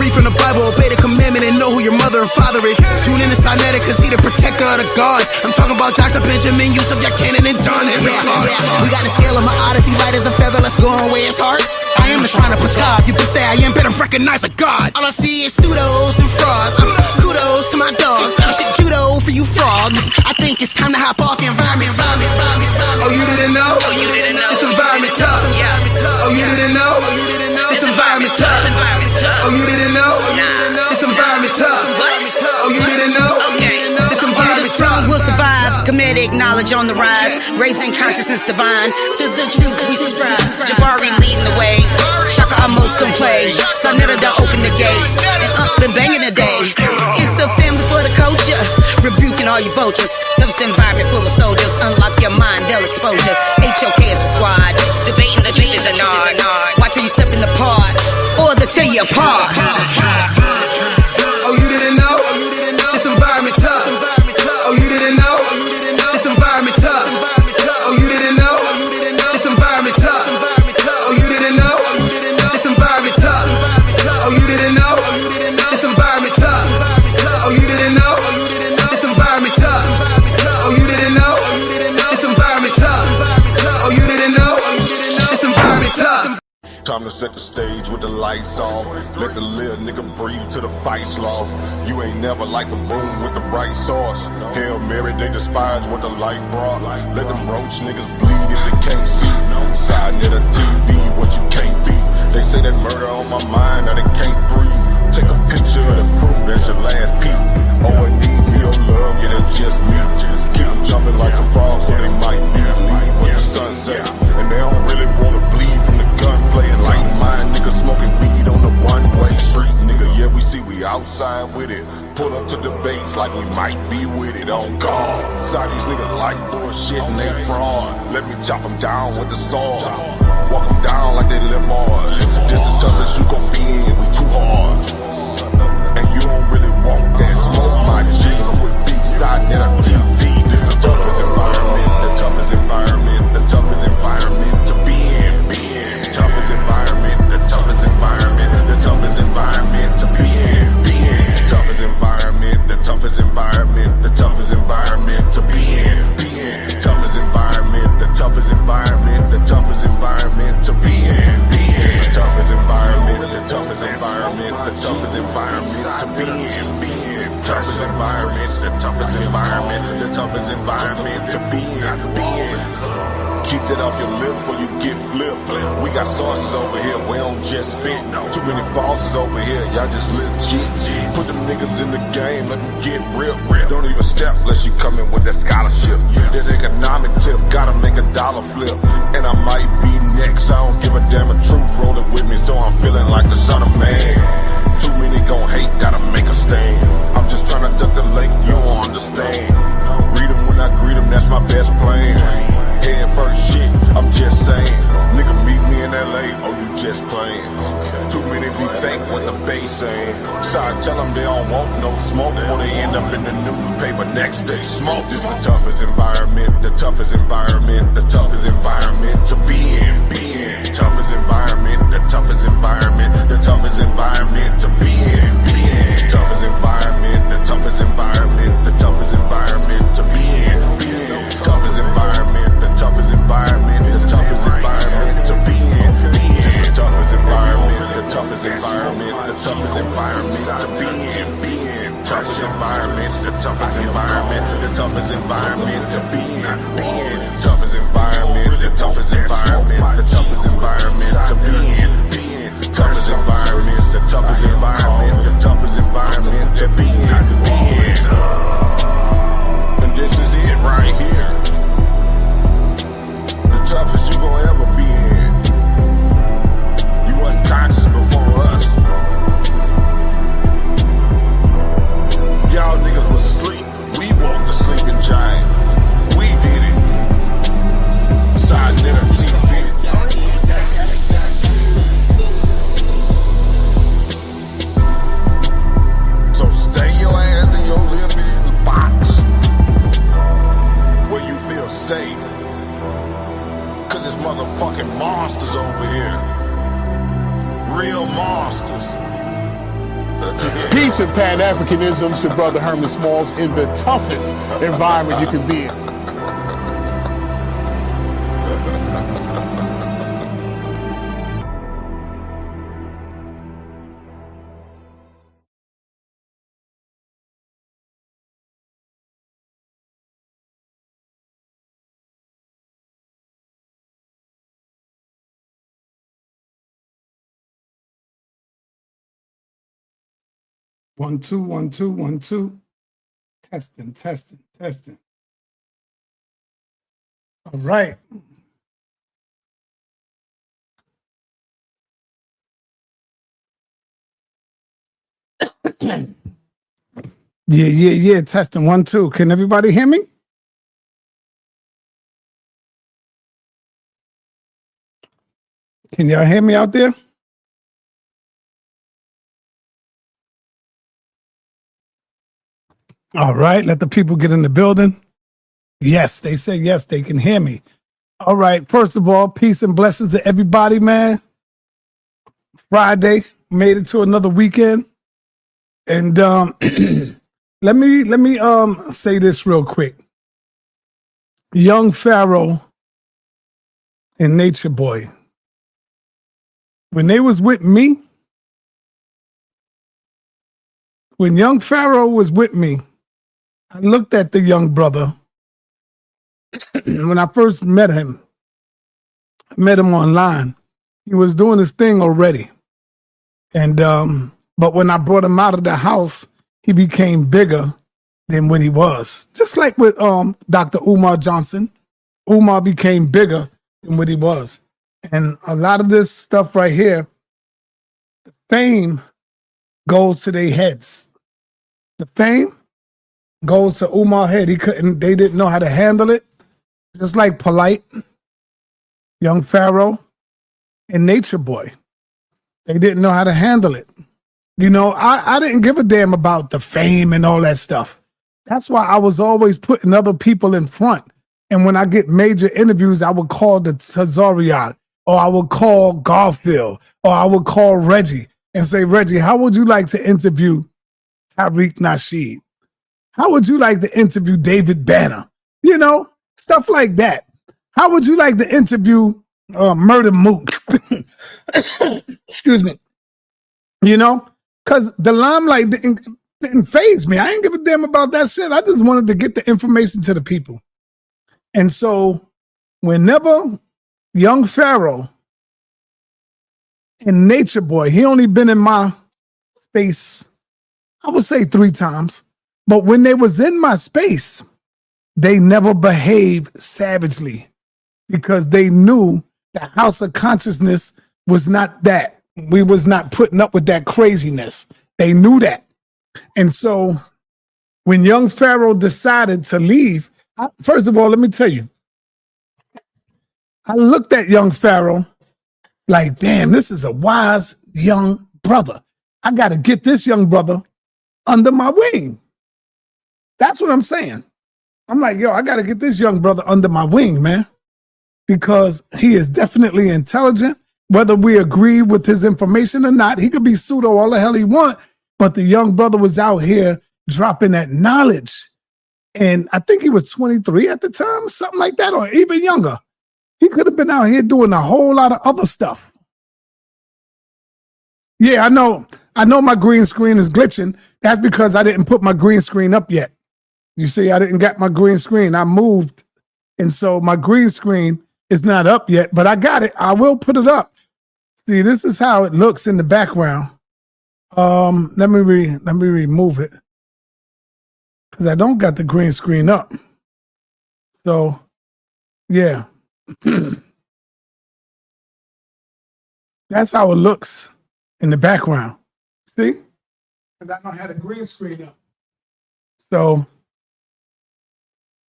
read from the Bible, obey the commandment, and know who your mother and father is. Tune in to sa.neter, cause he the protector of the gods. I'm talking about Dr. Benjamin, Yusuf, Yacanan, and John Henry Clark. We got a scale on my art, if he light as a feather, let's go and weigh his heart. I am the shrine of Ptah, if you can say I am, better recognize a god. All I see is pseudos and frauds. Kudos to my dogs, judo for you frogs. I think it's time to hop off the environment. Oh, you didn't know? It's environment tough. Oh, you didn't know? It's environment tough. Oh, you didn't know? It's environment tough. Oh, you didn't know? It's environment tough. We'll survive. Comedic knowledge on the rise. Raising consciousness divine. To the truth we subscribe. Jabari leading the way. Shaka Amos don't play. sa.neter don't open the gates. And up and banging the day. It's a family for the culture. Rebuking all you vultures. Subs environment full of soldiers. Unlock your mind, they'll expose you. HOK is the squad. Debating the truth is a nod. Watch where you step in the pod. Or they'll tear you apart. Oh, you didn't know? It's environment tough. Oh, you didn't know? It's environment tough. Oh, you didn't know? It's environment tough. Oh, you didn't know? It's environment tough. Oh, you didn't know? It's environment tough. Oh, you didn't know? It's environment tough. Oh, you didn't know? It's environment tough. Oh, you didn't know? It's environment tough. Time to set the stage with the lights off. Let the little nigga breathe till the fight's lost. You ain't never like the room with the bright sauce. Hail Mary, they despise what the light brought. Let them roach niggas bleed if they can't see. sa.neter TV, what you can't be. They say that murder on my mind, now they can't breathe. Take a picture of the crew, that's your last peep. Oh, I need me, oh love, yeah, that's just me. Keep them jumping like some frogs, so they might believe what the sun say. And they don't really wanna bleed from the gunplay. And like mine, nigga smoking weed on the one-way street, nigga. Yeah, we see we outside with it. Pull up to debates like we might be with it on guard. Side these niggas like bullshit and they fraud. Let me chop them down with the sword. Walk them down like they live hard. This the toughest you gon' be in, we too hard. And you don't really want that smoke, my G. With B sa.neter TV. This the toughest environment, the toughest environment, the toughest environment to be in. The toughest environment, the toughest environment, the toughest environment to be in. The toughest environment, the toughest environment, the toughest environment to be in. The toughest environment, the toughest environment, the toughest environment to be in. The toughest environment, the toughest environment, the toughest environment to be in. Toughest environment, the toughest environment, the toughest environment to be in. Keep that off your lip before you get flipped. We got sources over here, we don't just spit. Too many bosses over here, y'all just legit. Put them niggas in the game, let them get real. Don't even step unless you come in with that scholarship. That economic tip, gotta make a dollar flip. And I might be next, I don't give a damn, a truth rolling with me, so I'm feeling like the son of man. Too many gon' hate, gotta make a stand. I'm just tryna duck the lake, you don't understand. Read them when I greet them, that's my best plan. Head first shit, I'm just saying. Nigga meet me in LA, oh you just playing. Too many be fake what the base saying. So I tell them they don't want no smoke before they end up in the newspaper next day. Smoke. This the toughest environment, the toughest environment, the toughest environment to be in. The toughest environment, the toughest environment, the toughest environment to be in. The toughest environment, the toughest environment, the toughest environment to be in. The toughest environment, the toughest environment, the toughest environment to be in. The toughest environment, the toughest environment, the toughest environment to be in. Toughest environment, the toughest environment, the toughest environment to be in. Toughest environment, the toughest environment, the toughest environment to be in. Toughest environment, the toughest environment, the toughest environment to be in. And this is it right here. The toughest you gon' ever be in. You wasn't conscious before us. Y'all niggas was asleep. We woke the sleeping giant. We did it. sa.neter TV. Peace and Pan-Africanism to Brother Herman Smalls in the toughest environment you can be in. One, two, 1, 2, 1, 2. Testing, testing, testing. All right. Yeah. Testing 1, 2. Can everybody hear me? Can y'all hear me out there? All right, let the people get in the building. Yes, they say yes, they can hear me. All right, first of all, peace and blessings to everybody, man. Friday, made it to another weekend. And let me say this real quick. Young Pharaoh and Nature Boy, when they was with me, when young Pharaoh was with me, I looked at the young brother when I first met him. I met him online. He was doing his thing already. And but when I brought him out of the house, he became bigger than what he was. Just like with Dr. Umar Johnson. Umar became bigger than what he was. And a lot of this stuff right here, the fame goes to their heads. The fame goes to Umar's head. They didn't know how to handle it. Just like Polite, Young Pharaoh, and Nature Boy. They didn't know how to handle it. You know, I didn't give a damn about the fame and all that stuff. That's why I was always putting other people in front. And when I get major interviews, I would call the Tazariot, or I would call Garfield, or I would call Reggie and say, Reggie, how would you like to interview Tariq Nasheed? How would you like to interview David Banner? You know, stuff like that. How would you like to interview Murder Mook? Excuse me. You know, because the limelight didn't faze me. I didn't give a damn about that shit. I just wanted to get the information to the people. And so whenever Young Pharaoh and Nature Boy, he only been in my space, I would say 3 times. But when they was in my space, they never behaved savagely because they knew the House of Consciousness was not that. We was not putting up with that craziness. They knew that. And so when Young Pharaoh decided to leave, first of all, let me tell you, I looked at Young Pharaoh like, damn, this is a wise young brother. I got to get this young brother under my wing. That's what I'm saying. I'm like, yo, I got to get this young brother under my wing, man, because he is definitely intelligent. Whether we agree with his information or not, he could be pseudo all the hell he want, but the young brother was out here dropping that knowledge. And I think he was 23 at the time, something like that, or even younger. He could have been out here doing a whole lot of other stuff. Yeah, I know my green screen is glitching. That's because I didn't put my green screen up yet. You see, I didn't get my green screen. I moved. And so my green screen is not up yet, but I got it. I will put it up. See, this is how it looks in the background. Let me remove it, because I don't got the green screen up. So, yeah. That's how it looks in the background. See? Because I don't have the green screen up. So,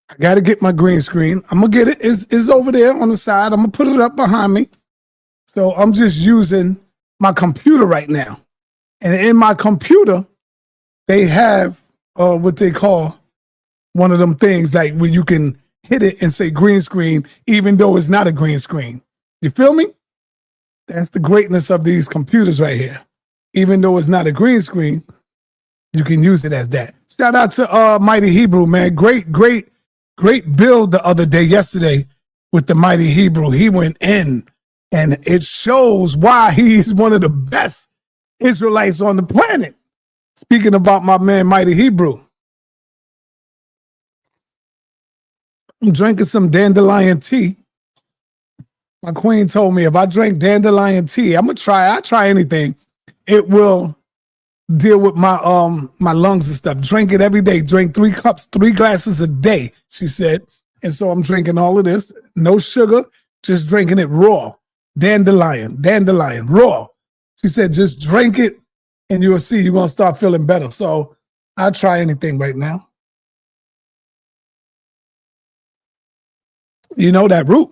I got to get my green screen. I'm going to get it. It's over there on the side. I'm going to put it up behind me. So I'm just using my computer right now. And in my computer, they have what they call one of them things like where you can hit it and say green screen, even though it's not a green screen. You feel me? That's the greatness of these computers right here. Even though it's not a green screen, you can use it as that. Shout out to Mighty Hebrew, man. Great build the other day, yesterday, with the Mighty Hebrew. He went in, and it shows why he's one of the best Israelites on the planet. Speaking about my man, Mighty Hebrew. I'm drinking some dandelion tea. My queen told me if I drink dandelion tea, I try anything. It will deal with my my lungs and stuff. Drink it every day. Drink 3 cups, 3 glasses a day, she said. And so I'm drinking all of this. No sugar, just drinking it raw. Dandelion, raw. She said, just drink it and you'll see you're going to start feeling better. So I'll try anything right now. You know, that root.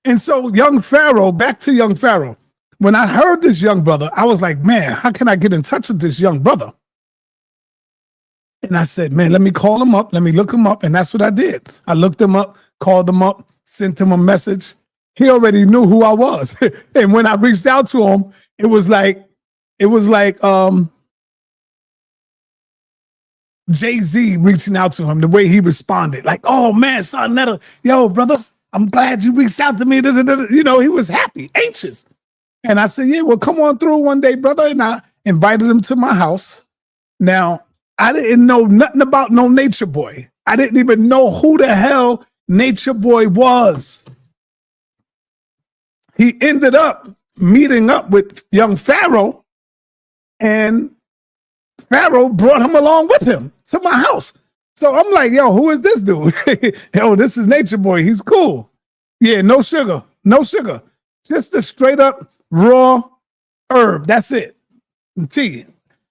And so young Pharaoh, back to young Pharaoh. When I heard this young brother, I was like, man, how can I get in touch with this young brother? And I said, man, let me call him up. Let me look him up. And that's what I did. I looked him up, called him up, sent him a message. He already knew who I was. And when I reached out to him, it was like Jay-Z reaching out to him, the way he responded. Like, oh man, sa.neter, yo, brother, I'm glad you reached out to me. You know, he was happy, anxious. And I said, yeah, well, come on through one day, brother. And I invited him to my house. Now, I didn't know nothing about no Nature Boy. I didn't even know who the hell Nature Boy was. He ended up meeting up with young Pharaoh, and Pharaoh brought him along with him to my house. So I'm like, yo, who is this dude? Yo, this is Nature Boy. He's cool. Yeah, no sugar. Just a straight up raw herb. That's it. And tea.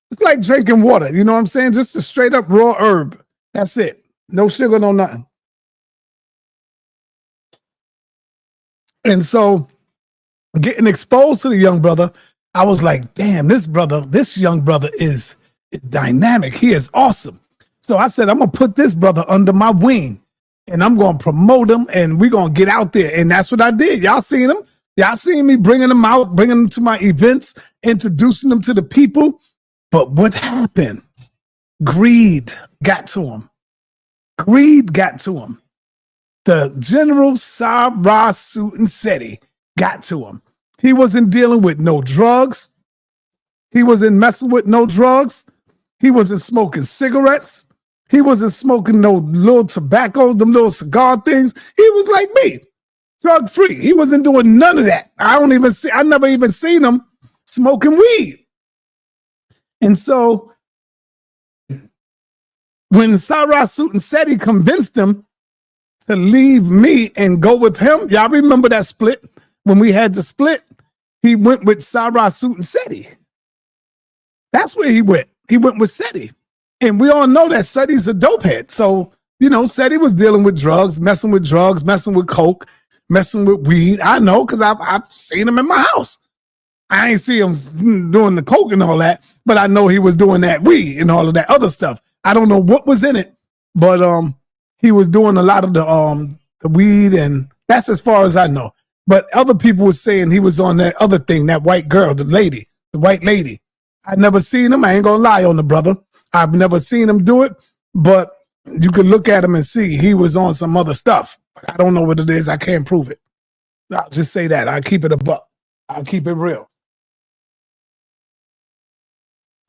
It's like drinking water. You know what I'm saying? Just a straight up raw herb. That's it. No sugar, no nothing. And so getting exposed to the young brother, I was like, damn, this young brother is dynamic. He is awesome. So I said, I'm going to put this brother under my wing and I'm going to promote him and we're going to get out there. And that's what I did. Y'all seen him? Y'all seen me bringing him out, bringing him to my events, introducing them to the people. But what happened? Greed got to him. The General sa.neter got to him. He wasn't dealing with no drugs. He wasn't messing with no drugs. He wasn't smoking cigarettes. He wasn't smoking no little tobacco, them little cigar things. He was like me, drug free. He wasn't doing none of that. I never even seen him smoking weed. And so when sa.neter convinced him to leave me and go with him, y'all remember that split? When we had the split, he went with sa.neter. That's where he went. He went with Seti. And we all know that Seti's a dope head. So, you know, Seti was dealing with drugs, messing with coke, messing with weed. I know because I've seen him in my house. I ain't see him doing the coke and all that, but I know he was doing that weed and all of that other stuff. I don't know what was in it, but he was doing a lot of the weed, and that's as far as I know. But other people were saying he was on that other thing, that white girl, the white lady. I never seen him. I ain't gonna lie on the brother. I've never seen him do it, but you can look at him and see he was on some other stuff. I don't know what it is. I can't prove it. I'll just say that. I'll keep it a buck. I'll keep it real.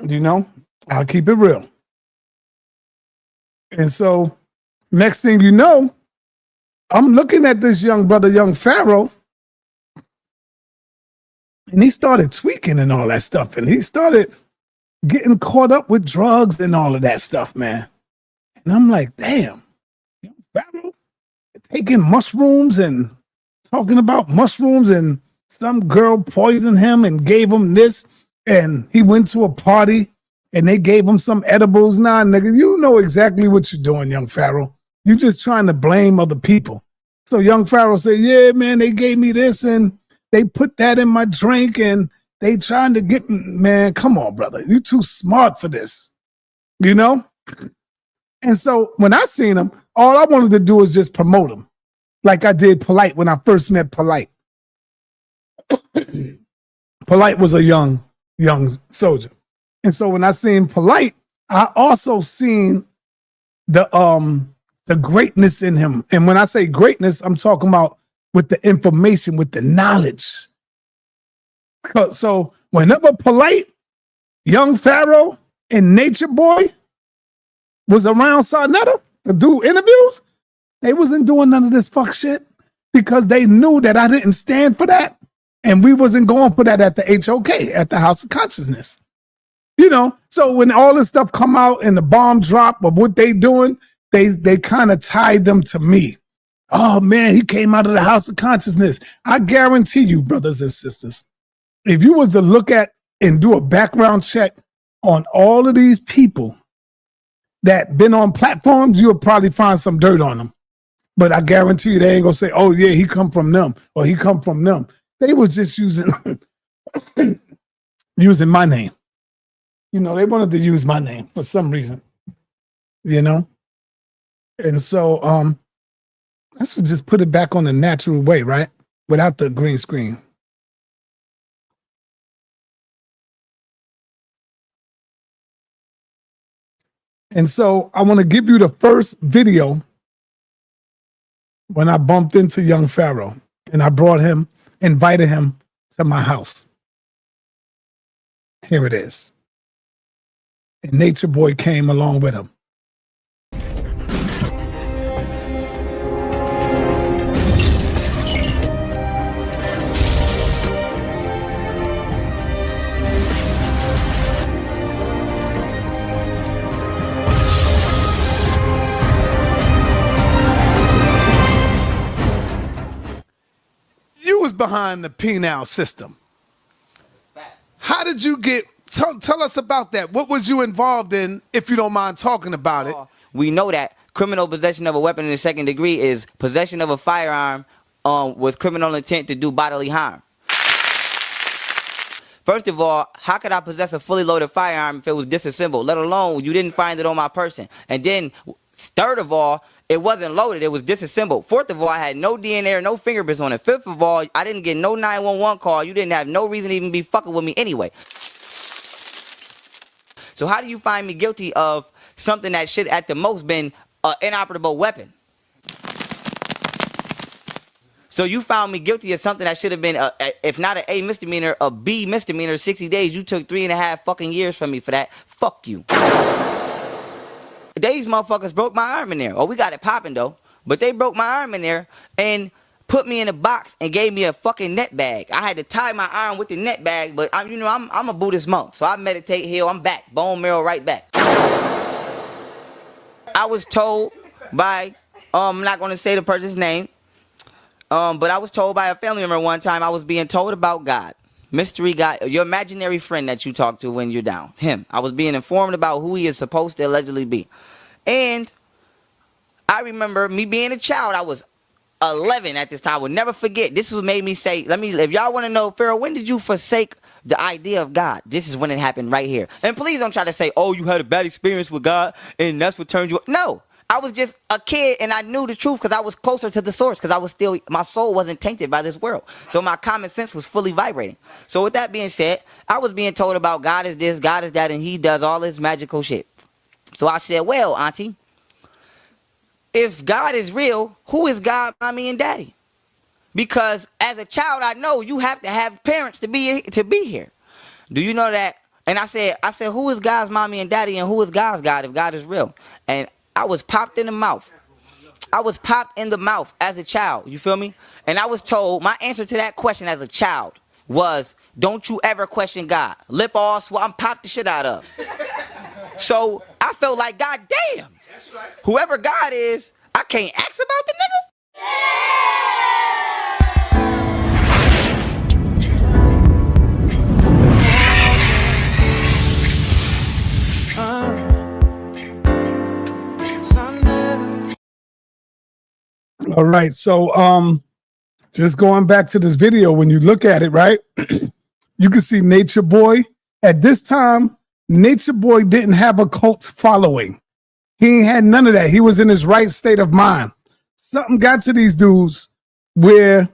You know, I'll keep it real. And so next thing you know, I'm looking at this young brother, young Pharaoh, and he started tweaking and all that stuff. And he started getting caught up with drugs and all of that stuff, man. And I'm like, damn, young Pharaoh taking mushrooms and talking about mushrooms, and some girl poisoned him and gave him this. And he went to a party and they gave him some edibles. Nah, nigga, you know exactly what you're doing, young Pharaoh. You're just trying to blame other people. So young Pharaoh said, yeah, man, they gave me this and they put that in my drink and they trying to get me. Man, come on, brother. You're too smart for this, you know? And so when I seen him, all I wanted to do was just promote him like I did Polite when I first met Polite. Polite was a young young soldier. And so when I seen Polite, I also seen the greatness in him. And when I say greatness, I'm talking about with the information, with the knowledge. So whenever Polite, Young Pharaoh, and Nature Boy was around sa.neter to do interviews, they wasn't doing none of this fuck shit because they knew that I didn't stand for that. And we wasn't going for that at the HOK, at the House of Consciousness. You know, so when all this stuff come out and the bomb drop of what they doing, they kind of tied them to me. Oh man, he came out of the House of Consciousness. I guarantee you, brothers and sisters, if you was to look at and do a background check on all of these people that been on platforms, you'll probably find some dirt on them. But I guarantee you they ain't gonna say, oh yeah, he come from them or he come from them. They was just using using my name. You know, they wanted to use my name for some reason, you know? And so I should just put it back on the natural way, right? Without the green screen. And so I want to give you the first video when I bumped into young Pharaoh and I invited him to my house. Here it is. And Nature Boy came along with him. You was behind the penal system. How did you get, tell us about that. What was you involved in, if you don't mind talking about it? We know that criminal possession of a weapon in the second degree is possession of a firearm with criminal intent to do bodily harm. First of all, how could I possess a fully loaded firearm if it was disassembled, let alone you didn't find it on my person? And then, third of all, it wasn't loaded, it was disassembled. Fourth of all, I had no DNA or no fingerprints on it. Fifth of all, I didn't get no 911 call. You didn't have no reason to even be fucking with me anyway. So how do you find me guilty of something that should at the most been an inoperable weapon? So you found me guilty of something that should have been, if not an A misdemeanor, a B misdemeanor, 60 days. You took 3.5 fucking years from me for that. Fuck you. These motherfuckers broke my arm in there. Oh, we got it popping though. But they broke my arm in there and put me in a box and gave me a fucking net bag. I had to tie my arm with the net bag, but I'm a Buddhist monk, so I meditate, heal, I'm back. Bone marrow right back. I was told by, I'm not going to say the person's name, but I was told by a family member one time I was being told about God. Mystery God, your imaginary friend that you talk to when you're down. Him. I was being informed about who he is supposed to allegedly be. And I remember me being a child. I was 11 at this time. I would never forget. This was made me say, if y'all want to know, Pharaoh, when did you forsake the idea of God? This is when it happened right here. And please don't try to say, oh, you had a bad experience with God and that's what turned you up. No. I was just a kid and I knew the truth because I was closer to the source because I was still, my soul wasn't tainted by this world. So my common sense was fully vibrating. So with that being said, I was being told about God is this, God is that, and he does all this magical shit. So I said, well, auntie, if God is real, who is God, mommy, and daddy? Because as a child, I know you have to have parents to be here. Do you know that? And I said, who is God's mommy and daddy and who is God's God if God is real? And I was popped in the mouth. I was popped in the mouth as a child. You feel me? And I was told, my answer to that question as a child was, don't you ever question God. Lip all swell, I'm popped the shit out of. So I felt like, God damn. Whoever God is, I can't ask about the nigga? All right, so just going back to this video, when you look at it, right, you can see Nature Boy. At this time, Nature Boy didn't have a cult following. He ain't had none of that. He was in his right state of mind. Something got to these dudes where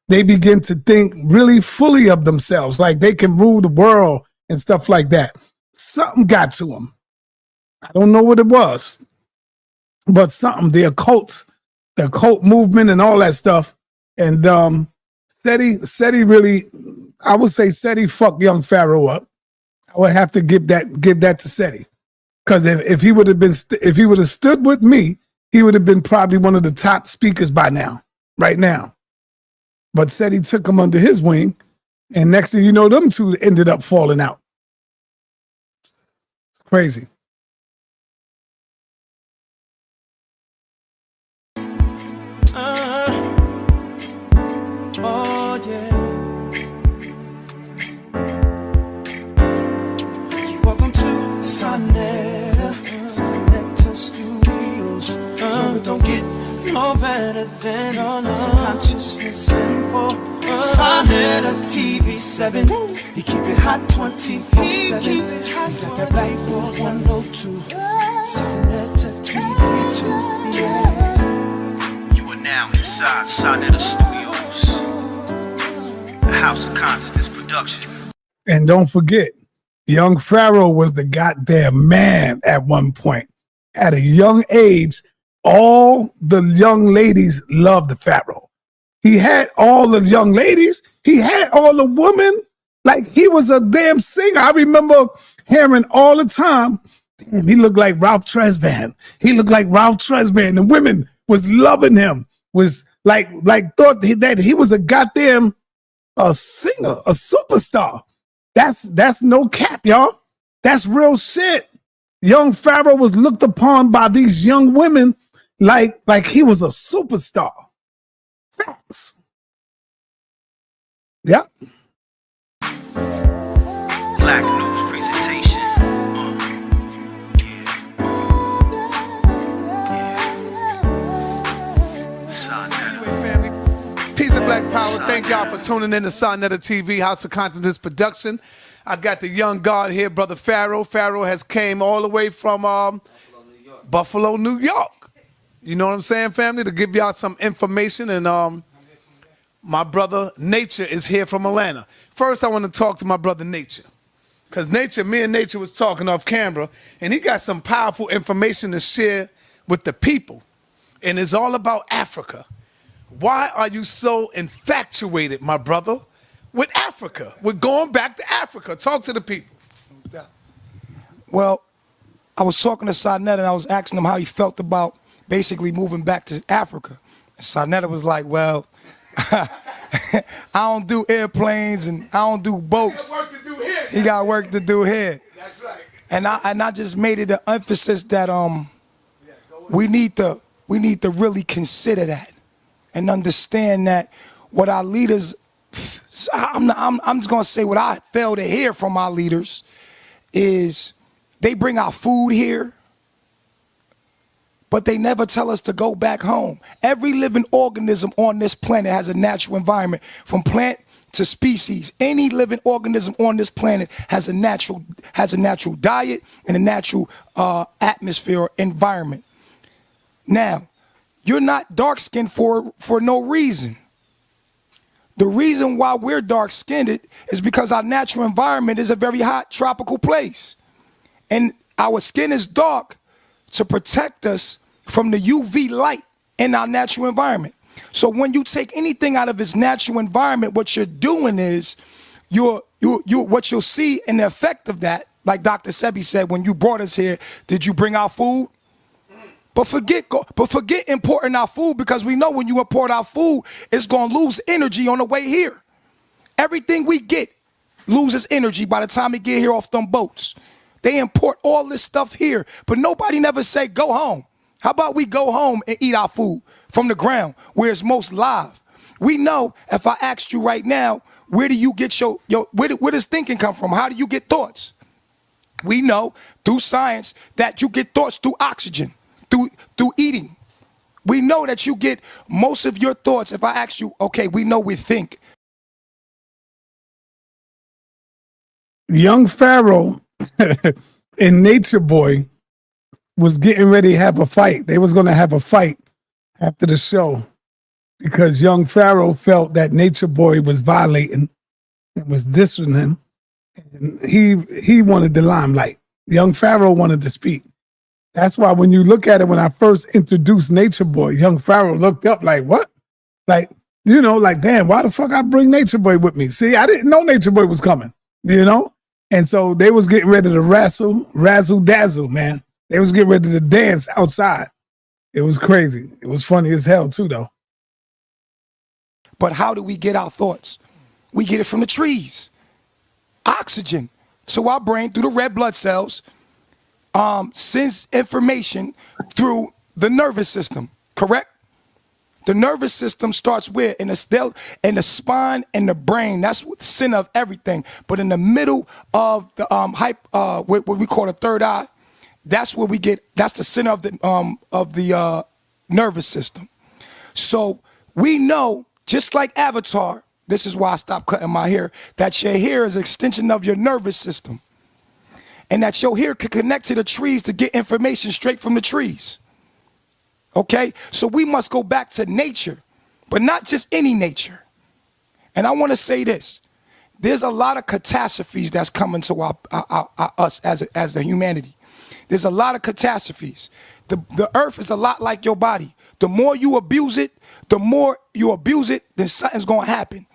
they begin to think really fully of themselves, like they can rule the world and stuff like that. Something got to him. I don't know what it was, but something, the occult movement and all that stuff. And SETI really, I would say SETI fucked young Pharaoh up. I would have to give that to SETI. Because if he would have stood with me, he would have been probably one of the top speakers by now, right now. But SETI took him under his wing, and next thing you know, them two ended up falling out. It's crazy. Oh yeah. Welcome to sa.neter Studios. It don't get no better than consciousness info. sa.neter TV 7. You keep it hot 24/7. You got that black for 102. sa.neter TV 2. Yeah. You are now inside sa.neter Studios, the House of Consciousness production. And don't forget, young Pharaoh was the goddamn man at one point. At a young age, all the young ladies loved the Pharaoh. He had all the young ladies. He had all the women. Like, he was a damn singer. I remember hearing all the time, damn, he looked like Ralph Tresvant. He looked like Ralph Tresvant. And women was loving him, was like thought that he was a goddamn singer, a superstar. That's no cap, y'all. That's real shit. Young Pharaoh was looked upon by these young women like he was a superstar. Facts. Yep. Black news presentation. Sa.neter. Peace and black power. Thank y'all for tuning in to sa.neter TV, House of Consciousness production. I got the young God here, Brother Pharaoh. Pharaoh has came all the way from Buffalo, New York. You know what I'm saying, family? To give y'all some information. And my brother Nature is here from Atlanta. First, I want to talk to my brother Nature. Because me and Nature was talking off camera, and he got some powerful information to share with the people. And it's all about Africa. Why are you so infatuated, my brother, with Africa? We're going back to Africa. Talk to the people. Well, I was talking to sa.neter, and I was asking him how he felt about basically moving back to Africa. And sa.neter was like, well, I don't do airplanes and I don't do boats. He got work to do here. That's right. And I just made it an emphasis that we need to really consider that and understand that what our leaders, I'm just gonna say what I fail to hear from our leaders is they bring our food here, but they never tell us to go back home. Every living organism on this planet has a natural environment, from plant to species. Any living organism on this planet has a natural diet and a natural atmosphere or environment. Now, you're not dark-skinned for no reason. The reason why we're dark-skinned is because our natural environment is a very hot tropical place. And our skin is dark to protect us from the UV light in our natural environment. So when you take anything out of its natural environment, what you're doing is what you'll see in the effect of that, like Dr. Sebi said, when you brought us here, did you bring our food? But forget importing our food, because we know when you import our food, it's going to lose energy on the way here. Everything we get loses energy by the time it get here off them boats. They import all this stuff here, but nobody never say go home. How about we go home and eat our food from the ground where it's most live? We know, if I asked you right now, where do you get where does thinking come from? How do you get thoughts? We know through science that you get thoughts through oxygen, through eating. We know that you get most of your thoughts. If I ask you, okay, we know we think. Young Pharaoh and Nature Boy was getting ready to have a fight. They was going to have a fight after the show because young Pharaoh felt that Nature Boy was violating and was dissing him. And he wanted the limelight. Young Pharaoh wanted to speak. That's why when you look at it, when I first introduced Nature Boy, young Pharaoh looked up like, what? Like, you know, like, damn, why the fuck I bring Nature Boy with me? See, I didn't know Nature Boy was coming, you know? And so they was getting ready to razzle dazzle, man. They was getting ready to dance outside. It was crazy. It was funny as hell too, though. But how do we get our thoughts? We get it from the trees. Oxygen. So our brain, through the red blood cells, sends information through the nervous system, correct? The nervous system starts where? In the spine and the brain. That's the center of everything. But in the middle of the what we call the third eye, that's where we get. That's the center of the nervous system. So we know, just like Avatar. This is why I stopped cutting my hair. That your hair is an extension of your nervous system, and that your hair can connect to the trees to get information straight from the trees. Okay, so we must go back to nature, but not just any nature. And I want to say this: there's a lot of catastrophes that's coming to us as the humanity. There's a lot of catastrophes. The earth is a lot like your body. The more you abuse it, then something's going to happen.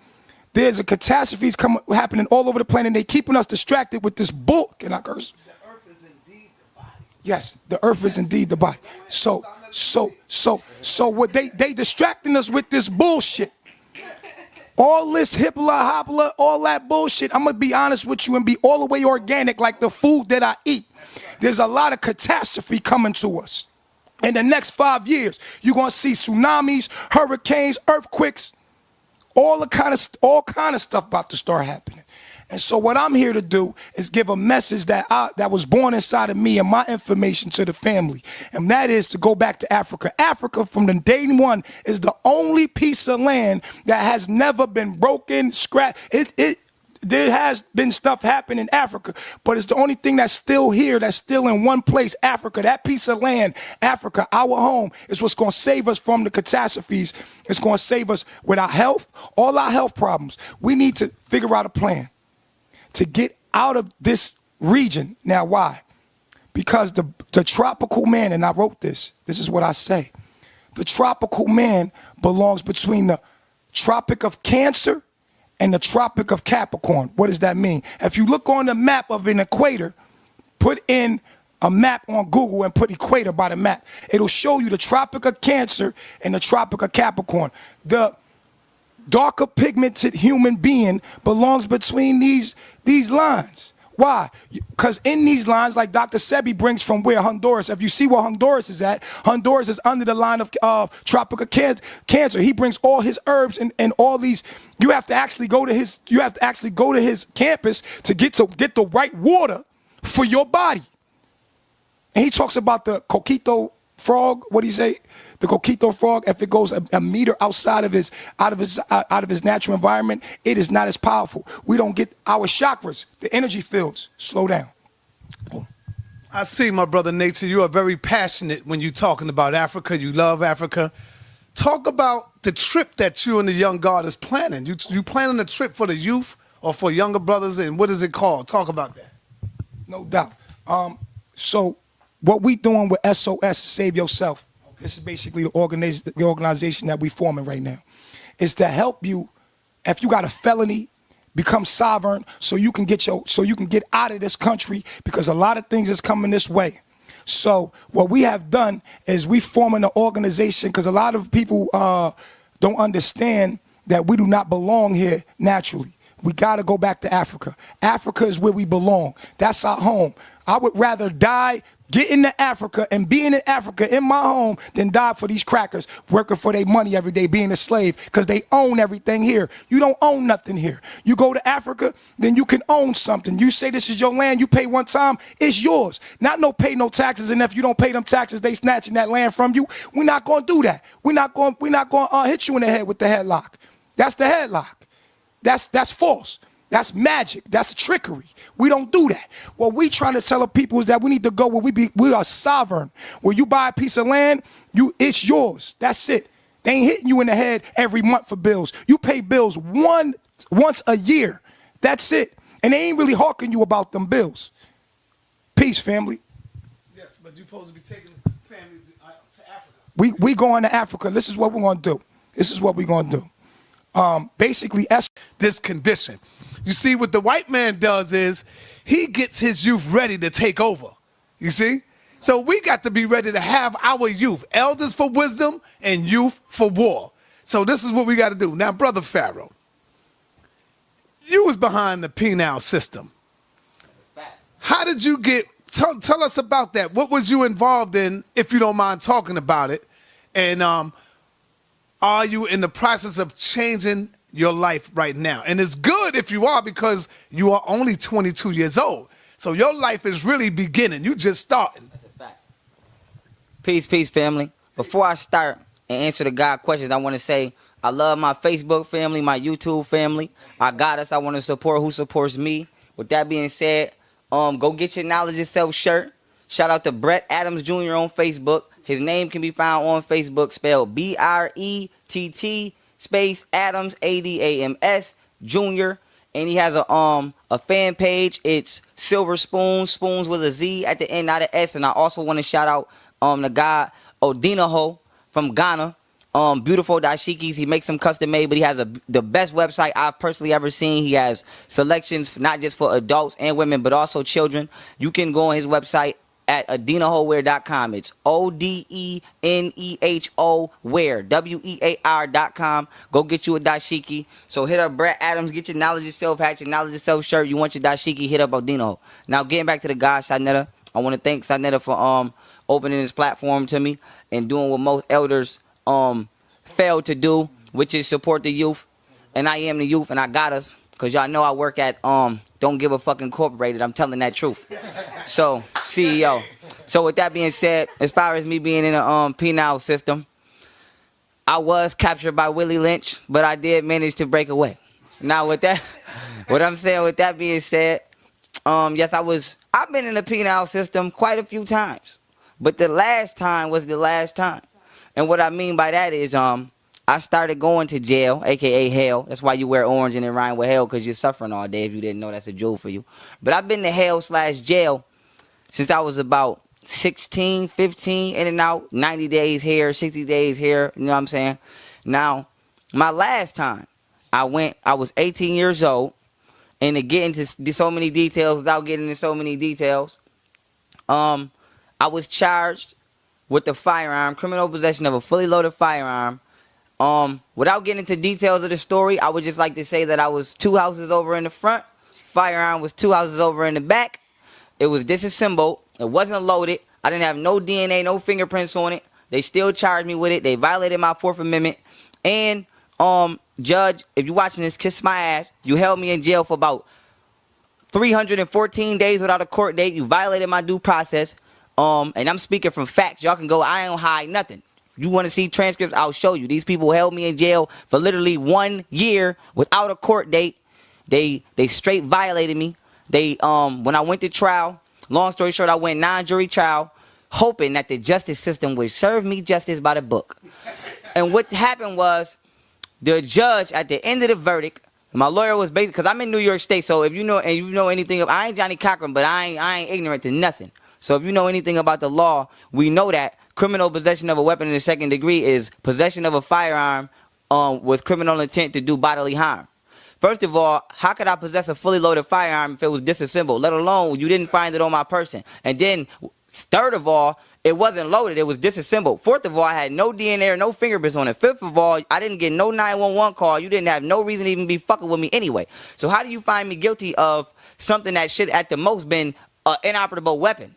There's a catastrophes happening all over the planet. They're keeping us distracted with this bull. Can I curse? The earth is indeed the body. Yes, the earth is indeed the body. So what they distracting us with this bullshit. All this hippla, all that bullshit. I'm going to be honest with you and be all the way organic like the food that I eat. There's a lot of catastrophe coming to us. In the next 5 years, you're going to see tsunamis, hurricanes, earthquakes, all kind of stuff about to start happening. And so what I'm here to do is give a message that was born inside of me and my information to the family. And that is to go back to Africa. Africa from the day one is the only piece of land that has never been broken, scratched. There has been stuff happen in Africa, but it's the only thing that's still here, that's still in one place, Africa. That piece of land, Africa, our home, is what's going to save us from the catastrophes. It's going to save us with our health, all our health problems. We need to figure out a plan to get out of this region. Now, why? Because the tropical man, and I wrote this is what I say. The tropical man belongs between the Tropic of Cancer and the Tropic of Capricorn. What does that mean? If you look on the map of an equator, put in a map on Google and put equator by the map, it'll show you the Tropic of Cancer and the Tropic of Capricorn. The darker pigmented human being belongs between these lines. Why? Because in these lines, like Dr. Sebi brings from where? Honduras. If you see where Honduras is at, Honduras is under the line of tropical cancer. He brings all his herbs and all these. You have to actually go to his campus to get the right water for your body. And he talks about the coquito frog. What do you say? The coquito frog, if it goes a meter outside of his natural environment, it is not as powerful. We don't get our chakras, the energy fields, slow down. I see, my brother Nature, you are very passionate when you're talking about Africa. You love Africa. Talk about the trip that you and the young God is planning. You planning a trip for the youth or for younger brothers, and what is it called? Talk about that. No doubt. So what we doing with SOS, Save Yourself, this is basically the organization that we forming right now, is to help you, if you got a felony, become sovereign so you can get out of this country, because a lot of things is coming this way. So what we have done is we forming an organization, because a lot of people don't understand that we do not belong here naturally. We got to go back to Africa. Africa is where we belong. That's our home. I would rather die getting to Africa and being in Africa in my home than die for these crackers working for their money every day, being a slave, because they own everything here. You don't own nothing here. You go to Africa, then you can own something. You say this is your land, you pay one time, it's yours. Not no pay no taxes, and if you don't pay them taxes, they snatching that land from you. We're not going to do that. We're not going to hit you in the head with the headlock. That's the headlock. That's false. That's magic. That's trickery. We don't do that. What we trying to tell the people is that we need to go where we are sovereign. Where you buy a piece of land, it's yours. That's it. They ain't hitting you in the head every month for bills. You pay bills once a year. That's it. And they ain't really hawking you about them bills. Peace, family. Yes, but you're supposed to be taking the family to Africa. We going to Africa. This is what we're going to do. This is what we're going to do. Basically, This condition. You see, what the white man does is he gets his youth ready to take over. You see? So we got to be ready to have our youth, elders for wisdom and youth for war. So this is what we got to do. Now, Brother Pharaoh, you was behind the penal system. How did you get, tell us about that. What was you involved in, if you don't mind talking about it? And are you in the process of changing your life right now? And it's good if you are, because you are only 22 years old. So your life is really beginning. You just starting. That's a fact. Peace, family. Before I start and answer the God questions, I want to say I love my Facebook family, my YouTube family. I got us. I want to support who supports me. With that being said, go get your Knowledge Yourself shirt. Shout out to Brett Adams Jr. on Facebook. His name can be found on Facebook, spelled B-R-E-T-T space Adams, A-D-A-M-S, Jr. And he has a fan page. It's Silver Spoons, spoons with a Z at the end, not an S. And I also want to shout out the guy Odinaho from Ghana. Beautiful dashikis. He makes them custom made, but he has the best website I've personally ever seen. He has selections not just for adults and women, but also children. You can go on his website at odinahowear.com. It's O-D-E-N-E-H-O wear, W-E-A-R.com. Go get you a dashiki. So hit up Brett Adams, get your Knowledge Yourself hat, your Knowledge Yourself shirt. You want your dashiki, hit up Odinaho. Now getting back to the guy, sa.neter. I want to thank sa.neter for opening this platform to me and doing what most elders failed to do, which is support the youth. And I am the youth, and I got us, because y'all know I work at Don't Give a Fuck Incorporated. I'm telling that truth. So, CEO. So with that being said, as far as me being in a penal system, I was captured by Willie Lynch, but I did manage to break away. Now with that, what I'm saying, with that being said, yes, I've been in the penal system quite a few times, but the last time was the last time. And what I mean by that is I started going to jail, a.k.a. hell. That's why you wear orange and it rhyme with hell, because you're suffering all day. If you didn't know, that's a jewel for you. But I've been to hell/jail since I was about 16, 15, in and out, 90 days here, 60 days here, you know what I'm saying? Now, my last time I went, I was 18 years old, and to get into so many details, without getting into so many details, I was charged with the firearm, criminal possession of a fully loaded firearm. Without getting into details of the story, I would just like to say that I was 2 houses over in the front. Firearm was 2 houses over in the back. It was disassembled. It wasn't loaded. I didn't have no DNA, no fingerprints on it. They still charged me with it. They violated my 4th Amendment. And, Judge, if you're watching this, kiss my ass. You held me in jail for about 314 days without a court date. You violated my due process. And I'm speaking from facts. Y'all can go, I don't hide nothing. If you want to see transcripts, I'll show you. These people held me in jail for literally 1 year without a court date. They straight violated me. When I went to trial, long story short, I went non-jury trial, hoping that the justice system would serve me justice by the book. And what happened was, the judge at the end of the verdict, my lawyer was basically, because I'm in New York State, so if you know, and you know anything, I ain't Johnny Cochran, but I ain't ignorant to nothing. So if you know anything about the law, we know that criminal possession of a weapon in the 2nd degree is possession of a firearm with criminal intent to do bodily harm. First of all, how could I possess a fully loaded firearm if it was disassembled, let alone you didn't find it on my person? And then, third of all, it wasn't loaded, it was disassembled. Fourth of all, I had no DNA or no fingerprints on it. Fifth of all, I didn't get no 911 call. You didn't have no reason to even be fucking with me anyway. So how do you find me guilty of something that should at the most been an inoperable weapon?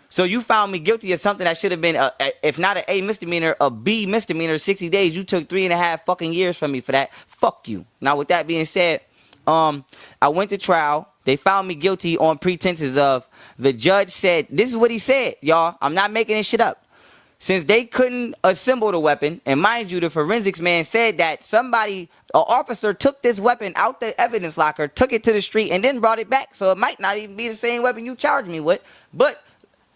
So you found me guilty of something that should have been, if not an A misdemeanor, a B misdemeanor, 60 days. You took 3.5 fucking years from me for that. Fuck you. Now, with that being said, I went to trial. They found me guilty on pretenses of, the judge said, this is what he said, y'all. I'm not making this shit up. Since they couldn't assemble the weapon, and mind you, the forensics man said that an officer took this weapon out the evidence locker, took it to the street, and then brought it back. So it might not even be the same weapon you charged me with. But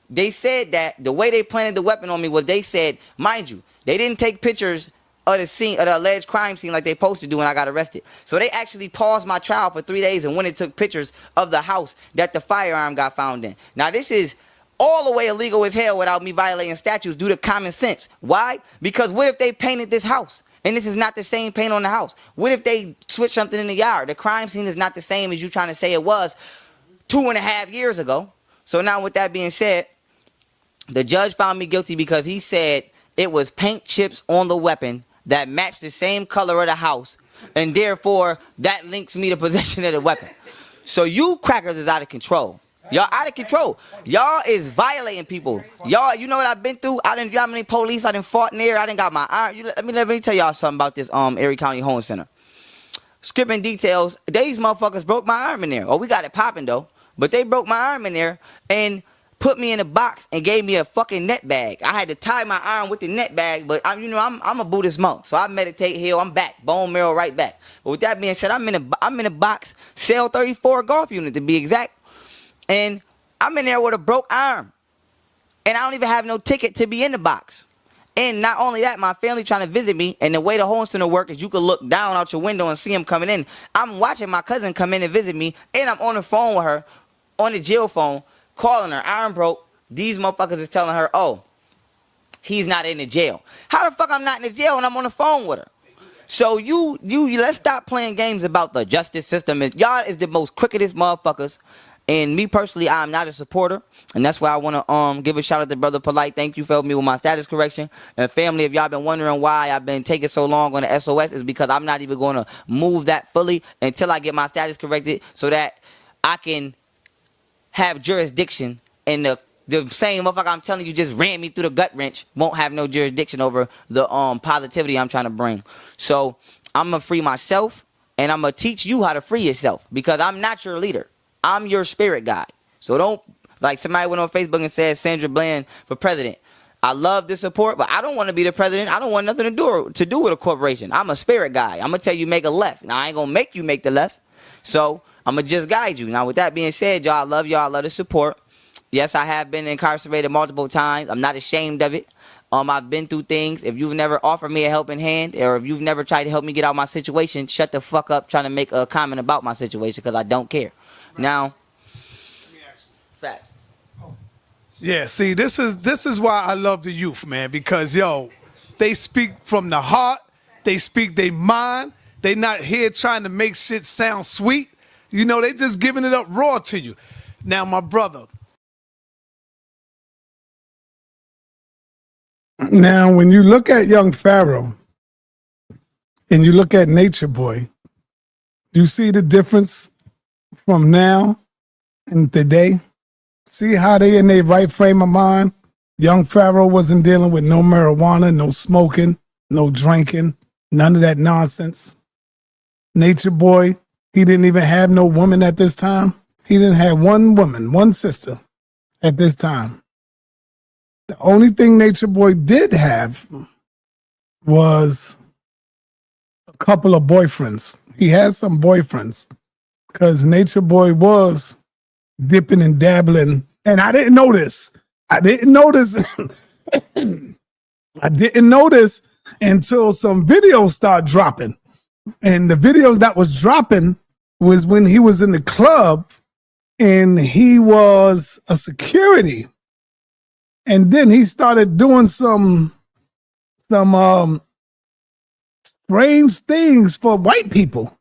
they said that the way they planted the weapon on me was, they said, mind you, they didn't take pictures of the scene, of the alleged crime scene, like they supposed to do when I got arrested. So they actually paused my trial for 3 days and went and took pictures of the house that the firearm got found in. Now this is all the way illegal as hell without me violating statutes due to common sense. Why? Because what if they painted this house? And this is not the same paint on the house. What if they switch something in the yard? The crime scene is not the same as you trying to say it was 2.5 years ago. So now with that being said, the judge found me guilty because he said it was paint chips on the weapon that matched the same color of the house, and therefore that links me to possession of the weapon. So you crackers is out of control. Y'all out of control. Y'all is violating people. Y'all, you know what I've been through? You know how many police I done fought in there? I done got my iron. Let me tell y'all something about this Erie County Home Center. Skipping details, these motherfuckers broke my arm in there. Oh, we got it popping though. But they broke my arm in there and put me in a box and gave me a fucking net bag. I had to tie my arm with the net bag, but I'm a Buddhist monk, so I meditate, heal, I'm back, bone marrow right back. But with that being said, I'm in a box, cell 34 golf unit to be exact, and I'm in there with a broke arm, and I don't even have no ticket to be in the box. And not only that, my family trying to visit me, and the way the home center work is you could look down out your window and see them coming in. I'm watching my cousin come in and visit me, and I'm on the phone with her, on the jail phone, calling her, arm broke. These motherfuckers is telling her, oh, he's not in the jail. How the fuck I'm not in the jail when I'm on the phone with her? So you let's stop playing games about the justice system. Y'all is the most crookedest motherfuckers. And me personally, I'm not a supporter. And that's why I want to give a shout out to Brother Polite. Thank you for helping me with my status correction. And family, if y'all been wondering why I've been taking so long on the SOS, is because I'm not even going to move that fully until I get my status corrected so that I can have jurisdiction, and the same motherfucker I'm telling you just ran me through the gut wrench won't have no jurisdiction over the positivity I'm trying to bring. So I'm gonna free myself, and I'm gonna teach you how to free yourself, because I'm not your leader. I'm your spirit guide. So don't, like somebody went on Facebook and said Sandra Bland for president. I love the support, but I don't want to be the president. I don't want nothing to do with a corporation. I'm a spirit guide. I'm gonna tell you make a left. Now I ain't gonna make you make the left. So I'm going to just guide you. Now, with that being said, y'all, I love y'all. I love the support. Yes, I have been incarcerated multiple times. I'm not ashamed of it. I've been through things. If you've never offered me a helping hand, or if you've never tried to help me get out of my situation, shut the fuck up trying to make a comment about my situation, because I don't care. Now, facts. Yeah, see, this is why I love the youth, man, because, yo, they speak from the heart. They speak their mind. They not here trying to make shit sound sweet. You know, they just giving it up raw to you. Now, my brother. Now, when you look at young Pharaoh and you look at Nature Boy, you see the difference from now and today. See how they in their right frame of mind? Young Pharaoh wasn't dealing with no marijuana, no smoking, no drinking, none of that nonsense. Nature Boy, he didn't even have no woman at this time. He didn't have one woman, one sister at this time. The only thing Nature Boy did have was a couple of boyfriends. He had some boyfriends because Nature Boy was dipping and dabbling. And I didn't know this. I didn't know this until some videos start dropping. And the videos that was dropping was when he was in the club and he was a security. And then he started doing some strange things for white people,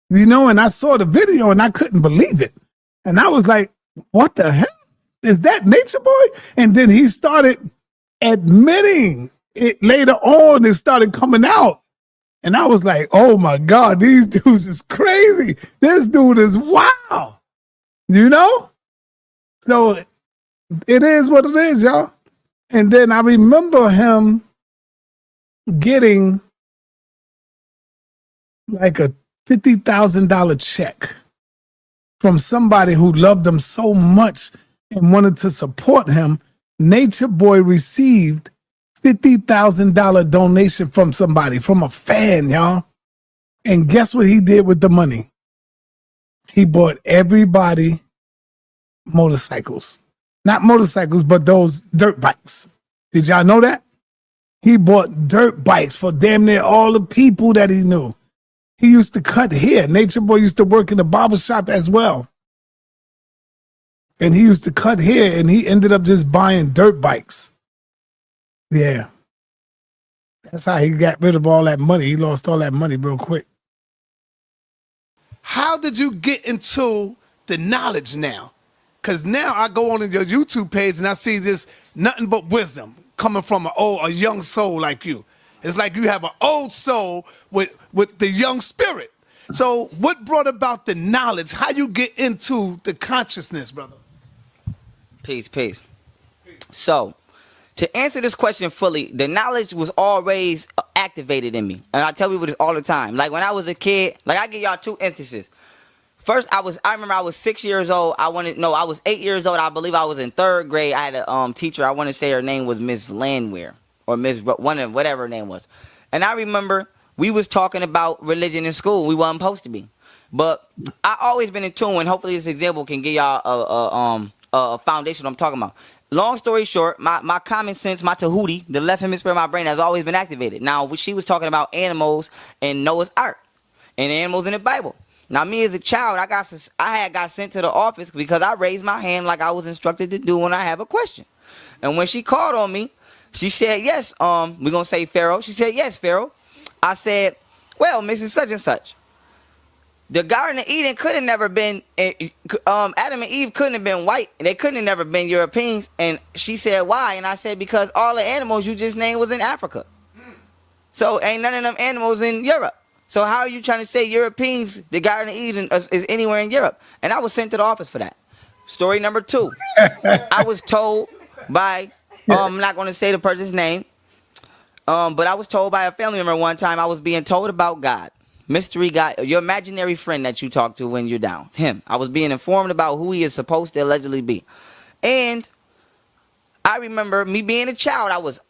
you know, and I saw the video and I couldn't believe it. And I was like, what the hell? Is that Nature Boy? And then he started admitting it later on. It started coming out. And I was like, oh my God, these dudes is crazy. This dude is wild. You know? So it is what it is, y'all. And then I remember him getting like a $50,000 check from somebody who loved him so much and wanted to support him. Nature Boy received $50,000 donation from somebody, from a fan, y'all. And guess what he did with the money? He bought everybody motorcycles. Not motorcycles, but those dirt bikes. Did y'all know that? He bought dirt bikes for damn near all the people that he knew. He used to cut hair. Nature Boy used to work in the barber shop as well. And he used to cut hair, and he ended up just buying dirt bikes. Yeah. That's how he got rid of all that money. He lost all that money real quick. How did you get into the knowledge now? Because now I go on your YouTube page and I see this nothing but wisdom coming from a young soul like you. It's like you have an old soul with the young spirit. So what brought about the knowledge? How you get into the consciousness, brother? Peace. So, to answer this question fully, the knowledge was always activated in me. And I tell people this all the time. Like when I was a kid, like I give y'all 2 instances. First, I remember I was 6 years old. I was 8 years old. I believe I was in 3rd grade. I had a teacher. I want to say her name was Miss Landwehr or Miss whatever her name was. And I remember we was talking about religion in school. We wasn't supposed to be. But I always been in tune, and hopefully this example can give y'all a foundation I'm talking about. Long story short, my common sense, my tahuti, the left hemisphere of my brain has always been activated. Now, she was talking about animals and Noah's Ark and animals in the Bible. Now, me as a child, I had got sent to the office because I raised my hand like I was instructed to do when I have a question. And when she called on me, she said, yes, we're going to say Pharaoh. She said, yes, Pharaoh. I said, well, Mrs. Such and Such. The Garden of Eden could have never been, Adam and Eve couldn't have been white. They couldn't have never been Europeans. And she said, why? And I said, because all the animals you just named was in Africa. So ain't none of them animals in Europe. So how are you trying to say Europeans, the Garden of Eden is anywhere in Europe? And I was sent to the office for that. Story number 2. I was told by, I'm not going to say the person's name, but I was told by a family member one time I was being told about God. Mystery God, your imaginary friend that you talk to when you're down. Him. I was being informed about who he is supposed to allegedly be. And I remember me being a child. I was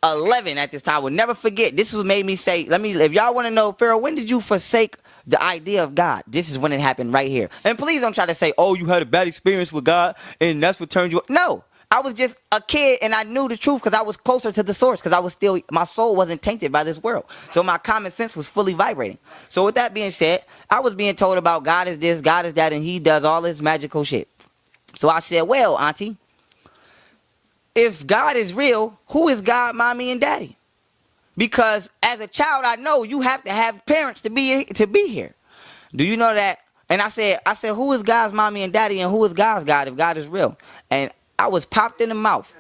11 at this time. I would never forget. This is what made me say, if y'all want to know, Pharaoh, when did you forsake the idea of God? This is when it happened right here. And please don't try to say, oh, you had a bad experience with God and that's what turned you up. No. I was just a kid and I knew the truth because I was closer to the source because my soul wasn't tainted by this world. So my common sense was fully vibrating. So with that being said, I was being told about God is this, God is that, and he does all this magical shit. So I said, well, auntie, if God is real, who is God, mommy, and daddy? Because as a child, I know you have to have parents to be here. Do you know that? And I said, who is God's mommy and daddy and who is God's God if God is real? And I was popped in the mouth.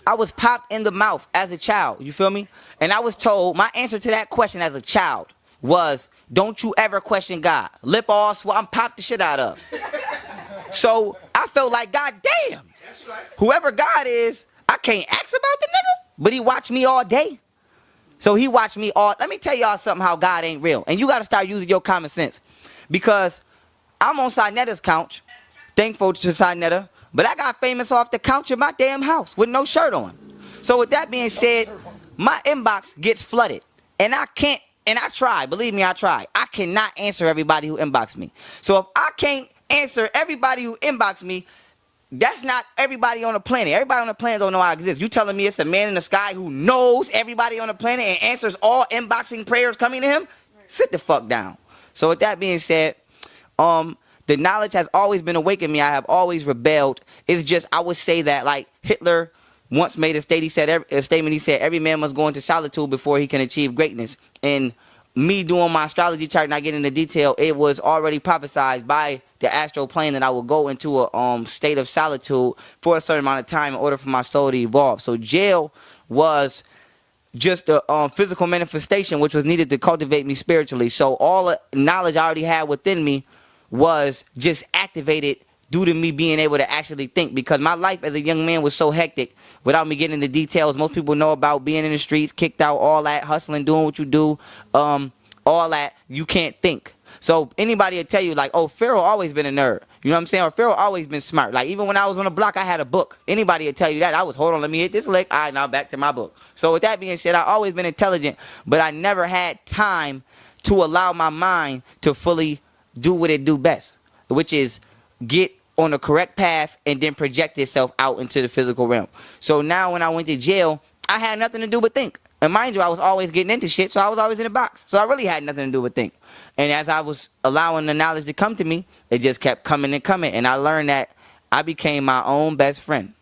I was popped in the mouth as a child. You feel me? And I was told, my answer to that question as a child was, don't you ever question God. Lip all I'm popped the shit out of. So I felt like, God damn. Whoever God is, I can't ask about the nigga. But he watched me all day. So he watched me all. Let me tell y'all something how God ain't real. And you got to start using your common sense. Because I'm on sa.neter's couch. Thankful to sa.neter. But I got famous off the couch in my damn house with no shirt on. So with that being said, my inbox gets flooded. And I can't, and I try, believe me, I try. I cannot answer everybody who inbox me. So if I can't answer everybody who inbox me, that's not everybody on the planet. Everybody on the planet don't know I exist. You telling me it's a man in the sky who knows everybody on the planet and answers all inboxing prayers coming to him? Sit the fuck down. So with that being said, the knowledge has always been awakened me. I have always rebelled. It's just, I would say that like Hitler once made a statement. He said, every man must go into solitude before he can achieve greatness. And me doing my astrology chart, not getting into detail, it was already prophesied by the astral plane that I would go into a state of solitude for a certain amount of time in order for my soul to evolve. So jail was just a physical manifestation which was needed to cultivate me spiritually. So all the knowledge I already had within me was just activated due to me being able to actually think, because my life as a young man was so hectic without me getting into details. Most people know about being in the streets, kicked out, all that, hustling, doing what you do, all that. You can't think. So anybody will tell you like, oh, Pharaoh always been a nerd. You know what I'm saying? Or Pharaoh always been smart. Like even when I was on the block, I had a book. Anybody will tell you that. I was, hold on, let me hit this lick. All right, now back to my book. So with that being said, I always been intelligent, but I never had time to allow my mind to fully do what it do best, which is get on the correct path and then project itself out into the physical realm. So now when I went to jail, I had nothing to do but think. And mind you, I was always getting into shit, so I was always in a box. So I really had nothing to do with think. And as I was allowing the knowledge to come to me, it just kept coming and coming. And I learned that I became my own best friend.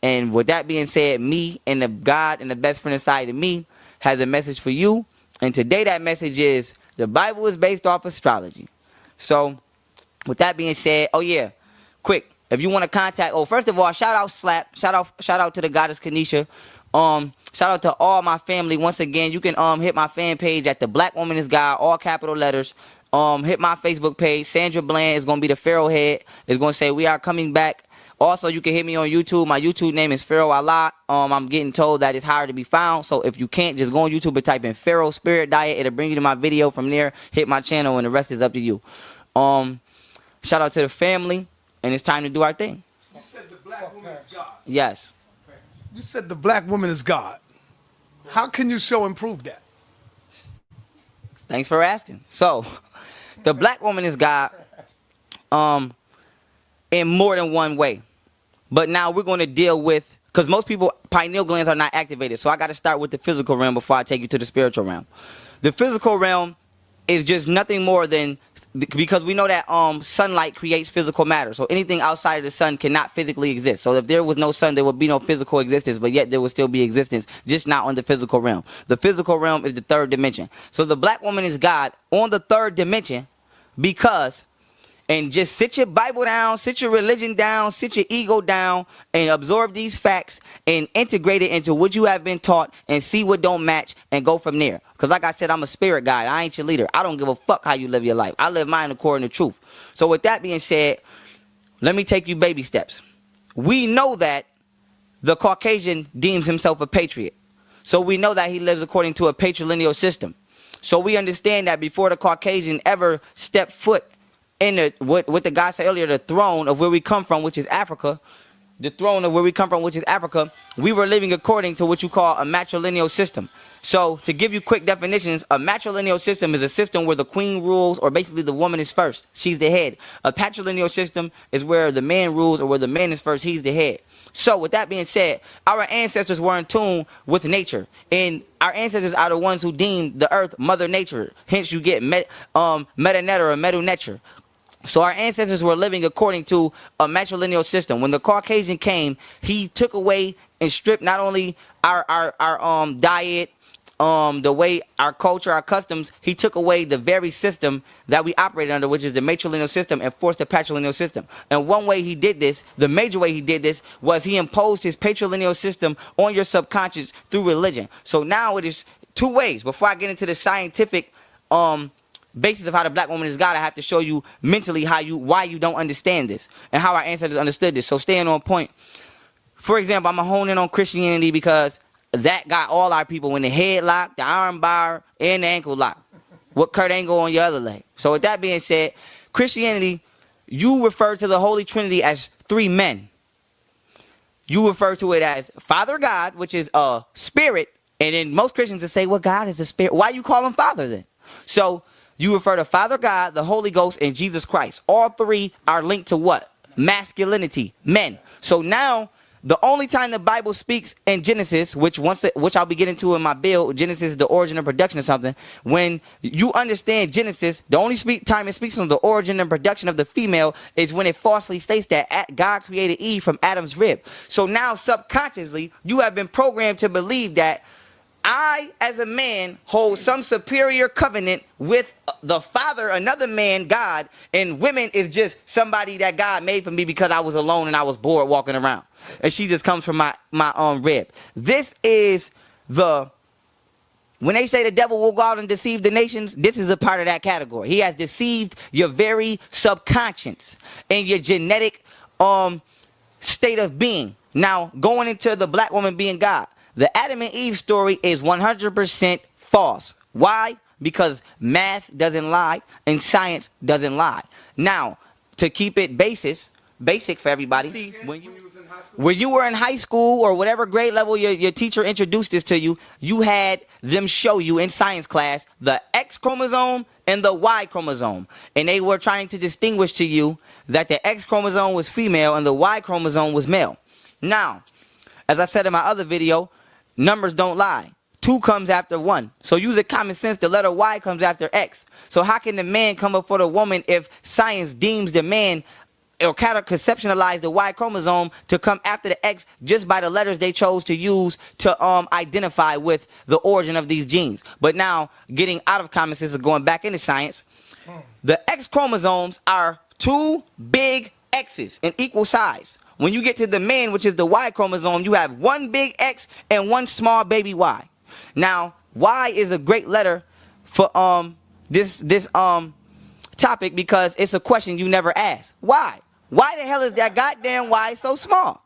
And with that being said, me and the God and the best friend inside of me has a message for you. And today that message is the Bible is based off astrology. So with that being said, oh yeah, quick, if you want to contact, first of all, shout out Slap, shout out to the goddess Kanisha. Shout out to all my family. Once again, you can hit my fan page at The Black Woman is God, all capital letters. Hit my Facebook page. Sandra Bland is going to be the Pharaoh head. It's going to say we are coming back. Also, you can hit me on YouTube. My YouTube name is Pharaoh Allah. I'm getting told that it's hard to be found. So if you can't, just go on YouTube and type in Pharaoh Spirit Diet. It'll bring you to my video. From there, hit my channel, and the rest is up to you. Shout out to the family, and it's time to do our thing. You said the black woman is God. Yes. You said the black woman is God. How can you show and prove that? Thanks for asking. So, the black woman is God in more than one way. But now we're going to deal with, because most people, pineal glands are not activated. So I got to start with the physical realm before I take you to the spiritual realm. The physical realm is just nothing more than, because we know that sunlight creates physical matter. So anything outside of the sun cannot physically exist. So if there was no sun, there would be no physical existence, but yet there would still be existence, just not on the physical realm. The physical realm is the third dimension. So the black woman is God on the third dimension because, and just sit your Bible down, sit your religion down, sit your ego down, and absorb these facts and integrate it into what you have been taught and see what don't match and go from there. Because like I said, I'm a spirit guide. I ain't your leader. I don't give a fuck how you live your life. I live mine according to truth. So with that being said, let me take you baby steps. We know that the Caucasian deems himself a patriot. So we know that he lives according to a patrilineal system. So we understand that before the Caucasian ever stepped foot in the, what the guy said earlier, the throne of where we come from, which is Africa, we were living according to what you call a matrilineal system. So to give you quick definitions, a matrilineal system is a system where the queen rules, or basically the woman is first. She's the head. A patrilineal system is where the man rules, or where the man is first. He's the head. So with that being said, our ancestors were in tune with nature, and our ancestors are the ones who deemed the earth Mother Nature. Hence you get meta-neter or medu-neter. So our ancestors were living according to a matrilineal system. When the Caucasian came, he took away and stripped not only our diet, the way our culture, our customs, he took away the very system that we operated under, which is the matrilineal system, and forced the patrilineal system. And one way he did this, the major way he did this, was he imposed his patrilineal system on your subconscious through religion. So now it is two ways. Before I get into the scientific basis of how the black woman is God, I have to show you mentally why you don't understand this and how our ancestors understood this. So staying on point. For example, I'm gonna hone in on Christianity because that got all our people in the headlock, the arm bar, and the ankle lock. What Kurt Angle on your other leg. So with that being said, Christianity, you refer to the Holy Trinity as three men. You refer to it as Father God, which is a spirit, and then most Christians will say, well, God is a spirit. Why you call him Father then? So you refer to Father God, the Holy Ghost, and Jesus Christ. All three are linked to what? Masculinity, men. So now, the only time the Bible speaks in Genesis, which I'll be getting to in my build, Genesis is the origin and production of something. When you understand Genesis, the only time it speaks on the origin and production of the female is when it falsely states that God created Eve from Adam's rib. So now subconsciously, you have been programmed to believe that I, as a man, hold some superior covenant with the Father, another man, God, and women is just somebody that God made for me because I was alone and I was bored walking around. And she just comes from my rib. This is when they say the devil will go out and deceive the nations, this is a part of that category. He has deceived your very subconscious and your genetic state of being. Now, going into the black woman being God. The Adam and Eve story is 100% false. Why? Because math doesn't lie and science doesn't lie. Now, to keep it basic for everybody, when you were in high school or whatever grade level your teacher introduced this to you, you had them show you in science class the X chromosome and the Y chromosome. And they were trying to distinguish to you that the X chromosome was female and the Y chromosome was male. Now, as I said in my other video, numbers don't lie. 2 comes after 1. So using common sense, the letter Y comes after X. So how can the man come up for the woman if science deems the man or kind of conceptualize the Y chromosome to come after the X just by the letters they chose to use to identify with the origin of these genes? But now, getting out of common sense and going back into science, the X chromosomes are 2 big X's in equal size. When you get to the man, which is the Y chromosome, you have 1 big X and 1 small baby Y. Now, Y is a great letter for this topic because it's a question you never ask. Why? Why the hell is that goddamn Y so small?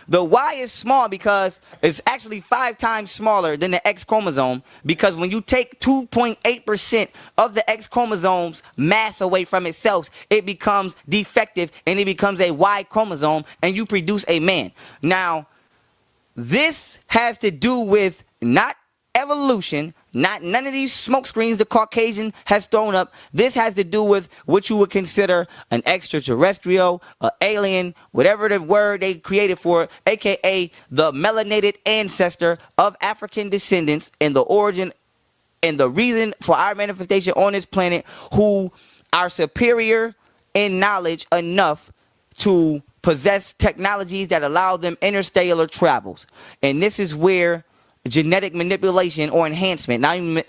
The Y is small because it's actually 5 times smaller than the X chromosome, because when you take 2.8% of the X chromosome's mass away from itself, it becomes defective and it becomes a Y chromosome and you produce a man. Now, this has to do with not evolution, not none of these smoke screens the Caucasian has thrown up. This has to do with what you would consider an extraterrestrial, an alien, whatever the word they created for it, aka the melanated ancestor of African descendants and the origin and the reason for our manifestation on this planet, who are superior in knowledge enough to possess technologies that allow them interstellar travels. And this is where genetic manipulation or enhancement, not even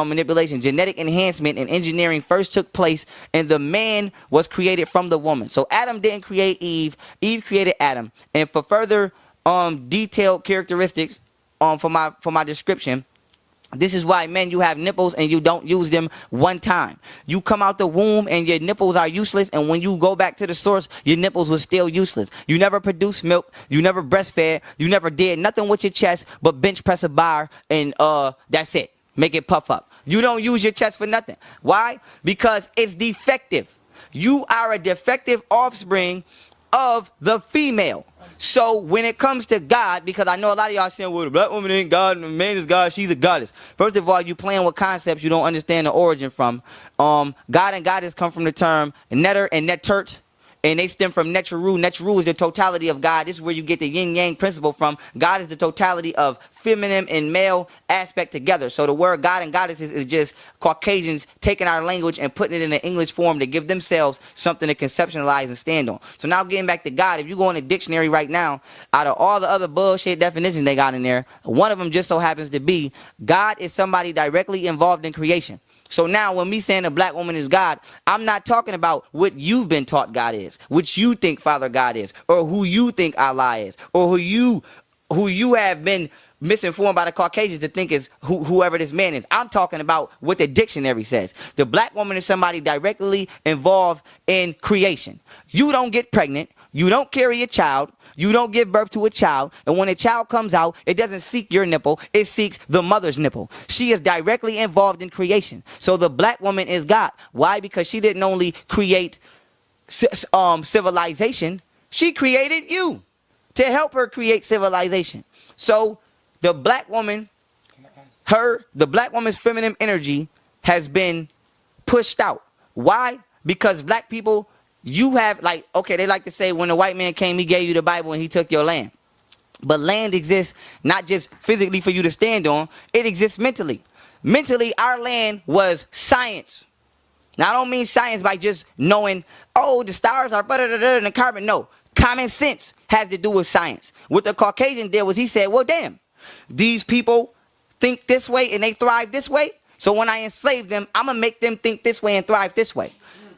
manipulation, genetic enhancement and engineering first took place, and the man was created from the woman. So Adam didn't create Eve, Eve created Adam. And for further detailed characteristics for my description, this is why, men, you have nipples and you don't use them one time. You come out the womb and your nipples are useless, and when you go back to the source, your nipples were still useless. You never produced milk, you never breastfed, you never did nothing with your chest but bench press a bar and that's it. Make it puff up. You don't use your chest for nothing. Why? Because it's defective. You are a defective offspring of the female. So when it comes to God, because I know a lot of y'all saying, well, the black woman ain't God and the man is God, she's a goddess. First of all, you playing with concepts you don't understand the origin from. God and goddess come from the term neter and netert, and they stem from neteru. Neteru is the totality of God. This is where you get the yin-yang principle from. God is the totality of feminine and male aspect together. So the word God and goddess is just Caucasians taking our language and putting it in an English form to give themselves something to conceptualize and stand on. So now getting back to God, if you go in a dictionary right now, out of all the other bullshit definitions they got in there, one of them just so happens to be God is somebody directly involved in creation. So now when me saying a black woman is God, I'm not talking about what you've been taught God is, what you think Father God is, or who you think Allah is, or who you have been misinformed by the Caucasians to think is whoever this man is. I'm talking about what the dictionary says. The black woman is somebody directly involved in creation. You don't get pregnant. You don't carry a child. You don't give birth to a child. And when a child comes out, it doesn't seek your nipple. It seeks the mother's nipple. She is directly involved in creation. So the black woman is God. Why? Because she didn't only create civilization. She created you to help her create civilization. So the black woman, the black woman's feminine energy has been pushed out. Why? Because black people, you have, like, okay, they like to say when the white man came, he gave you the Bible and he took your land. But land exists not just physically for you to stand on, it exists mentally. Mentally, our land was science. Now, I don't mean science by just knowing, oh, the stars are and the carbon. No, common sense has to do with science. What the Caucasian did was he said, well, damn, these people think this way and they thrive this way. So when I enslave them, I'm going to make them think this way and thrive this way.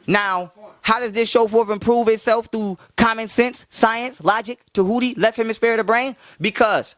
Now, how does this show forth and prove itself? Through common sense, science, logic, Tahuti, left hemisphere of the brain? Because,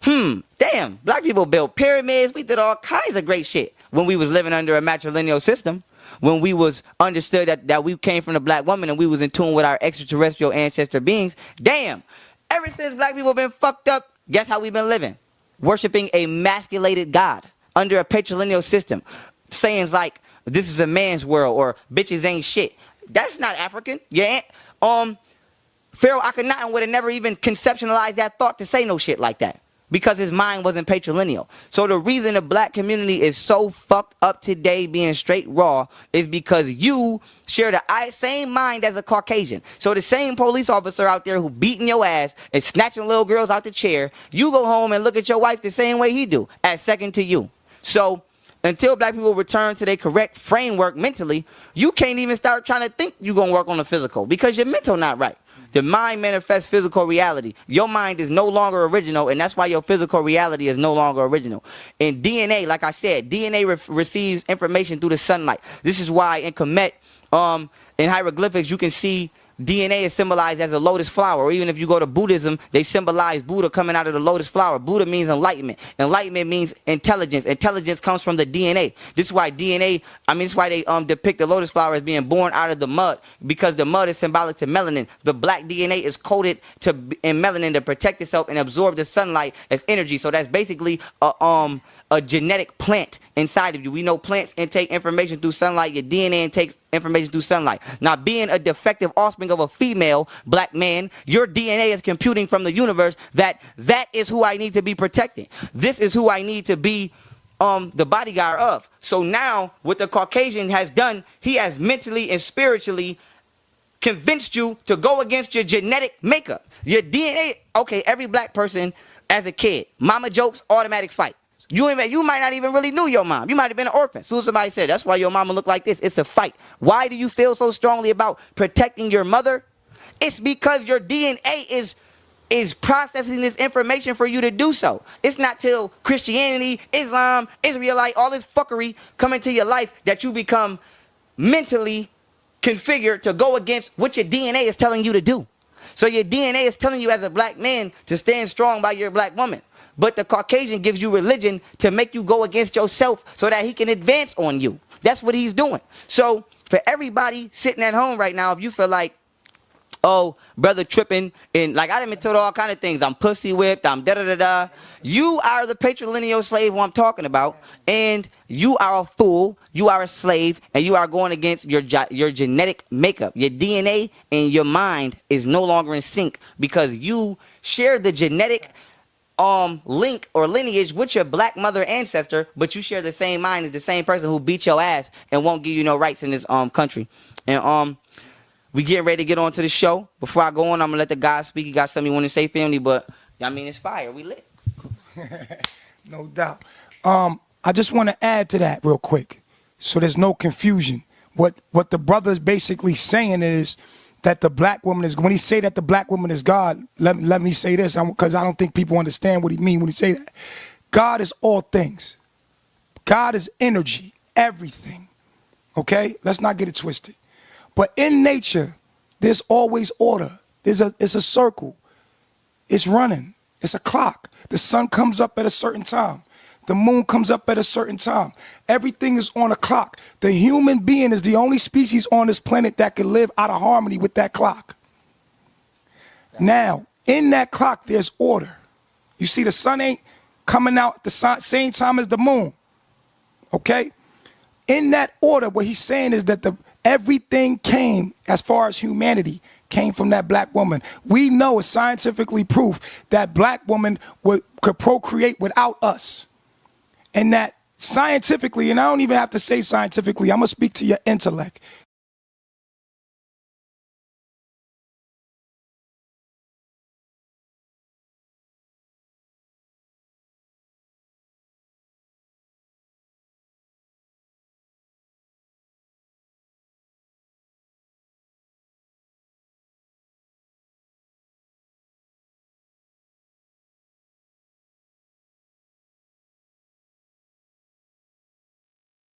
damn, black people built pyramids. We did all kinds of great shit when we was living under a matrilineal system. When we was understood that we came from the black woman and we was in tune with our extraterrestrial ancestor beings. Damn, ever since black people been fucked up, guess how we've been living? Worshiping a masculated God under a patrilineal system. Sayings like, this is a man's world, or bitches ain't shit. That's not African. Yeah. Pharaoh Akhenaten would have never even conceptualized that thought to say no shit like that. because his mind wasn't patrilineal. So the reason the black community is so fucked up today being straight raw is because you share the same mind as a Caucasian. So the same police officer out there who beating your ass and snatching little girls out the chair, you go home and look at your wife the same way he do, as second to you. So until black people return to their correct framework mentally, you can't even start trying to think you're going to work on the physical because your mental not right. The mind manifests physical reality. Your mind is no longer original, and that's why your physical reality is no longer original. In DNA, like I said, DNA receives information through the sunlight. This is why in Kemet, in hieroglyphics, you can see DNA is symbolized as a lotus flower. Or even if you go to Buddhism, they symbolize Buddha coming out of the lotus flower. Buddha means enlightenment. Enlightenment means intelligence. Intelligence comes from the DNA. This is why this is why they depict the lotus flower as being born out of the mud, because the mud is symbolic to melanin. The black DNA is coated in melanin to protect itself and absorb the sunlight as energy. So that's basically a genetic plant inside of you. We know plants intake information through sunlight. Your DNA intakes information through sunlight. Now, being a defective offspring of a female black man, your DNA is computing from the universe that is who I need to be protecting. This is who I need to be the bodyguard of. So now what the Caucasian has done, he has mentally and spiritually convinced you to go against your genetic makeup. Your DNA, okay, every black person as a kid, mama jokes, automatic fight. You might not even really knew your mom. You might have been an orphan. As soon as somebody said, that's why your mama look like this, it's a fight. Why do you feel so strongly about protecting your mother? It's because your DNA is processing this information for you to do so. It's not till Christianity, Islam, Israelite, all this fuckery come into your life that you become mentally configured to go against what your DNA is telling you to do. So your DNA is telling you as a black man to stand strong by your black woman. But the Caucasian gives you religion to make you go against yourself so that he can advance on you. That's what he's doing. So for everybody sitting at home right now, if you feel like, oh, brother tripping, and like I done been told all kind of things, I'm pussy whipped, I'm da-da-da-da. You are the patrilineal slave who I'm talking about, and you are a fool, you are a slave, and you are going against your genetic makeup. Your DNA and your mind is no longer in sync because you share the genetic link or lineage with your black mother ancestor, but you share the same mind as the same person who beat your ass and won't give you no rights in this country. And we getting ready to get on to the show. Before I go on, I'm gonna let the guy speak. You got something you want to say, family? But I mean, it's fire. We lit. No doubt. I just want to add to that real quick, so there's no confusion. What the brother is basically saying is that the black woman is, when he say that the black woman is God, let me say this, because I don't think people understand what he mean when he say that. God is all things. God is energy, everything. Okay? Let's not get it twisted. But in nature, there's always order. It's a circle. It's running. It's a clock. The sun comes up at a certain time. The moon comes up at a certain time. Everything is on a clock. The human being is the only species on this planet that can live out of harmony with that clock. Now, in that clock, there's order. You see, the sun ain't coming out at the same time as the moon. Okay? In that order, what he's saying is that everything came, as far as humanity, came from that black woman. We know it's scientifically proof that black women could procreate without us. And that scientifically, and I don't even have to say scientifically, I'm going to speak to your intellect.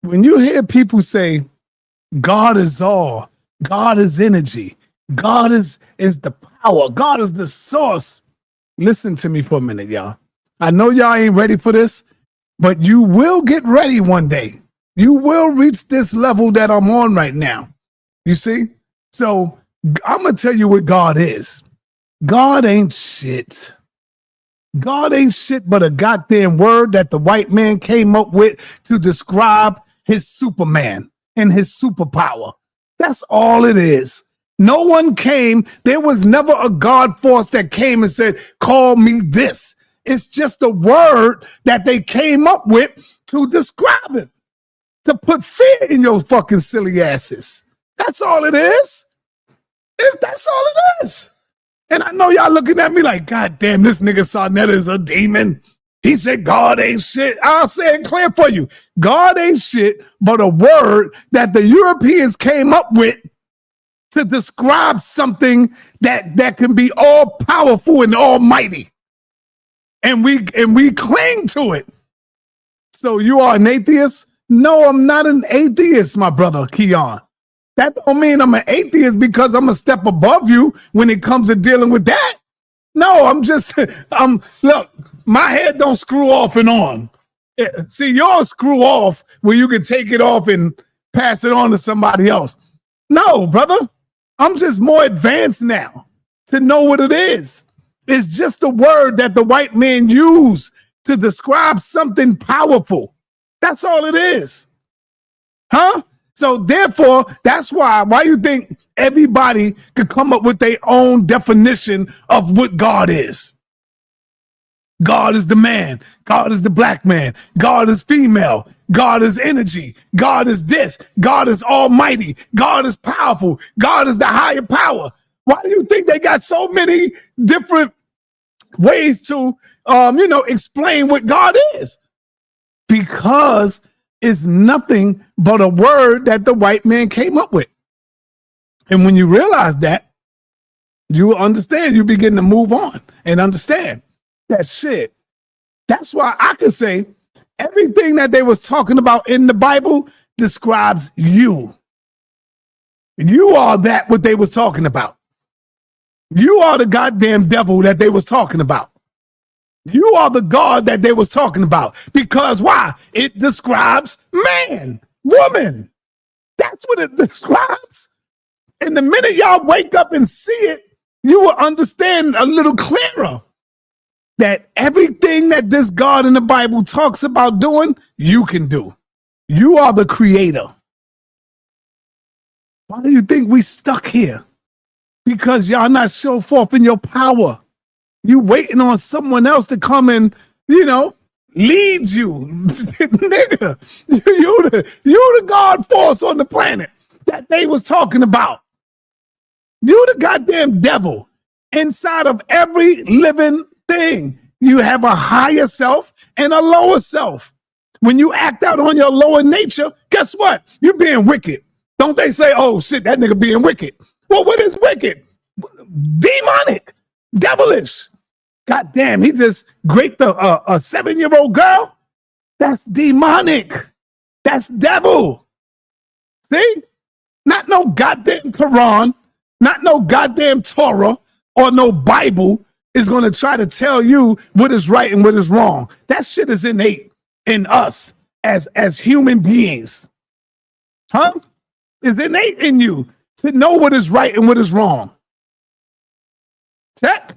When you hear people say, God is all, God is energy, God is the power, God is the source. Listen to me for a minute, y'all. I know y'all ain't ready for this, but you will get ready one day. You will reach this level that I'm on right now. You see? So I'm going to tell you what God is. God ain't shit. God ain't shit but a goddamn word that the white man came up with to describe his Superman and his superpower. That's all it is. No one came. There was never a God force that came and said, call me this. It's just a word that they came up with to describe it, to put fear in your fucking silly asses. That's all it is. That's all it is. And I know y'all looking at me like, God damn, this nigga sa.neter is a demon. He said God ain't shit. I'll say it clear for you. God ain't shit, but a word that the Europeans came up with to describe something that can be all powerful and almighty. And we cling to it. So you are an atheist? No, I'm not an atheist, my brother Keon. That don't mean I'm an atheist because I'm a step above you when it comes to dealing with that. No, look, my head don't screw off and on. See, yours screw off where you can take it off and pass it on to somebody else. No, brother, I'm just more advanced now to know what it is. It's just a word that the white man used to describe something powerful. That's all it is. Huh? So therefore, that's why you think everybody could come up with their own definition of what God is. God is the man. God is the black man. God is female. God is energy. God is this. God is almighty. God is powerful. God is the higher power. Why do you think they got so many different ways to, explain what God is? Because it's nothing but a word that the white man came up with. And when you realize that, you will understand. You begin to move on and understand that shit. That's why I could say everything that they was talking about in the Bible describes you. You are that what they was talking about. You are the goddamn devil that they was talking about. You are the God that they was talking about. Because why? It describes man, woman. That's what it describes. And the minute y'all wake up and see it, you will understand a little clearer that everything that this God in the Bible talks about doing, you can do. You are the creator. Why do you think we stuck here? Because y'all not show forth in your power. You waiting on someone else to come and, lead you. Nigga, you the God force on the planet that they was talking about. You the goddamn devil. Inside of every living thing, you have a higher self and a lower self. When you act out on your lower nature, guess what? You're being wicked. Don't they say, oh shit, that nigga being wicked? Well, what is wicked? Demonic, devilish. God damn, he just raped a 7-year-old girl? That's demonic. That's devil. See? Not no goddamn Quran, not no goddamn Torah or no Bible is going to try to tell you what is right and what is wrong. That shit is innate in us as human beings. Huh? It's innate in you to know what is right and what is wrong. Check.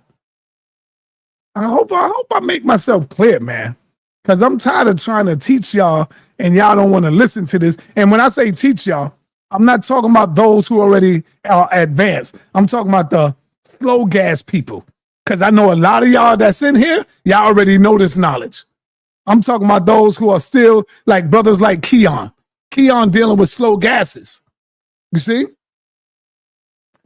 I hope I make myself clear, man. Because I'm tired of trying to teach y'all and y'all don't want to listen to this. And when I say teach y'all, I'm not talking about those who already are advanced. I'm talking about the slow gas people. Because I know a lot of y'all that's in here, y'all already know this knowledge. I'm talking about those who are still like brothers like Keon. Keon dealing with slow gases. You see?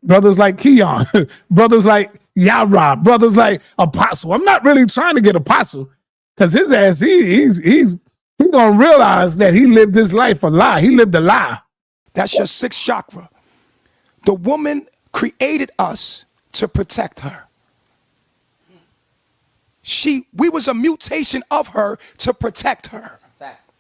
Brothers like Keon. Brothers like Yara. Brothers like Apostle. I'm not really trying to get Apostle. Because his ass, he's going to realize that he lived his life a lie. He lived a lie. That's your sixth chakra. The woman created us to protect her. We was a mutation of her to protect her.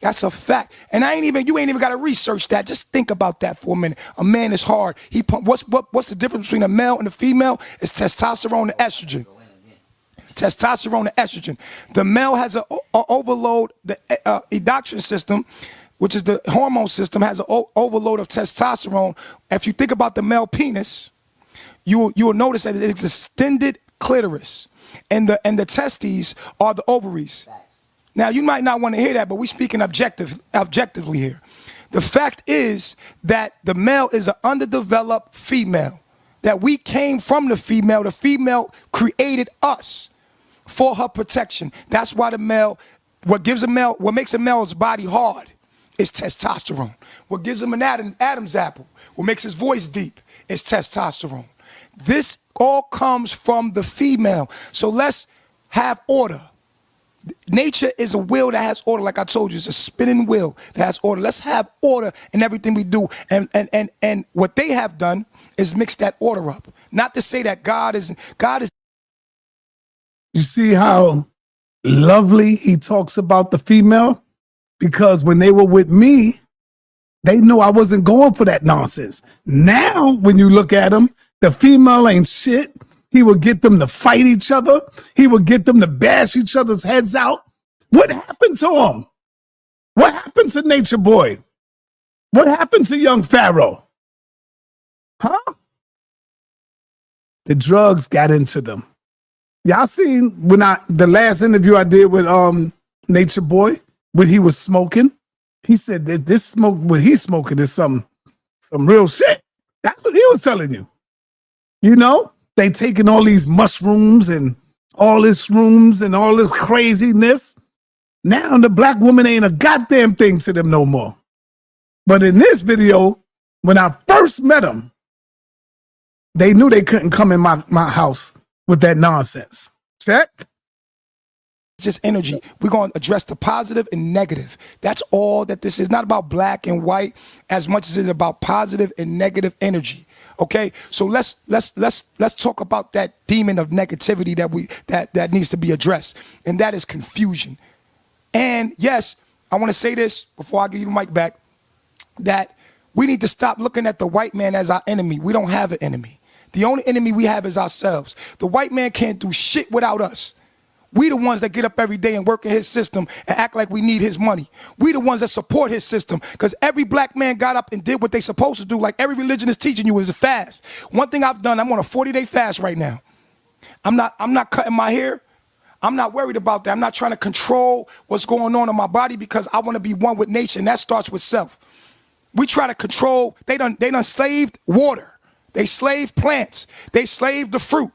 That's a fact. And you ain't even got to research that. Just think about that for a minute. A man is hard. What's the difference between a male and a female? It's testosterone and estrogen. Testosterone and estrogen. The male has an overload, the endocrine system, which is the hormone system, has an overload of testosterone. If you think about the male penis, you will notice that it's extended clitoris, and the testes are the ovaries. Now, you might not want to hear that, but we're speaking objectively here. The fact is that the male is an underdeveloped female, that we came from the female created us. for her protection. That's why the male, what makes a male's body hard is testosterone. What gives him an Adam's apple, what makes his voice deep, is testosterone. This all comes from the female. So let's have order. Nature is a wheel that has order. Like I told you, it's a spinning wheel that has order. Let's have order in everything we do. And what they have done is mix that order up. Not to say that God is. You see how lovely he talks about the female? Because when they were with me, they knew I wasn't going for that nonsense. Now, when you look at them, the female ain't shit. He would get them to fight each other. He would get them to bash each other's heads out. What happened to him? What happened to Nature Boy? What happened to young Pharaoh? Huh? The drugs got into them. Y'all seen when the last interview I did with Nature Boy, when he was smoking, he said that this smoke, what he's smoking is some real shit. That's what he was telling you. You know, they taking all these mushrooms and all this shrooms and all this craziness. Now the black woman ain't a goddamn thing to them no more. But in this video, when I first met them, they knew they couldn't come in my house with that nonsense. Check. Just energy. We're going to address the positive and negative. That's all that this is. Not about black and white as much as it's about positive and negative energy. Okay, so let's talk about that demon of negativity that needs to be addressed, and that is confusion. And yes, I want to say this before I give you the mic back, that we need to stop looking at the white man as our enemy. We don't have an enemy. The only enemy we have is ourselves. The white man can't do shit without us. We the ones that get up every day and work in his system and act like we need his money. We the ones that support his system, because every black man got up and did what they supposed to do, like every religion is teaching you, is a fast. One thing I've done, I'm on a 40-day fast right now. I'm not cutting my hair. I'm not worried about that. I'm not trying to control what's going on in my body, because I want to be one with nature, and that starts with self. We try to control. They done slaved water. They slaved plants. They slaved the fruit.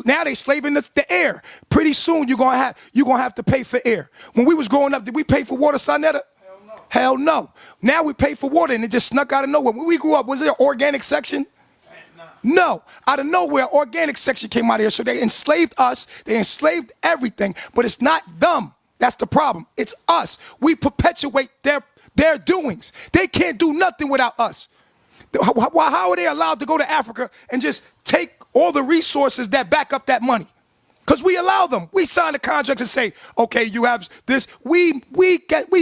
Now they slaving the air. Pretty soon you're gonna have to pay for air. When we was growing up, did we pay for water, sa.neter? Hell no. Hell no. Now we pay for water, and it just snuck out of nowhere. When we grew up, was there an organic section? No. Out of nowhere, organic section came out of here. So they enslaved us. They enslaved everything. But it's not them. That's the problem. It's us. We perpetuate their doings. They can't do nothing without us. How are they allowed to go to Africa and just take all the resources that back up that money? Because we allow them. We sign the contracts and say, okay, you have this. We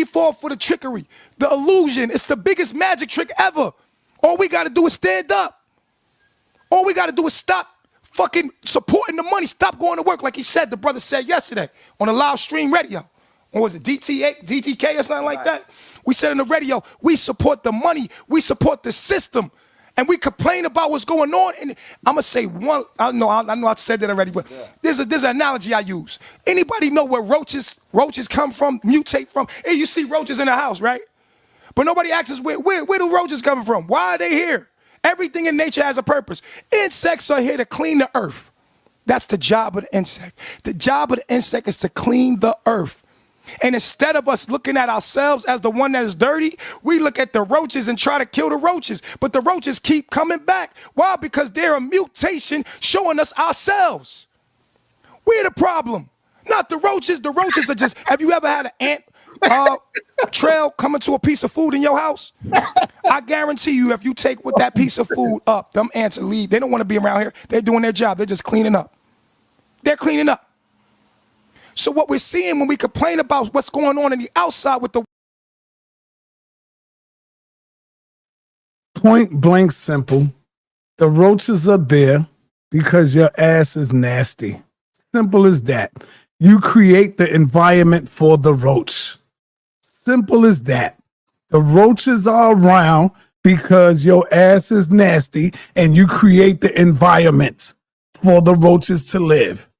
fall for the trickery, the illusion. It's the biggest magic trick ever. All we got to do is stand up. All we got to do is stop fucking supporting the money. Stop going to work. Like he said, the brother said yesterday on a live stream radio. Or was it DTK or something like that? We said on the radio, we support the money. We support the system. And we complain about what's going on. And I'm going to say one, I know I said that already, but there's an analogy I use. Anybody know where roaches come from, mutate from? Hey, you see roaches in the house, right? But nobody asks us, where do roaches come from? Why are they here? Everything in nature has a purpose. Insects are here to clean the earth. That's the job of the insect. The job of the insect is to clean the earth. And instead of us looking at ourselves as the one that is dirty, we look at the roaches and try to kill the roaches. But the roaches keep coming back. Why? Because they're a mutation showing us ourselves. We're the problem, not the roaches. The roaches are just, have you ever had an ant trail coming to a piece of food in your house? I guarantee you, if you take with that piece of food up, them ants will leave. They don't want to be around here. They're doing their job. They're just cleaning up. They're cleaning up. So what we're seeing when we complain about what's going on in the outside with the point blank simple, the roaches are there because your ass is nasty. Simple as that. You create the environment for the roach. Simple as that. The roaches are around because your ass is nasty and you create the environment for the roaches to live.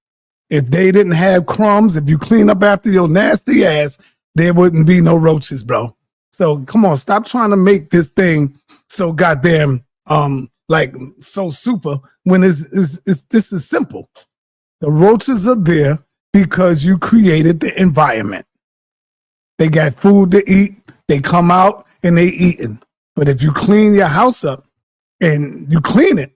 If they didn't have crumbs, if you clean up after your nasty ass, there wouldn't be no roaches, bro. So come on, stop trying to make this thing so goddamn like so super when this is simple. The roaches are there because you created the environment. They got food to eat, they come out and they eating. But if you clean your house up and you clean it,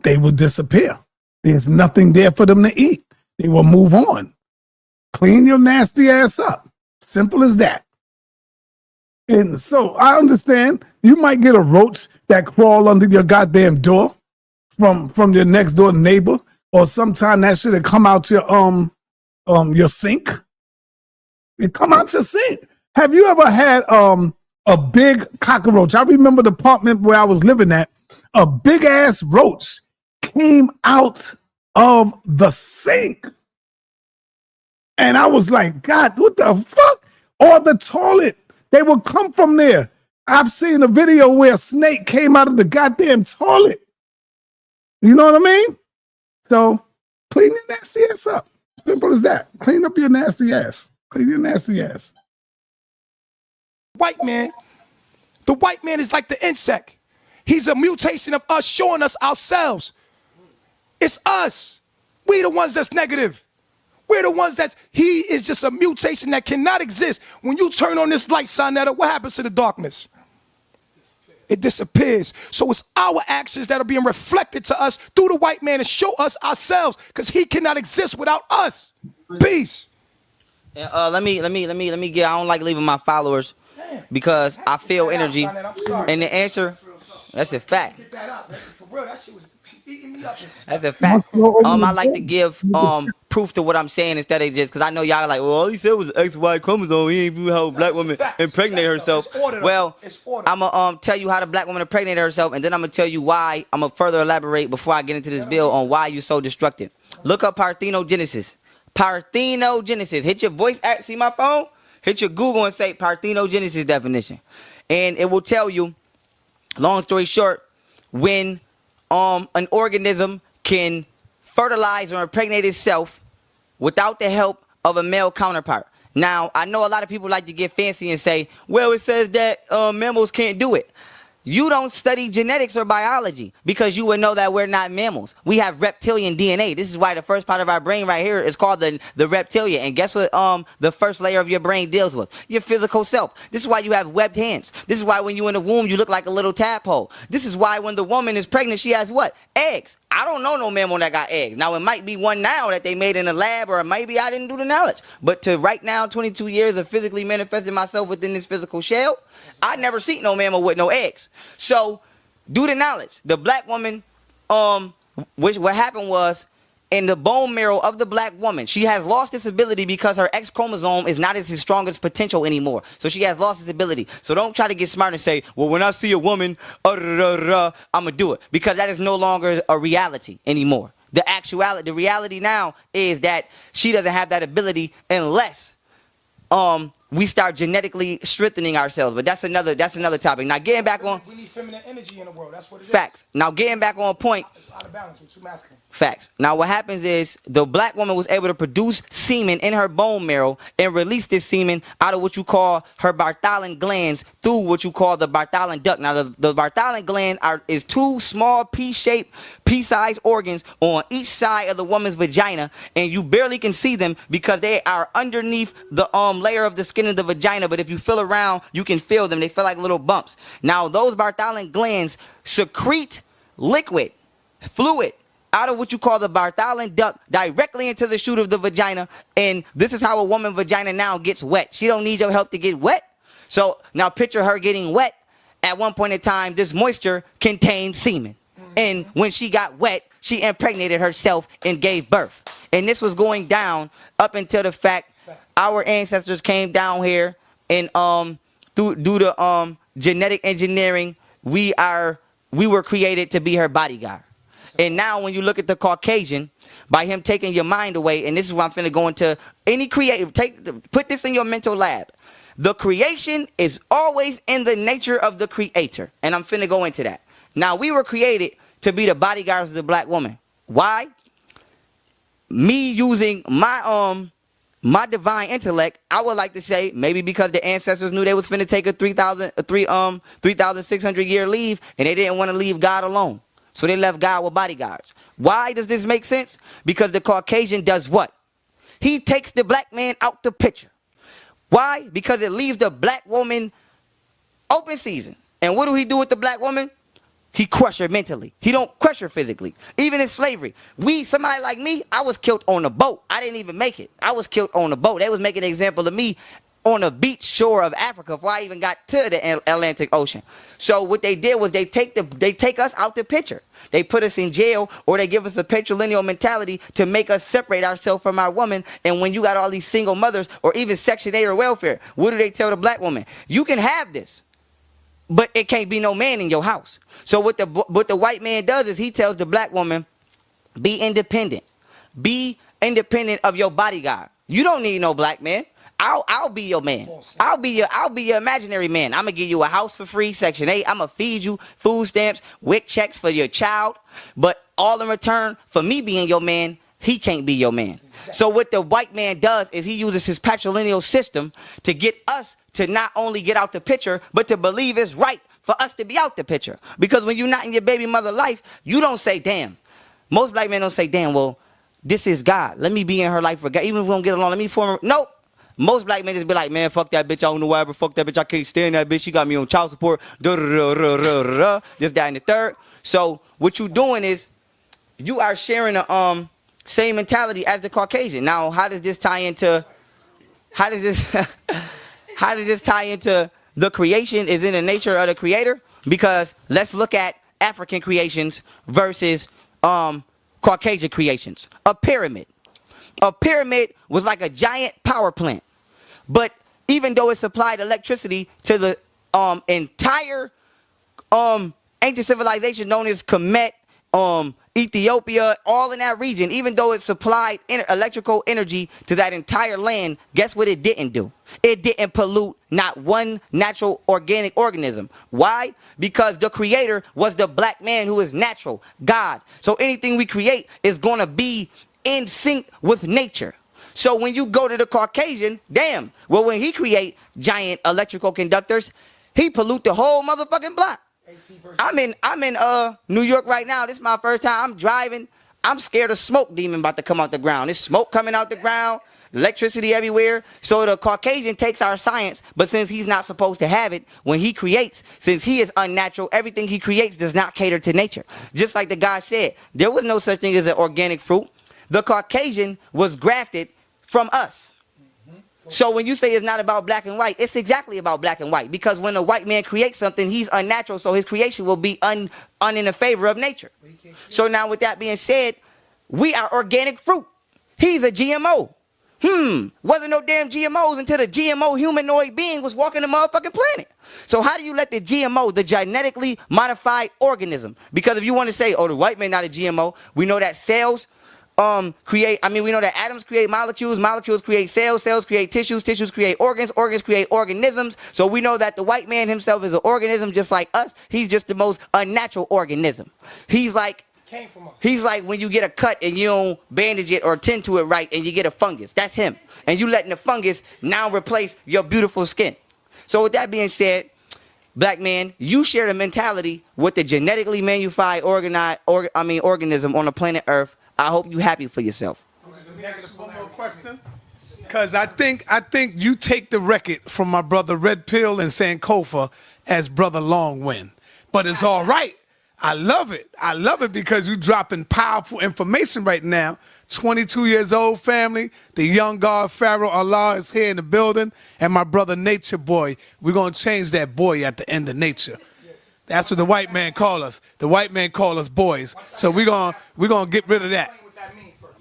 they will disappear. There's nothing there for them to eat. They will move on. Clean your nasty ass up. Simple as that. And so I understand you might get a roach that crawl under your goddamn door from your next door neighbor, or sometime that should have come out your sink. It come out your sink. Have you ever had a big cockroach? I remember the apartment where I was living at. A big ass roach came out of the sink. And I was like, God, what the fuck? Or the toilet. They would come from there. I've seen a video where a snake came out of the goddamn toilet. You know what I mean? So clean your nasty ass up. Simple as that. Clean up your nasty ass. Clean your nasty ass. White man, the white man is like the insect. He's a mutation of us showing us ourselves. It's us. We the ones that's negative. We're the ones he is just a mutation that cannot exist. When you turn on this light, sa.neter, what happens to the darkness? It disappears. So it's our actions that are being reflected to us through the white man to show us ourselves, because he cannot exist without us. Peace. Let me get. I don't like leaving my followers because I feel energy. And the answer, that's a fact. That's a fact. I like to give proof to what I'm saying instead of just, because I know y'all are like, well, all he said was XY chromosome. He ain't how a black woman impregnate herself. Well, I'm gonna tell you how the black woman impregnated herself, and then I'm gonna tell you why. I'm gonna further elaborate before I get into this bill on why you're so destructive. Look up parthenogenesis. Parthenogenesis. Hit your voice app. See my phone? Hit your Google and say parthenogenesis definition, and it will tell you. Long story short, when an organism can fertilize or impregnate itself without the help of a male counterpart. Now, I know a lot of people like to get fancy and say, well, it says that mammals can't do it. You don't study genetics or biology because you would know that we're not mammals. We have reptilian DNA. This is why the first part of our brain right here is called the reptilia. And guess what the first layer of your brain deals with? Your physical self. This is why you have webbed hands. This is why when you're in the womb, you look like a little tadpole. This is why when the woman is pregnant, she has what? Eggs. I don't know no mammal that got eggs. Now, it might be one now that they made in a lab, or maybe I didn't do the knowledge. But to right now, 22 years of physically manifesting myself within this physical shell, I never seen no mammal with no eggs. So, do the knowledge. The black woman, what happened was, in the bone marrow of the black woman, she has lost this ability because her X chromosome is not as strong as potential anymore. So she has lost this ability. So don't try to get smart and say, well, when I see a woman, I'm going to do it. Because that is no longer a reality anymore. The reality now is that she doesn't have that ability unless we start genetically strengthening ourselves. But that's another topic. Now getting back on, we need feminine energy in the world. That's what it is. Facts. Now getting back on point. It's out of balance with too masculine. Facts. Now what happens is the black woman was able to produce semen in her bone marrow and release this semen out of what you call her Bartholin glands through what you call the Bartholin duct. Now the Bartholin gland is two small pea-shaped, pea-sized organs on each side of the woman's vagina, and you barely can see them because they are underneath the layer of the skin of the vagina. But if you feel around, you can feel them. They feel like little bumps. Now those Bartholin glands secrete liquid, fluid, out of what you call the Bartholin duct directly into the chute of the vagina. And this is how a woman's vagina now gets wet. She don't need your help to get wet. So now picture her getting wet. At one point in time, this moisture contained semen. And when she got wet, she impregnated herself and gave birth. And this was going down up until the fact our ancestors came down here and due to genetic engineering, we were created to be her bodyguard. And now when you look at the Caucasian, by him taking your mind away, and this is why I'm finna go into any creative, put this in your mental lab. The creation is always in the nature of the creator. And I'm finna go into that. Now we were created to be the bodyguards of the black woman. Why? Me using my divine intellect, I would like to say maybe because the ancestors knew they was finna take a 3,600 year leave, and they didn't want to leave God alone. So they left God with bodyguards. Why does this make sense? Because the Caucasian does what? he takes the black man out the picture. Why? Because it leaves the black woman open season. And what do he do with the black woman? He crush her mentally. He don't crush her physically. Even in slavery, somebody like me, I was killed on a boat. I didn't even make it. I was killed on a boat. They was making an example of me on a beach shore of Africa before I even got to the Atlantic Ocean. So what they did was they take us out the picture. They put us in jail, or they give us a patrilineal mentality to make us separate ourselves from our woman. And when you got all these single mothers or even Section 8 or welfare, what do they tell the black woman? You can have this, but it can't be no man in your house. So what the white man does is he tells the black woman, be independent. Be independent of your bodyguard. You don't need no black man. I'll be your man. I'll be your imaginary man. I'm gonna give you a house for free, Section 8. I'm gonna feed you food stamps, WIC checks for your child. But all in return for me being your man, he can't be your man. So what the white man does is he uses his patrilineal system to get us to not only get out the picture, but to believe it's right for us to be out the picture. Because when you're not in your baby mother life, you don't say, damn. Most black men don't say, damn, well, this is God. Let me be in her life for God. Even if we don't get along, let me form her. Nope. Most black men just be like, man, fuck that bitch. I don't know why, but fuck that bitch. I can't stand that bitch. She got me on child support. This, that, and the third. So what you doing is you are sharing the same mentality as the Caucasian. Now, how does this tie into the creation is in the nature of the creator? Because let's look at African creations versus Caucasian creations. A pyramid. A pyramid was like a giant power plant. But even though it supplied electricity to the entire ancient civilization known as Kemet, Ethiopia, all in that region, even though it supplied electrical energy to that entire land, guess what it didn't do? It didn't pollute not one natural organic organism. Why? Because the creator was the black man who is natural, God. So anything we create is going to be in sync with nature. So when you go to the Caucasian, damn, well, when he create giant electrical conductors, he pollute the whole motherfucking block. I'm in New York right now. This is my first time. I'm driving. I'm scared of smoke demon about to come out the ground. There's smoke coming out the ground, electricity everywhere. So the Caucasian takes our science, but since he's not supposed to have it, when he creates, since he is unnatural, everything he creates does not cater to nature. Just like the guy said, there was no such thing as an organic fruit. The Caucasian was grafted from us. So when you say it's not about black and white, it's exactly about black and white. Because when a white man creates something, he's unnatural, so his creation will be in the favor of nature. So now with that being said, we are organic fruit. He's a GMO. Wasn't no damn GMOs until the GMO humanoid being was walking the motherfucking planet. So how do you let the GMO, the genetically modified organism, because if you want to say, oh, the white man not a GMO, we know that cells we know that atoms create molecules, molecules create cells, cells create tissues, tissues create organs, organs create organisms. So we know that the white man himself is an organism just like us. He's just the most unnatural organism. He's like when you get a cut and you don't bandage it or tend to it right and you get a fungus. That's him. And you letting the fungus now replace your beautiful skin. So with that being said, black man, you share the mentality with the genetically manufactured organism on the planet Earth. I hope you're happy for yourself. Let me ask you one more question. Because I think you take the record from my brother Red Pill and Sankofa as Brother Longwind. But it's all right. I love it. I love it because you're dropping powerful information right now. 22 years old, family. The young God, Pharaoh Allah, is here in the building. And my brother Nature Boy. We're going to change that boy at the end of nature. That's what the white man call us. The white man call us boys. So we're gonna get rid of that.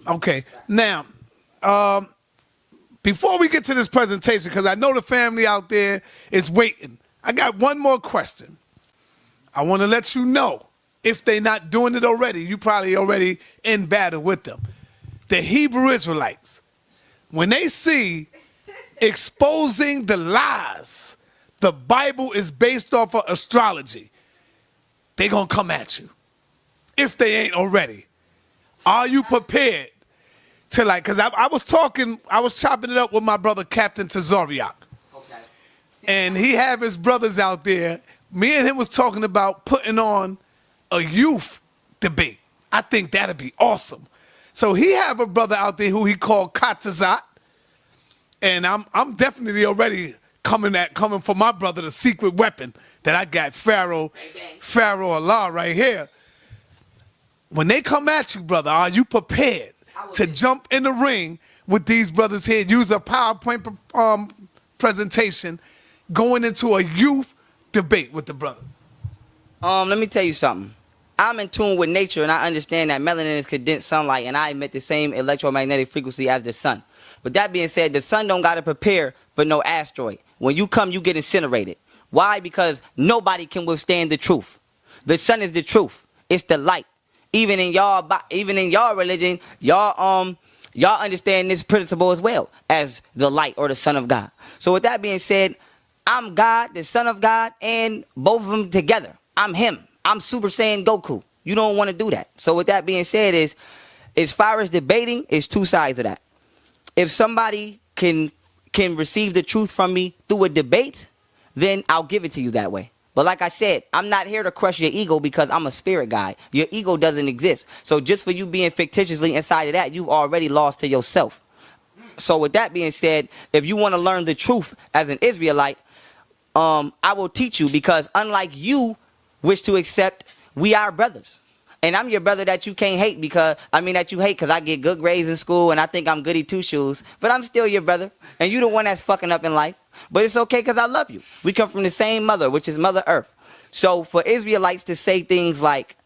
Okay. Now, before we get to this presentation, because I know the family out there is waiting, I got one more question. I want to let you know, if they're not doing it already, you probably already in battle with them. The Hebrew Israelites, when they see exposing the lies, the Bible is based off of astrology, they gonna come at you if they ain't already. Are you prepared to because I was chopping it up with my brother Captain Tazariak. Okay. And he have his brothers out there. Me and him was talking about putting on a youth debate. I think that'd be awesome. So he have a brother out there who he called Katazat. And I'm definitely already coming for my brother, the secret weapon that I got, Pharaoh Allah right here. When they come at you, brother, are you prepared to jump in the ring with these brothers here, use a PowerPoint presentation, going into a youth debate with the brothers? Let me tell you something. I'm in tune with nature, and I understand that melanin is condensed sunlight, and I emit the same electromagnetic frequency as the sun. But that being said, the sun don't got to prepare for no asteroid. When you come, you get incinerated. Why? Because nobody can withstand the truth. The sun is the truth. It's the light. Even in y'all religion, y'all understand this principle as well as the light or the Son of God. So with that being said, I'm God, the Son of God, and both of them together. I'm him. I'm Super Saiyan Goku. You don't want to do that. So with that being said, as far as debating, it's two sides of that. If somebody can receive the truth from me through a debate, then I'll give it to you that way. But like I said, I'm not here to crush your ego because I'm a spirit guy. Your ego doesn't exist. So just for you being fictitiously inside of that, you've already lost to yourself. So with that being said, if you want to learn the truth as an Israelite, I will teach you, because unlike you wish to accept, we are brothers. And I'm your brother that you can't hate because I get good grades in school and I think I'm goody two shoes. But I'm still your brother. And you the one that's fucking up in life. But it's okay because I love you. We come from the same mother, which is Mother Earth. So for Israelites to say things like,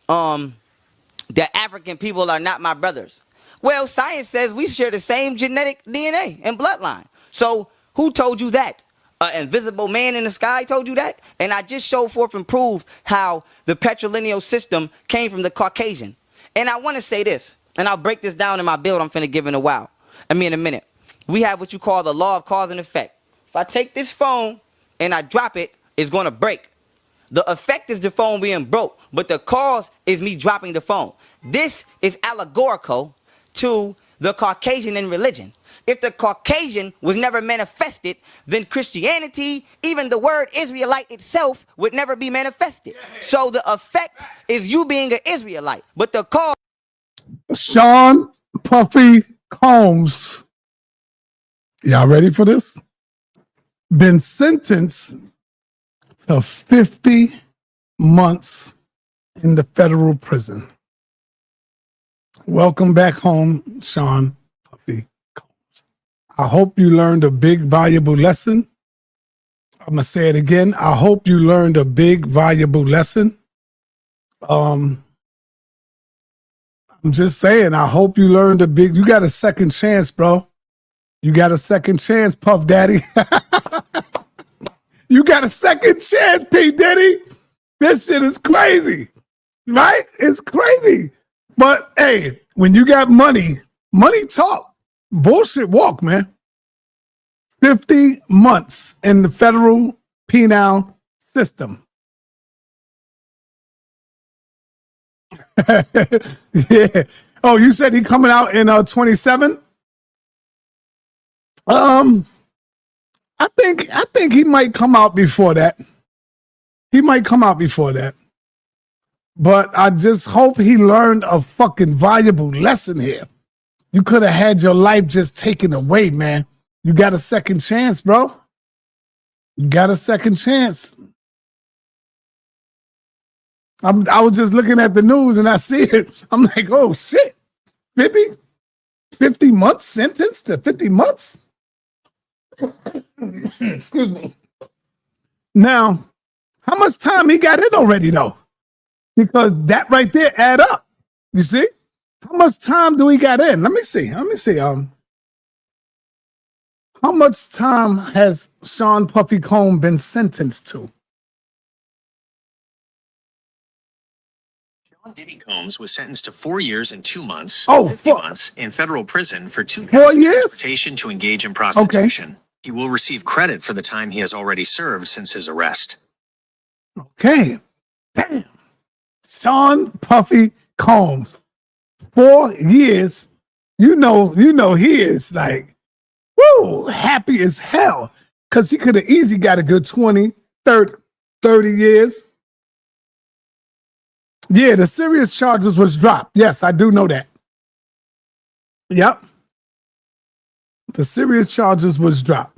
that African people are not my brothers. Well, science says we share the same genetic DNA and bloodline. So who told you that? An invisible man in the sky told you that? And I just showed forth and proved how the patrilineal system came from the Caucasian. And I want to say this, and I'll break this down in my build I'm finna give in a minute. We have what you call the law of cause and effect. If I take this phone and I drop it, it's going to break. The effect is the phone being broke, but the cause is me dropping the phone. This is allegorical to the Caucasian in religion. If the Caucasian was never manifested, then Christianity, even the word Israelite itself, would never be manifested. So the effect is you being an Israelite, but the cause... Sean Puffy Combs, y'all ready for this? Been sentenced to 50 months in the federal prison. Welcome back home, Sean Puffy Combs. I hope you learned a big, valuable lesson. I'm going to say it again. I hope you learned a big, valuable lesson. I'm just saying, I hope you learned you got a second chance, bro. You got a second chance, Puff Daddy. You got a second chance, P. Diddy. This shit is crazy, right? It's crazy. But hey, when you got money talk. Bullshit walk, man. 50 months in the federal penal system. Yeah. Oh, you said he coming out in 27? I think he might come out before that. He might come out before that. But I just hope he learned a fucking valuable lesson here. You could have had your life just taken away, man. You got a second chance, bro. You got a second chance. I was just looking at the news and I see it. I'm like, oh shit. 50 months sentenced to 50 months? Excuse me. Now, how much time he got in already though? Because that right there add up. You see? How much time do he got in? Let me see. How much time has Sean Puffy Combs been sentenced to? Sean Diddy Combs was sentenced to 4 years and 2 months, 50 months in federal prison for 2 4 counts of years? transportation to engage in prostitution. He will receive credit for the time he has already served since his arrest. Okay. Damn. Sean Puffy Combs. 4 years. You know he is like, woo, happy as hell. Because he could have easily got a good 20, 30 years. Yeah, the serious charges was dropped. Yes, I do know that. Yep. The serious charges was dropped.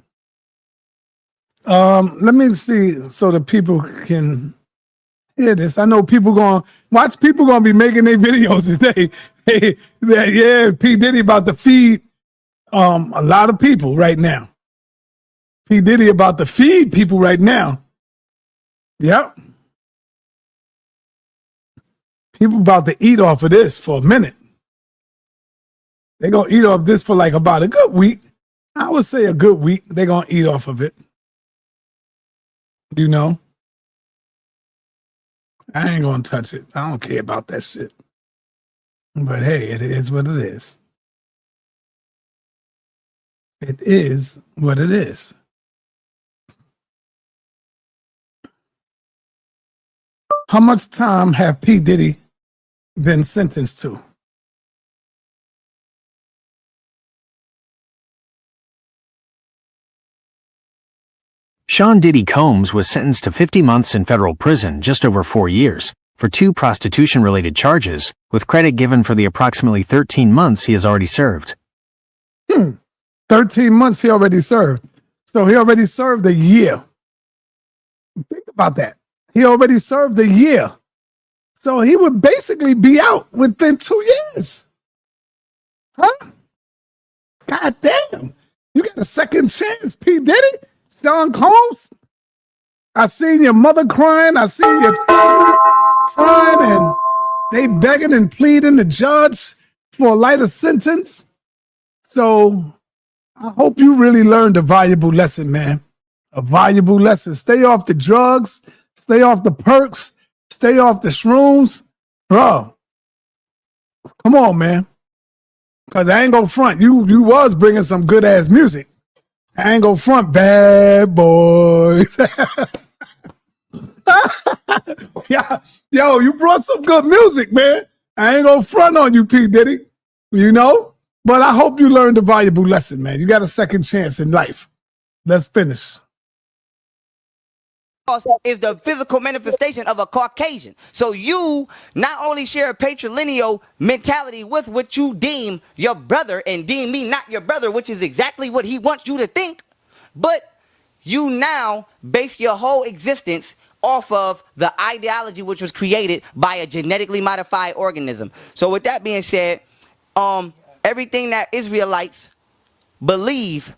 Let me see so the people can hear this. I know people going to be making their videos today. Yeah, P. Diddy about to feed a lot of people right now. P. Diddy about to feed people right now. Yep. People about to eat off of this for a minute. They're going to eat off this for like about a good week. I would say a good week. They're going to eat off of it. You know? I ain't going to touch it. I don't care about that shit. But hey, it is what it is. It is what it is. How much time have P. Diddy been sentenced to? Sean Diddy Combs was sentenced to 50 months in federal prison, just over 4 years, for 2 prostitution-related charges, with credit given for the approximately 13 months he has already served. 13 months he already served. So he already served a year. Think about that. He already served a year. So he would basically be out within 2 years. Huh? God damn. You got a second chance, P. Diddy? Sean Combs? I seen your mother crying. I seen your child crying, and they begging and pleading the judge for a lighter sentence. So I hope you really learned a valuable lesson, man. A valuable lesson. Stay off the drugs. Stay off the perks. Stay off the shrooms. Bro, come on, man. Because I ain't gonna front. You was bringing some good-ass music. I ain't gonna front, bad boys. Yeah. Yo, you brought some good music, man. I ain't gonna front on you, P. Diddy. You know? But I hope you learned a valuable lesson, man. You got a second chance in life. Let's finish. Is the physical manifestation of a Caucasian. So you not only share a patrilineal mentality with what you deem your brother and deem me not your brother, which is exactly what he wants you to think, but you now base your whole existence off of the ideology which was created by a genetically modified organism. So with that being said, everything that Israelites believe,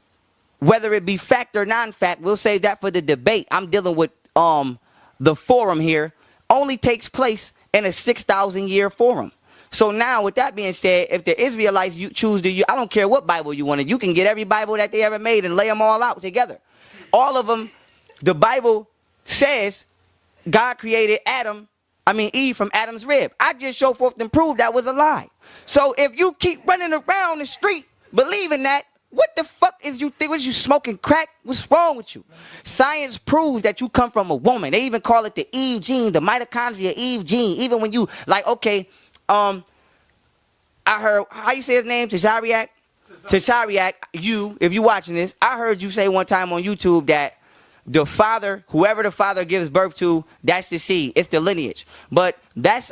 whether it be fact or non-fact, we'll save that for the debate. I'm dealing with the forum here, only takes place in a 6,000-year forum. So now, with that being said, if the Israelites you choose to, I don't care what Bible you wanted, you can get every Bible that they ever made and lay them all out together. All of them, the Bible says God created Eve from Adam's rib. I just show forth and prove that was a lie. So if you keep running around the street believing that, what the fuck is you think? Was you smoking crack? What's wrong with you? Science proves that you come from a woman. They even call it the Eve gene, the mitochondria Eve gene. Even when you I heard, how you say his name? Tashariak? Tashariak, if you watching this, I heard you say one time on YouTube that the father, whoever the father gives birth to, that's the seed. It's the lineage. But that's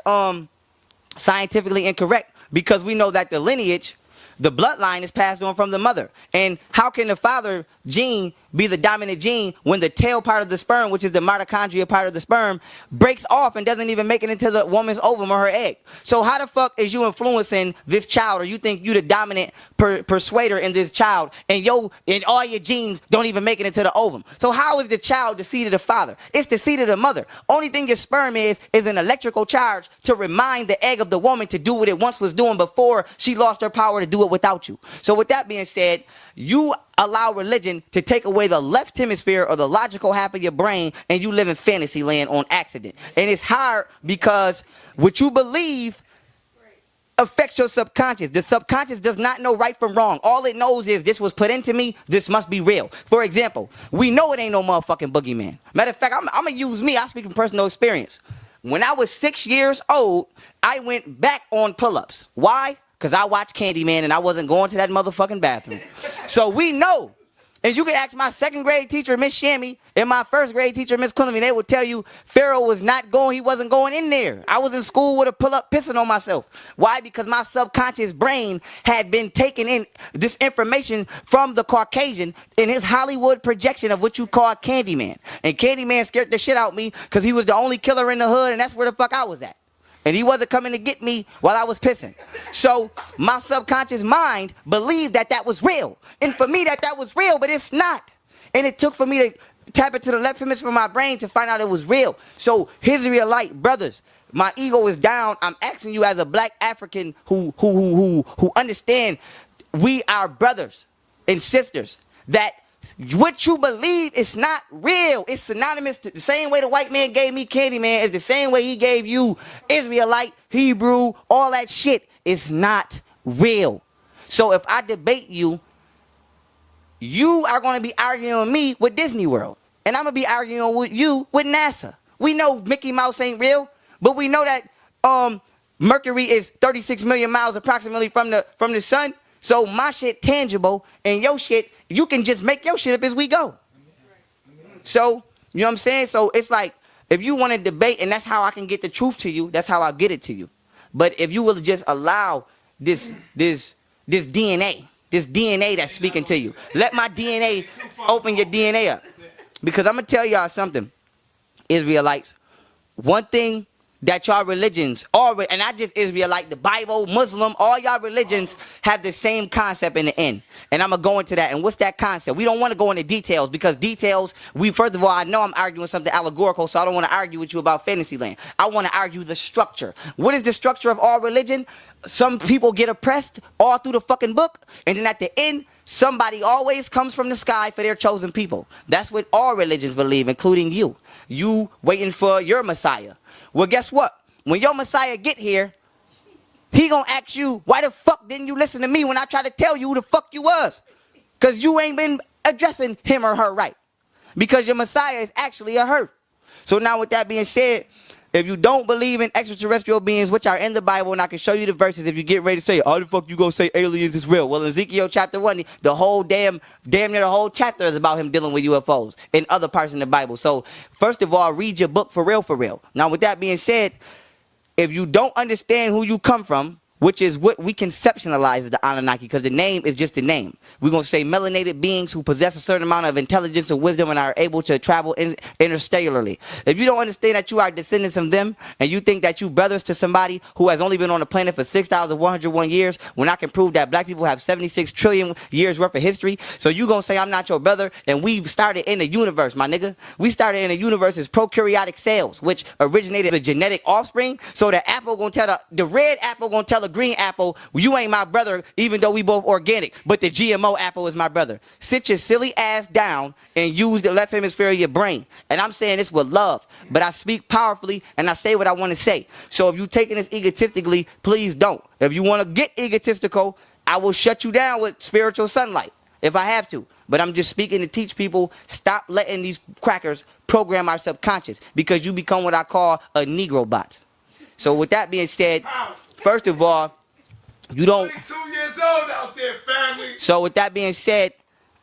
scientifically incorrect, because we know that the lineage, the bloodline, is passed on from the mother. And how can the father gene be the dominant gene when the tail part of the sperm, which is the mitochondria part of the sperm, breaks off and doesn't even make it into the woman's ovum or her egg? So how the fuck is you influencing this child, or you think you the dominant persuader in this child, and all your genes don't even make it into the ovum? So how is the child the seed of the father? It's the seed of the mother. Only thing your sperm is an electrical charge to remind the egg of the woman to do what it once was doing before she lost her power to do it without you. So with that being said, you allow religion to take away the left hemisphere or the logical half of your brain, and you live in fantasy land on accident. And it's hard because what you believe affects your subconscious. The subconscious does not know right from wrong. All it knows is this was put into me, this must be real. For example, we know it ain't no motherfucking boogeyman. Matter of fact, I'm gonna use me. I speak from personal experience. When I was 6 years old, I went back on pull-ups. Why? Because I watched Candyman and I wasn't going to that motherfucking bathroom. So we know And you can ask my second grade teacher, Miss Shammy, and my first grade teacher, Miss Quillian, they would tell you Pharaoh was not going, he wasn't going in there. I was in school with a pull-up pissing on myself. Why? Because my subconscious brain had been taking in this information from the Caucasian in his Hollywood projection of what you call Candyman. And Candyman scared the shit out of me because he was the only killer in the hood, and that's where the fuck I was at. And he wasn't coming to get me while I was pissing. So my subconscious mind believed that that was real. And for me, that was real, but it's not. And it took for me to tap into the left hemisphere of my brain to find out it was real. So Israelite brothers, my ego is down. I'm asking you as a black African who understand we are brothers and sisters, that what you believe is not real. It's synonymous to the same way the white man gave me Candyman is the same way he gave you Israelite, Hebrew, all that shit. It's not real. So if I debate you, you are going to be arguing with me with Disney World. And I'm going to be arguing with you with NASA. We know Mickey Mouse ain't real, but we know that Mercury is 36 million miles approximately from the sun. So my shit tangible and your shit, you can just make your shit up as we go. So, you know what I'm saying? So it's like, if you want to debate and that's how I can get the truth to you, that's how I get it to you. But if you will just allow this DNA that's speaking to you, let my DNA open your DNA up. Because I'm going to tell y'all something, Israelites. One thing that y'all religions, and not just Israelite, the Bible, Muslim, all y'all religions have the same concept in the end. And I'm going to go into that. And what's that concept? We don't want to go into details because details, first of all, I know I'm arguing something allegorical, so I don't want to argue with you about Fantasyland. I want to argue the structure. What is the structure of all religion? Some people get oppressed all through the fucking book, and then at the end, somebody always comes from the sky for their chosen people. That's what all religions believe, including you. You waiting for your Messiah. Well, guess what? When your Messiah get here, he gonna ask you, why the fuck didn't you listen to me when I tried to tell you who the fuck you was? Because you ain't been addressing him or her right. Because your Messiah is actually a her. So now with that being said, if you don't believe in extraterrestrial beings, which are in the Bible, and I can show you the verses if you get ready to say, how the fuck you gonna say aliens is real? Well, in Ezekiel chapter 1, the whole damn near the whole chapter is about him dealing with UFOs and other parts in the Bible. So first of all, read your book for real, for real. Now with that being said, if you don't understand who you come from, which is what we conceptualize as the Anunnaki, because the name is just a name. We're going to say melanated beings who possess a certain amount of intelligence and wisdom and are able to travel interstellarly. If you don't understand that you are descendants of them, and you think that you brothers to somebody who has only been on the planet for 6,101 years, when I can prove that black people have 76 trillion years worth of history, so you going to say I'm not your brother, and we started in the universe, my nigga. We started in the universe as prokaryotic cells, which originated as a genetic offspring. So the apple going to tell the red apple going to tell the green apple, you ain't my brother, even though we both organic, but the GMO apple is my brother. Sit your silly ass down and use the left hemisphere of your brain. And I'm saying this with love, but I speak powerfully and I say what I want to say. So if you're taking this egotistically, please don't. If you want to get egotistical, I will shut you down with spiritual sunlight if I have to. But I'm just speaking to teach people, stop letting these crackers program our subconscious, because you become what I call a Negro bot. So with that being said, first of all, you don't. 22 years old out there, family. So with that being said,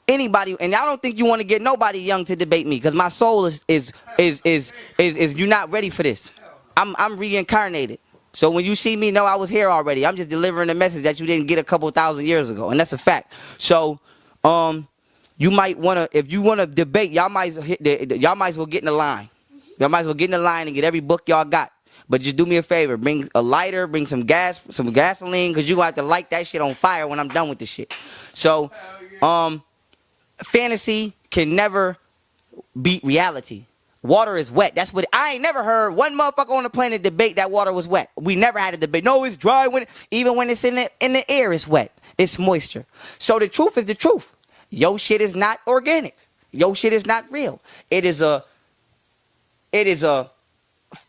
anybody, and I don't think you want to get nobody young to debate me, because my soul is you're not ready for this. I'm reincarnated. So when you see me, know I was here already. I'm just delivering a message that you didn't get a couple thousand years ago, and that's a fact. So you might want to, if you want to debate, y'all might as well get in the line. Y'all might as well get in the line and get every book y'all got. But just do me a favor, bring a lighter, bring some gasoline, because you're going to have to light that shit on fire when I'm done with this shit. So, fantasy can never beat reality. Water is wet. That's what, I ain't never heard one motherfucker on the planet debate that water was wet. We never had a debate. No, it's dry, even when it's in the air, it's wet. It's moisture. So the truth is the truth. Your shit is not organic. Your shit is not real. It is a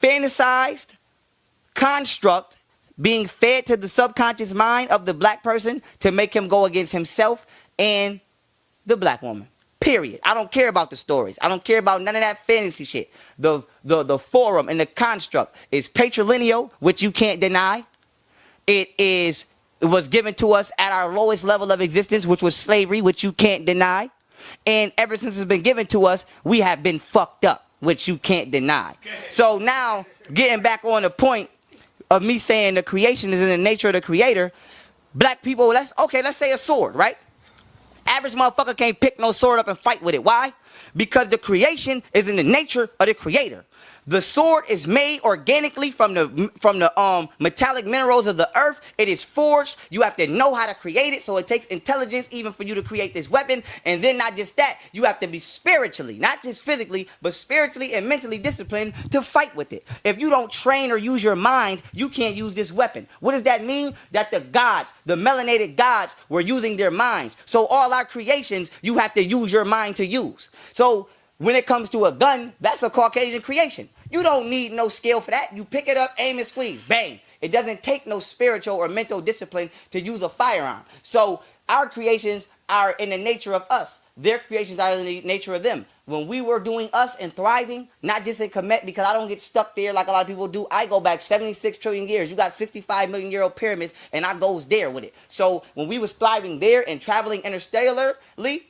fantasized construct being fed to the subconscious mind of the black person to make him go against himself and the black woman. Period. I don't care about the stories. I don't care about none of that fantasy shit. The forum and the construct is patrilineal, which you can't deny. It was given to us at our lowest level of existence, which was slavery, which you can't deny. And ever since it's been given to us, we have been fucked up, which you can't deny. So now, getting back on the point of me saying the creation is in the nature of the creator, black people, let's say a sword, right? Average motherfucker can't pick no sword up and fight with it. Why? Because the creation is in the nature of the creator. The sword is made organically from the metallic minerals of the earth. It is forged. You have to know how to create it, so it takes intelligence even for you to create this weapon. And then not just that, you have to be spiritually, not just physically, but spiritually and mentally disciplined to fight with it. If you don't train or use your mind, you can't use this weapon. What does that mean? That the gods, the melanated gods, were using their minds. So all our creations, you have to use your mind to use. So when it comes to a gun, that's a Caucasian creation. You don't need no skill for that. You pick it up, aim and squeeze, bang. It doesn't take no spiritual or mental discipline to use a firearm. So our creations are in the nature of us. Their creations are in the nature of them. When we were doing us and thriving, not just in Kemet, because I don't get stuck there like a lot of people do. I go back 76 trillion years. You got 65 million year old pyramids, and I goes there with it. So when we was thriving there and traveling interstellarly,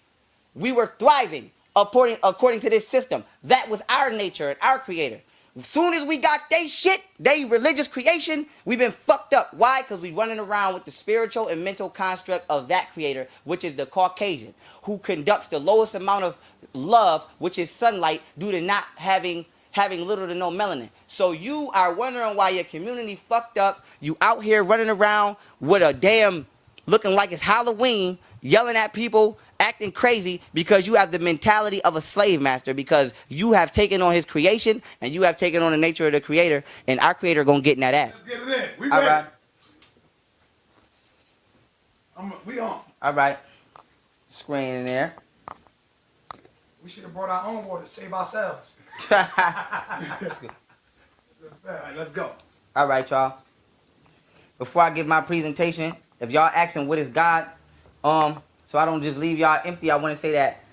we were thriving according to this system. That was our nature and our creator. As soon as we got they shit, they religious creation, we've been fucked up. Why? Because we running around with the spiritual and mental construct of that creator, which is the Caucasian, who conducts the lowest amount of love, which is sunlight, due to not having little to no melanin. So you are wondering why your community fucked up. You out here running around with a damn, looking like it's Halloween, yelling at people, acting crazy, because you have the mentality of a slave master, because you have taken on his creation and you have taken on the nature of the creator, and our creator gonna get in that ass. Let's get it in. We All ready. Right. We on. All right. Screen in there. We should have brought our own water to save ourselves. All right, let's go. All right, y'all. Before I give my presentation, if y'all asking what is God, so I don't just leave y'all empty, I want to say that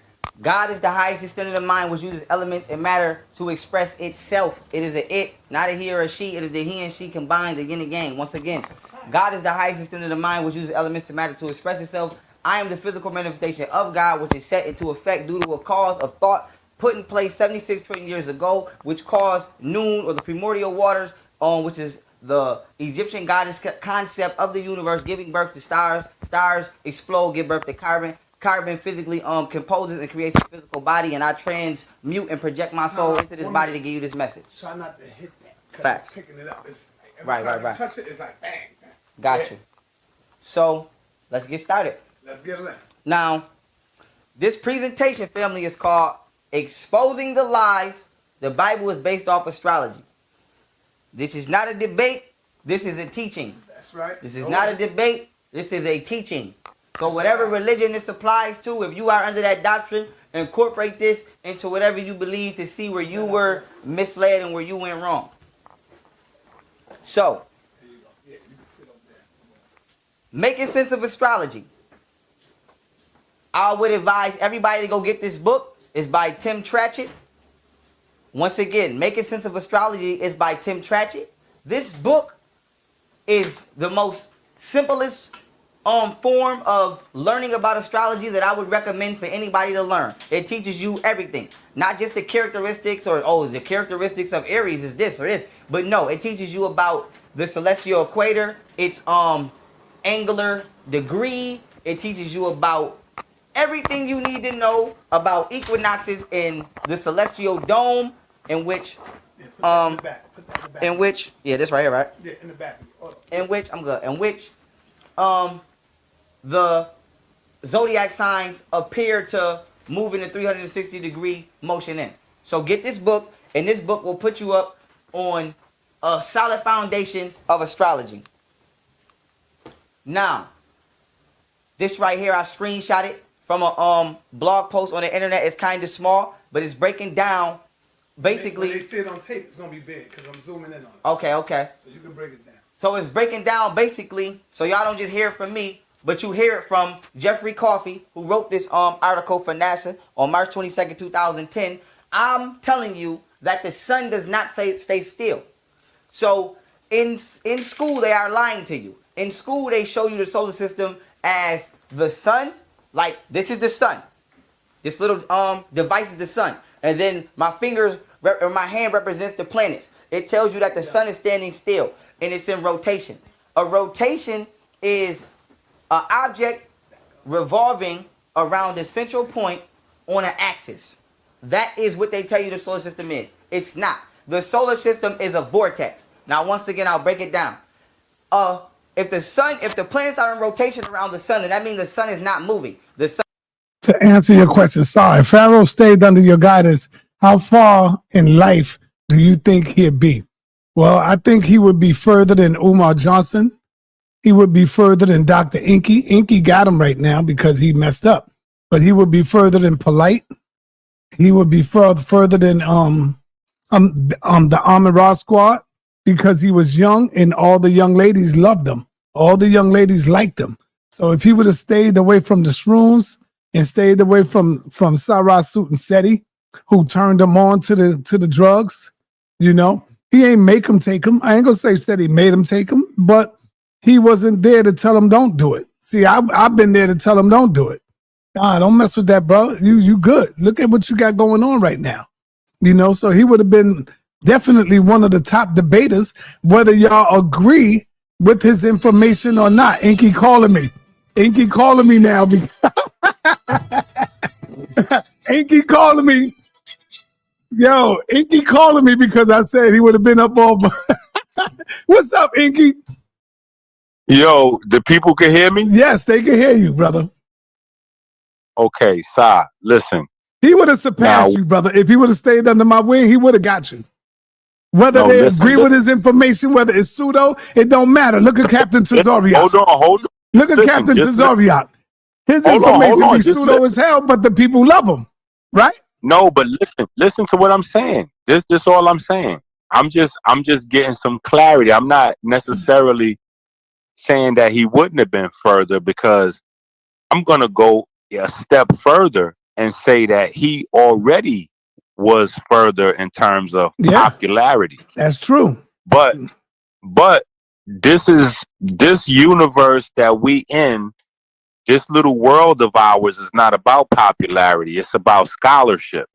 God is the highest extent of the mind, which uses elements and matter to express itself. It is a it, not a he or a she. It is the he and she combined, the yin and yang. Once again, God is the highest extent of the mind, which uses elements and matter to express itself. I am the physical manifestation of God, which is set into effect due to a cause of thought put in place 76 trillion years ago, which caused noon, or the primordial waters, which is the Egyptian goddess concept of the universe, giving birth to stars. Stars explode, give birth to carbon. Carbon physically composes and creates a physical body, and I transmute and project my soul into this body to give you this message. Try not to hit that, because Facts. it's picking it up. It's like Right. you touch it, it's like bang, bang. Got you. So let's get started. Let's get it in. Now, this presentation, family, is called Exposing the Lies the Bible is Based Off Astrology. This is not a debate. This is a teaching. That's right. This is not a debate. This is a teaching. So whatever religion this applies to, if you are under that doctrine, incorporate this into whatever you believe to see where you were misled and where you went wrong. So, making sense of astrology. I would advise everybody to go get this book. It's by Tim Tratchett. Once again, Making Sense of Astrology is by Tim Tratchett. This book is the most simplest form of learning about astrology that I would recommend for anybody to learn. It teaches you everything. Not just the characteristics or, the characteristics of Aries is this or this. But no, it teaches you about the celestial equator, its angular degree. It teaches you about everything you need to know about equinoxes in the celestial dome, in which this right here, right? Yeah, in the back. In which the zodiac signs appear to move in a 360-degree motion in. So get this book, and this book will put you up on a solid foundation of astrology. Now, this right here, I screenshot it from a blog post on the internet. It's kind of small, but it's breaking down basically. When they see it on tape, it's going to be big because I'm zooming in on it. Okay. So you can break it down. So it's breaking down basically, so y'all don't just hear it from me, but you hear it from Jeffrey Coffey, who wrote this article for NASA on March 22nd, 2010. I'm telling you that the sun does not stay still. So in school, they are lying to you. In school, they show you the solar system as the sun. Like, this is the sun. This little device is the sun, and then my finger or my hand represents the planets. It tells you that the sun is standing still and it's in rotation. A rotation is an object revolving around the central point on an axis. That is what they tell you the solar system is. It's not. The solar system is a vortex. Now, once again, I'll break it down. If the planets are in rotation around the sun, then that means the sun is not moving. The sun. To answer your question, sorry, if Pharaoh stayed under your guidance, how far in life do you think he'd be? Well, I think he would be further than Umar Johnson. He would be further than Dr. Inky. Inky got him right now because he messed up. But he would be further than Polite. He would be further than the Ahmed Ra Squad because he was young and all the young ladies loved him. All the young ladies liked him. So if he would have stayed away from the shrooms and stayed away from Sarah Suit and Seti, who turned him on to the drugs, you know, he ain't make him take him. I ain't gonna say Seti made him take him, but he wasn't there to tell him don't do it. See, I've been there to tell him don't do it. Don't mess with that, bro. You good. Look at what you got going on right now. You know, so he would have been definitely one of the top debaters, whether y'all agree with his information or not. Inky calling me. Inky calling me now. Inky calling me. Yo, Inky calling me because I said he would have been up all. What's up, Inky? Yo, the people can hear me? Yes, they can hear you, brother. Okay, Sa, listen. He would have surpassed you, brother. If he would have stayed under my wing, he would have got you. Whether they agree with his information, whether it's pseudo, it don't matter. Look at Captain Tazoriak. Hold on. Look at Captain Tazoriak. His information be pseudo as hell, but the people love him, right? No, but listen to what I'm saying. This all I'm saying. I'm just getting some clarity. I'm not necessarily saying that he wouldn't have been further, because I'm gonna go a step further and say that he already was further in terms of popularity. That's true. But this universe that we in, this little world of ours, is not about popularity. It's about scholarship.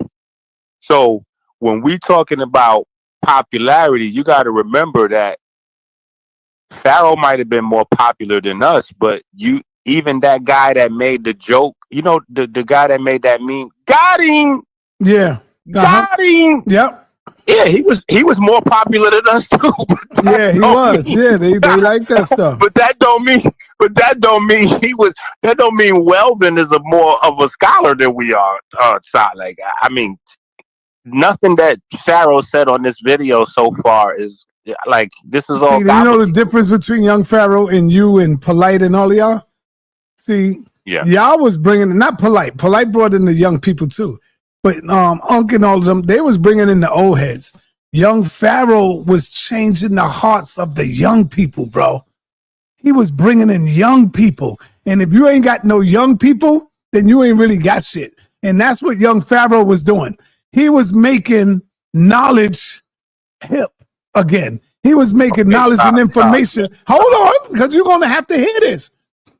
So when we talking about popularity, you got to remember that Pharaoh might have been more popular than us, but even that guy that made the joke, you know, the guy that made that meme, got him. Yeah. Got him. Yep. Yeah, he was more popular than us too. Yeah, he was. Yeah, they like that stuff. But that don't mean that don't mean Weldon is more of a scholar than we are. Like, I mean, nothing that Pharaoh said on this video so far is like, this is all. See, you know the difference between young Pharaoh and you and Polite and all of y'all? See, y'all was bringing, not Polite. Polite brought in the young people too. But Unc and all of them, they was bringing in the old heads. Young Pharaoh was changing the hearts of the young people, bro. He was bringing in young people. And if you ain't got no young people, then you ain't really got shit. And that's what young Pharaoh was doing. He was making knowledge hip again. He was making knowledge and information. Hold on, because you're going to have to hear this.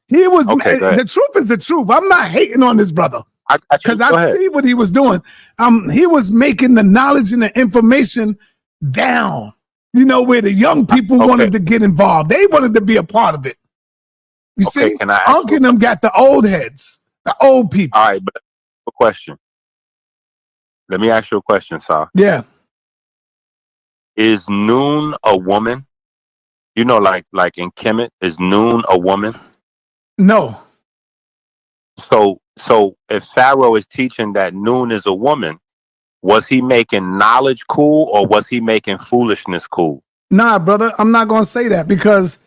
He was, the truth is the truth. I'm not hating on this brother. Because I see what he was doing. He was making the knowledge and the information down, you know, where the young people wanted to get involved. They wanted to be a part of it. You see, Unc and them got the old heads, the old people. All right, but a question. Let me ask you a question, Sal. Yeah. Is Noon a woman? You know, like in Kemet, is Noon a woman? No. So if Pharaoh is teaching that Noon is a woman, was he making knowledge cool or was he making foolishness cool? Nah, brother, I'm not going to say that, because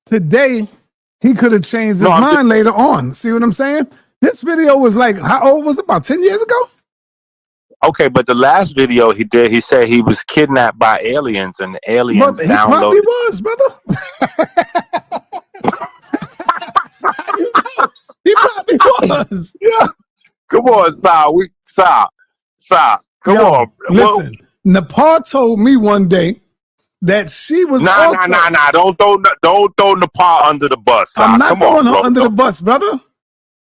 today he could have changed his mind later on. See what I'm saying? This video was like, how old was it? About 10 years ago? Okay, but the last video he did, he said he was kidnapped by aliens and the aliens downloaded. He probably was, brother. He probably was. Yeah. Come on, Sa. Come on. Listen, Nepal told me one day that she was Nah. Don't throw Nepal under the bus. I'm not throwing her under the bus, brother.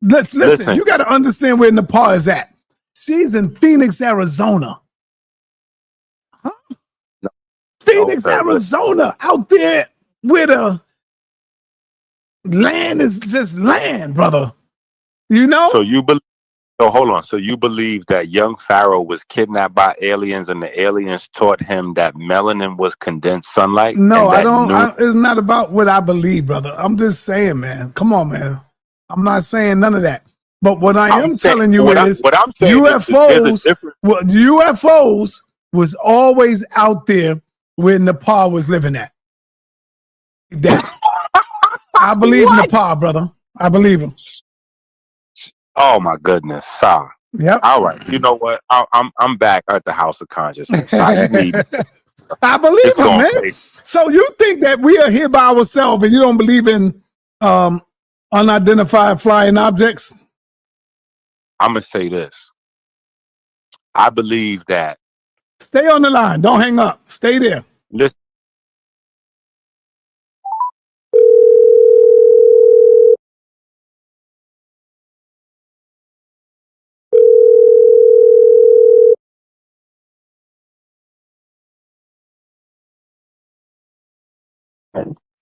Listen, you got to understand where Nepal is at. She's in Phoenix, Arizona. Huh? Phoenix, Okay. Arizona, out there where the land is just land, brother. You know? So you believe? So hold on. So you believe that young Pharaoh was kidnapped by aliens, and the aliens taught him that melanin was condensed sunlight? No, and I that don't. It's not about what I believe, brother. I'm just saying, man. Come on, man. I'm not saying none of that. But what I am telling you is what I'm saying UFOs. is there's a difference. Well, UFOs was always out there where Nepal was living at. That I believe Nepal, brother. I believe him. Oh my goodness, Sa. Yep. All right. You know what? I'm back at the House of Consciousness. Sa, you need. I believe It's him, going man. crazy. So you think that we are here by ourselves and you don't believe in unidentified flying objects? I'm gonna say this. I believe that. Stay on the line. Don't hang up. Stay there. Listen,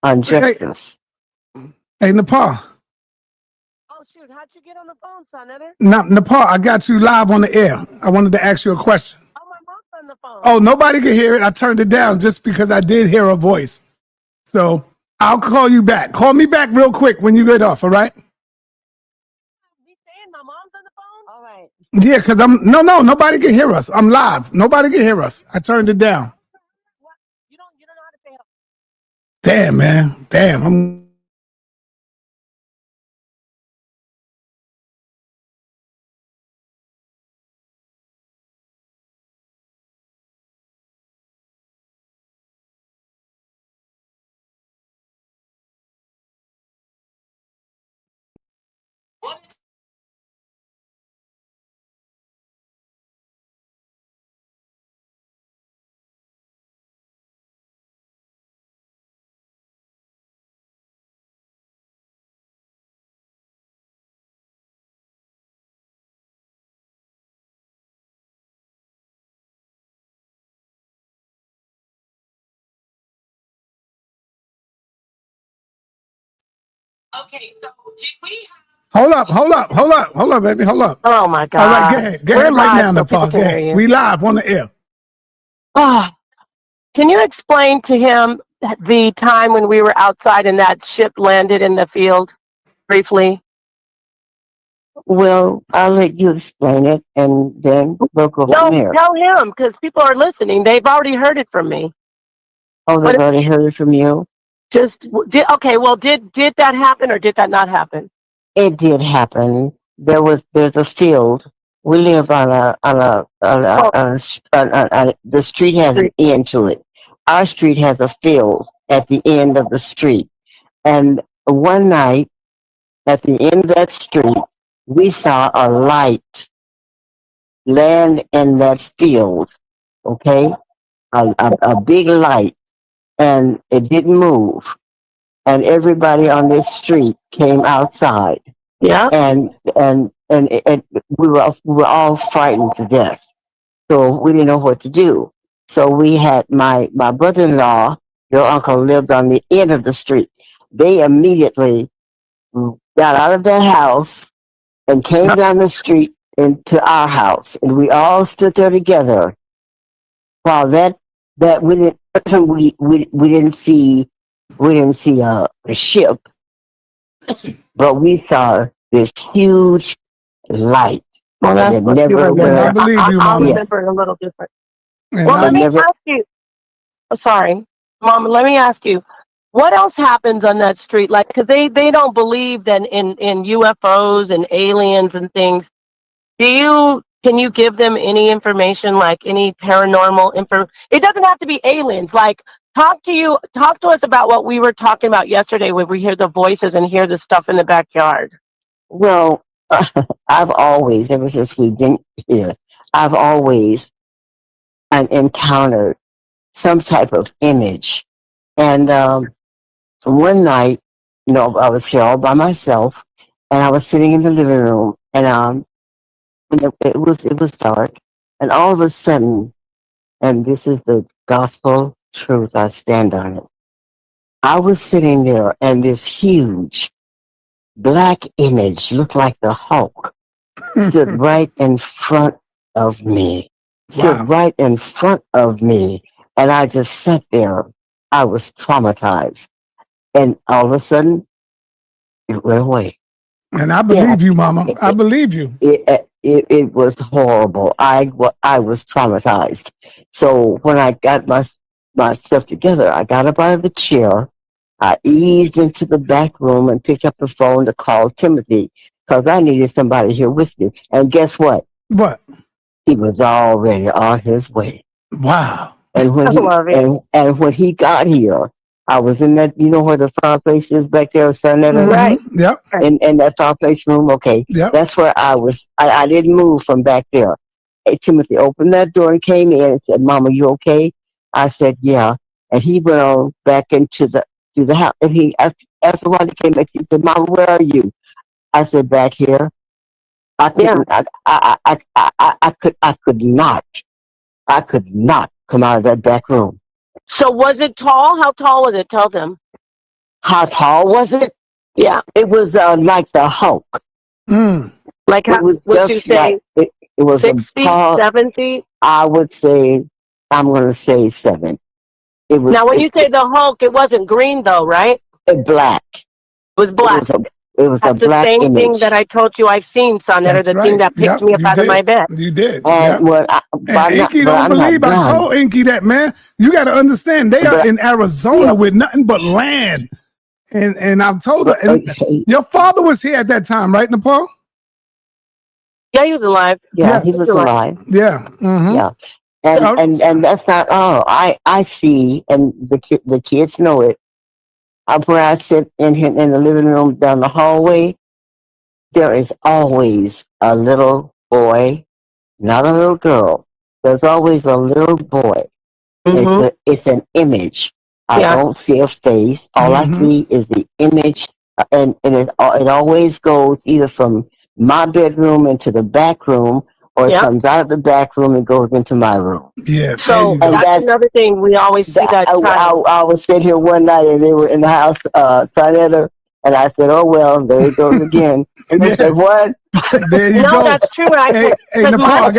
on Hey, justice. hey, Nepal. Oh shoot, how'd you get on the phone, sa.neter? Now, Nepal, I got you live on the air. I wanted to ask you a question. Oh, my mom's on the phone. Oh, nobody can hear it. I turned it down just because I did hear a voice. So I'll call you back. Call me back real quick when you get off, all right? You saying my mom's on the phone? All right. Yeah, because nobody can hear us. I'm live. Nobody can hear us. I turned it down. What? You don't know how to say hello. Damn, man. Damn. I'm Okay, so did we Hold up, baby. Hold up. Oh my God. All right, go ahead. Go We're ahead right live now, so people Nepal. Go can hear ahead. you. We live on the air. Ah, can you explain to him the time when we were outside and that ship landed in the field briefly? Well, I'll let you explain it, and then we'll go No, from there. tell him because people are listening. They've already heard it from me. Oh, they've But already heard it from you. okay. Well, did that happen or did that not happen? It did happen. There's a field. We live the street has an end to it. Our street has a field at the end of the street. And one night at the end of that street, we saw a light land in that field. Okay, a big light, and it didn't move. And everybody on this street came outside. Yeah. And we were all frightened to death. So we didn't know what to do. So we had my brother-in-law, your uncle, lived on the end of the street. They immediately got out of their house and came down the street into our house, and we all stood there together. While that we didn't we didn't see a ship, but we saw this huge light. Well, that that's what you never remember. I believe you, I'll Mama. remember it a little different. And Well, I, let me never. ask you. Sorry, Mom. Let me ask you. What else happens on that street? Like, because they don't believe that in UFOs and aliens and things. Can you give them any information, like any paranormal info? It doesn't have to be aliens. Like, talk to us about what we were talking about yesterday, when we hear the voices and hear the stuff in the backyard. Well, I've always, ever since we've been here, I've always encountered some type of image. And one night, I was here all by myself, and I was sitting in the living room, and And it was dark, and all of a sudden, and this is the gospel truth. I stand on it. I was sitting there, and this huge black image looked like the Hulk stood right in front of me. Stood Wow. right in front of me, and I just sat there. I was traumatized, and all of a sudden, it went away. And I believe you, Mama. I believe you. It was horrible. I was traumatized. So when I got myself together, I got up out of the chair. I eased into the back room and picked up the phone to call Timothy because I needed somebody here with me. And guess what? What? He was already on his way. Wow. And when I love it. and when he got here, I was in that, you know where the fireplace is back there, sa.neter? Right. Yep. In that fireplace room, okay. Yep. That's where I was. I didn't move from back there. Hey, Timothy opened that door and came in and said, "Mama, you okay?" I said, "Yeah." And he went on back into the house. And he after a while he came back. He said, "Mama, where are you?" I said, "Back here." I couldn't. I could not come out of that back room. So was it tall? How tall was it? Tell them. How tall was it? Yeah. It was like the Hulk. Like how It was would you just say? like it was 6 feet, tall. 7 feet? I would say I'm going to say 7. It was Now, when you say the Hulk, it wasn't green though, right? black. It was black. It was a That's the black same image. thing that I told you I've seen, sa.neter, That's the right. thing that picked Yep, me up you out of did. my bed. You did. And Yep. And Inky don't believe. I told Inky that, man. You got to understand, they are in Arizona with nothing but land. And I've told her, and your father was here at that time, right, Nepal? Yeah, he was alive. Yeah, he was alive. Yeah. Mm-hmm. Yeah. And that's not all. I see, and the kids know it. Where I sit in the living room down the hallway, there is always a little boy, not a little girl. There's always a little boy. It's an image. I don't see a face. All I see is the image, and it always goes either from my bedroom into the back room, or it comes out of the back room and goes into my room. Yeah. So that's another thing we always see that child. I was sitting here one night and they were in the house, sa.neter, and I said, "Oh well, there he goes again." And they said, "What?" There you No, go. that's true. Hey, Nepal,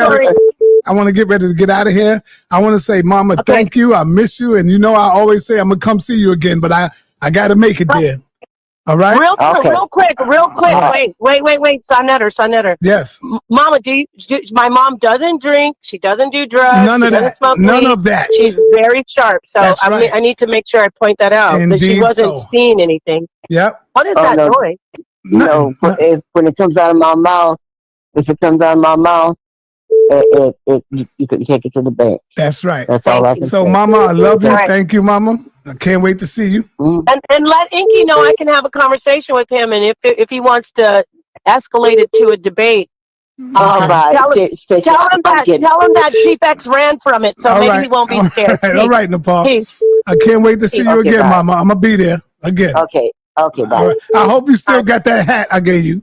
I want to get ready to get out of here. I want to say, Mama, thank you. I miss you. And you know, I always say I'm going to come see you again, but I got to make it there. All right? Real quick. Wait. sa.neter. Yes. Mama, my mom doesn't drink. She doesn't do drugs. None of that. None of that. She's very sharp. So I need to make sure I point that out. That she wasn't seeing anything. Yep. What is that noise? No, when it comes out of my mouth, you can take it to the bank. That's right. That's all I can So, say. Mama, I love you. Thank you, Mama. I can't wait to see you. And let Inky know I can have a conversation with him, and if he wants to escalate it to a debate, tell him that Chief X ran from it, so maybe he won't be scared. All right, Nepal. I can't wait to see you again, Mama. I'm gonna be there again. Okay, bye. All right. I hope you still got that hat I gave you.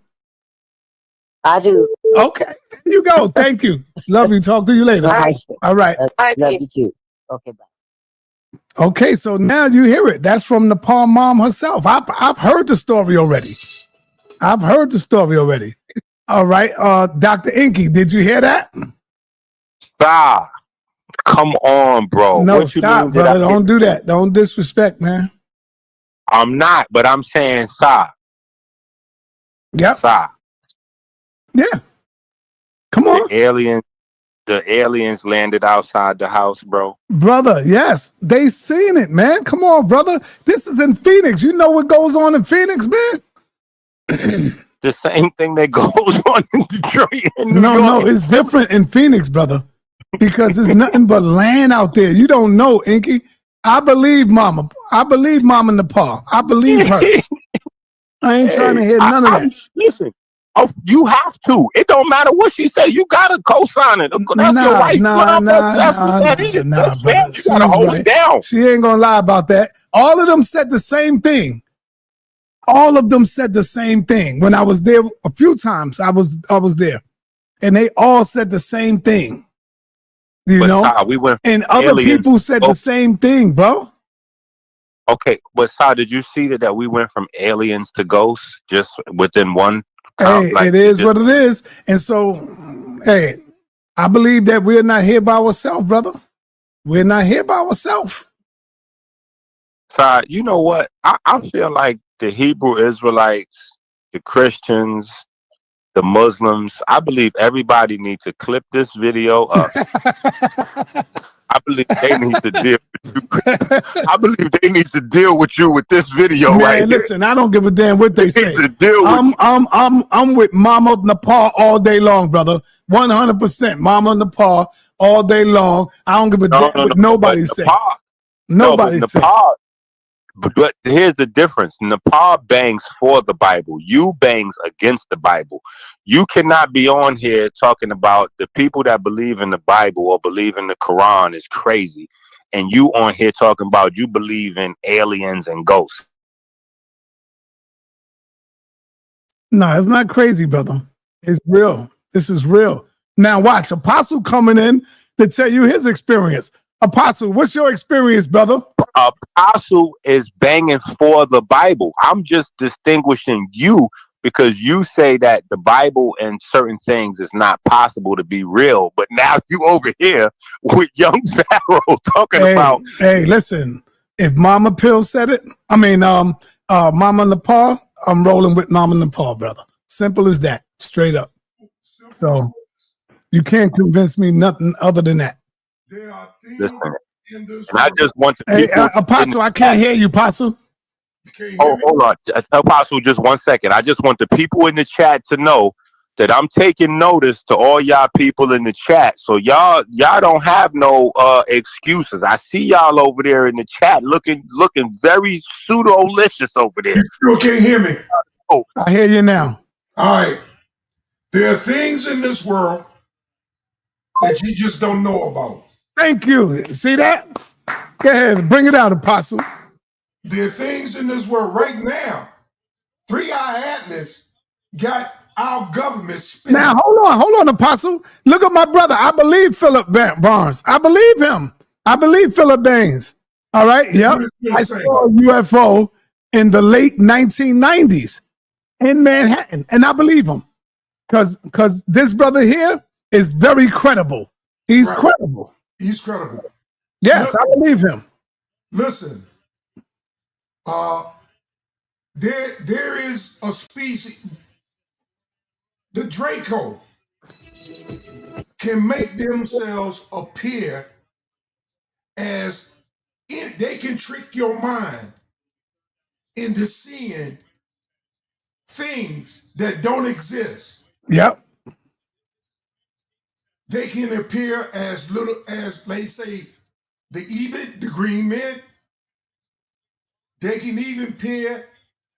I do. Okay, there you go. Thank you. Love you. Talk to you later. All right. Love you too. Okay, bye. Okay, so now you hear it. That's from Nepal mom herself. I've heard the story already. All right, Dr. Inky, did you hear that? Stop. Come on, bro. No, stop, brother. Don't do that. Don't disrespect, man. I'm not, but I'm saying stop. Yep. Stop. Yeah. Come on. The aliens landed outside the house, bro. Brother, yes. They seen it, man. Come on, brother. This is in Phoenix. You know what goes on in Phoenix, man? The same thing that goes on in Detroit and New York. No, it's different in Phoenix, brother. Because there's nothing but land out there. You don't know, Inky. I believe Mama. I believe Mama Nepal. I believe her. I ain't trying to hear none of that. Listen, you have to. It don't matter what she say. You gotta co-sign it. That's your wife. Nah, brother. You gotta hold it down. She ain't gonna lie about that. All of them said the same thing. When I was there a few times. I was there. and they all said the same thing. You But know, Ty, we went from and other aliens people said to the same thing, bro. okay, but Ty, did you see that we went from aliens to ghosts just within one count? Hey, Like it it is just what it is. And so, hey, I believe that we're not here by ourselves, brother. We're not here by ourselves. Ty, you know what? I feel like the Hebrew Israelites, the Christians, the Muslims, I believe everybody needs to clip this video up. I believe they need to deal with you. I believe they need to deal with you with this video right Man, here. listen, I don't give a damn what they They need say. to deal with you. I'm with Mama Nepal all day long, brother. 100% Mama Nepal all day long. I don't give a No, damn no, no. what But nobody say. Nepal, no, but Nobody say. Nepal, but here's the difference. Nepal bangs for the Bible. You bangs against the Bible. You cannot be on here talking about the people that believe in the Bible or believe in the Quran is crazy. And you on here talking about you believe in aliens and ghosts. No, it's not crazy, brother. It's real. This is real. Now watch, Apostle coming in to tell you his experience. Apostle, what's your experience, brother? Apostle is banging for the Bible. I'm just distinguishing you because you say that the Bible and certain things is not possible to be real. But now you over here with young Pharaoh talking about. Hey, listen. If Mama Pill said it, Mama Nepal, I'm rolling with Mama Nepal, brother. Simple as that, straight up. So you can't convince me nothing other than that. Listen, and I just want the Hey, people. Apostle, I can't hear you, Apostle. Oh, hold on, Apostle, just 1 second. I just want the people in the chat to know that I'm taking notice to all y'all people in the chat. So y'all don't have no excuses. I see y'all over there in the chat looking very pseudo-licious over there. You still can't hear me. Oh, I hear you now. All right. There are things in this world that you just don't know about. Thank you. See that? Go ahead, bring it out, Apostle. There are things in this world right now. 3-Eye Atlas got our government spending. Now, hold on, Apostle. Look at my brother. I believe Philip Barnes. I believe him. I believe Philip Baines. All right. Yep. I saw a UFO in the late 1990s in Manhattan, and I believe him because this brother here is very credible. He's credible. He's credible. Yes, I believe him. Listen, there is a species, the Draco can make themselves appear as they can trick your mind into seeing things that don't exist. Yep. They can appear as little as, let's say, the Ebit, the green men. They can even appear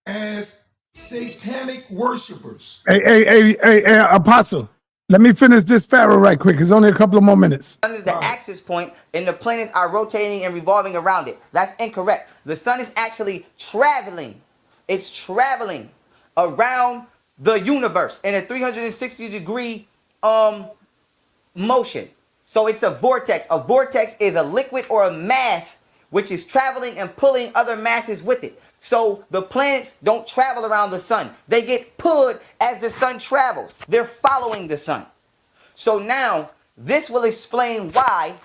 as satanic worshipers. Hey, Apostle. Let me finish this Pharaoh right quick. It's only a couple of more minutes. The sun is the axis point, and the planets are rotating and revolving around it. That's incorrect. The sun is actually traveling. It's traveling around the universe in a 360-degree motion. So it's a vortex. A vortex is a liquid or a mass which is traveling and pulling other masses with it. So the planets don't travel around the sun. They get pulled as the sun travels. They're following the sun. So now this will explain why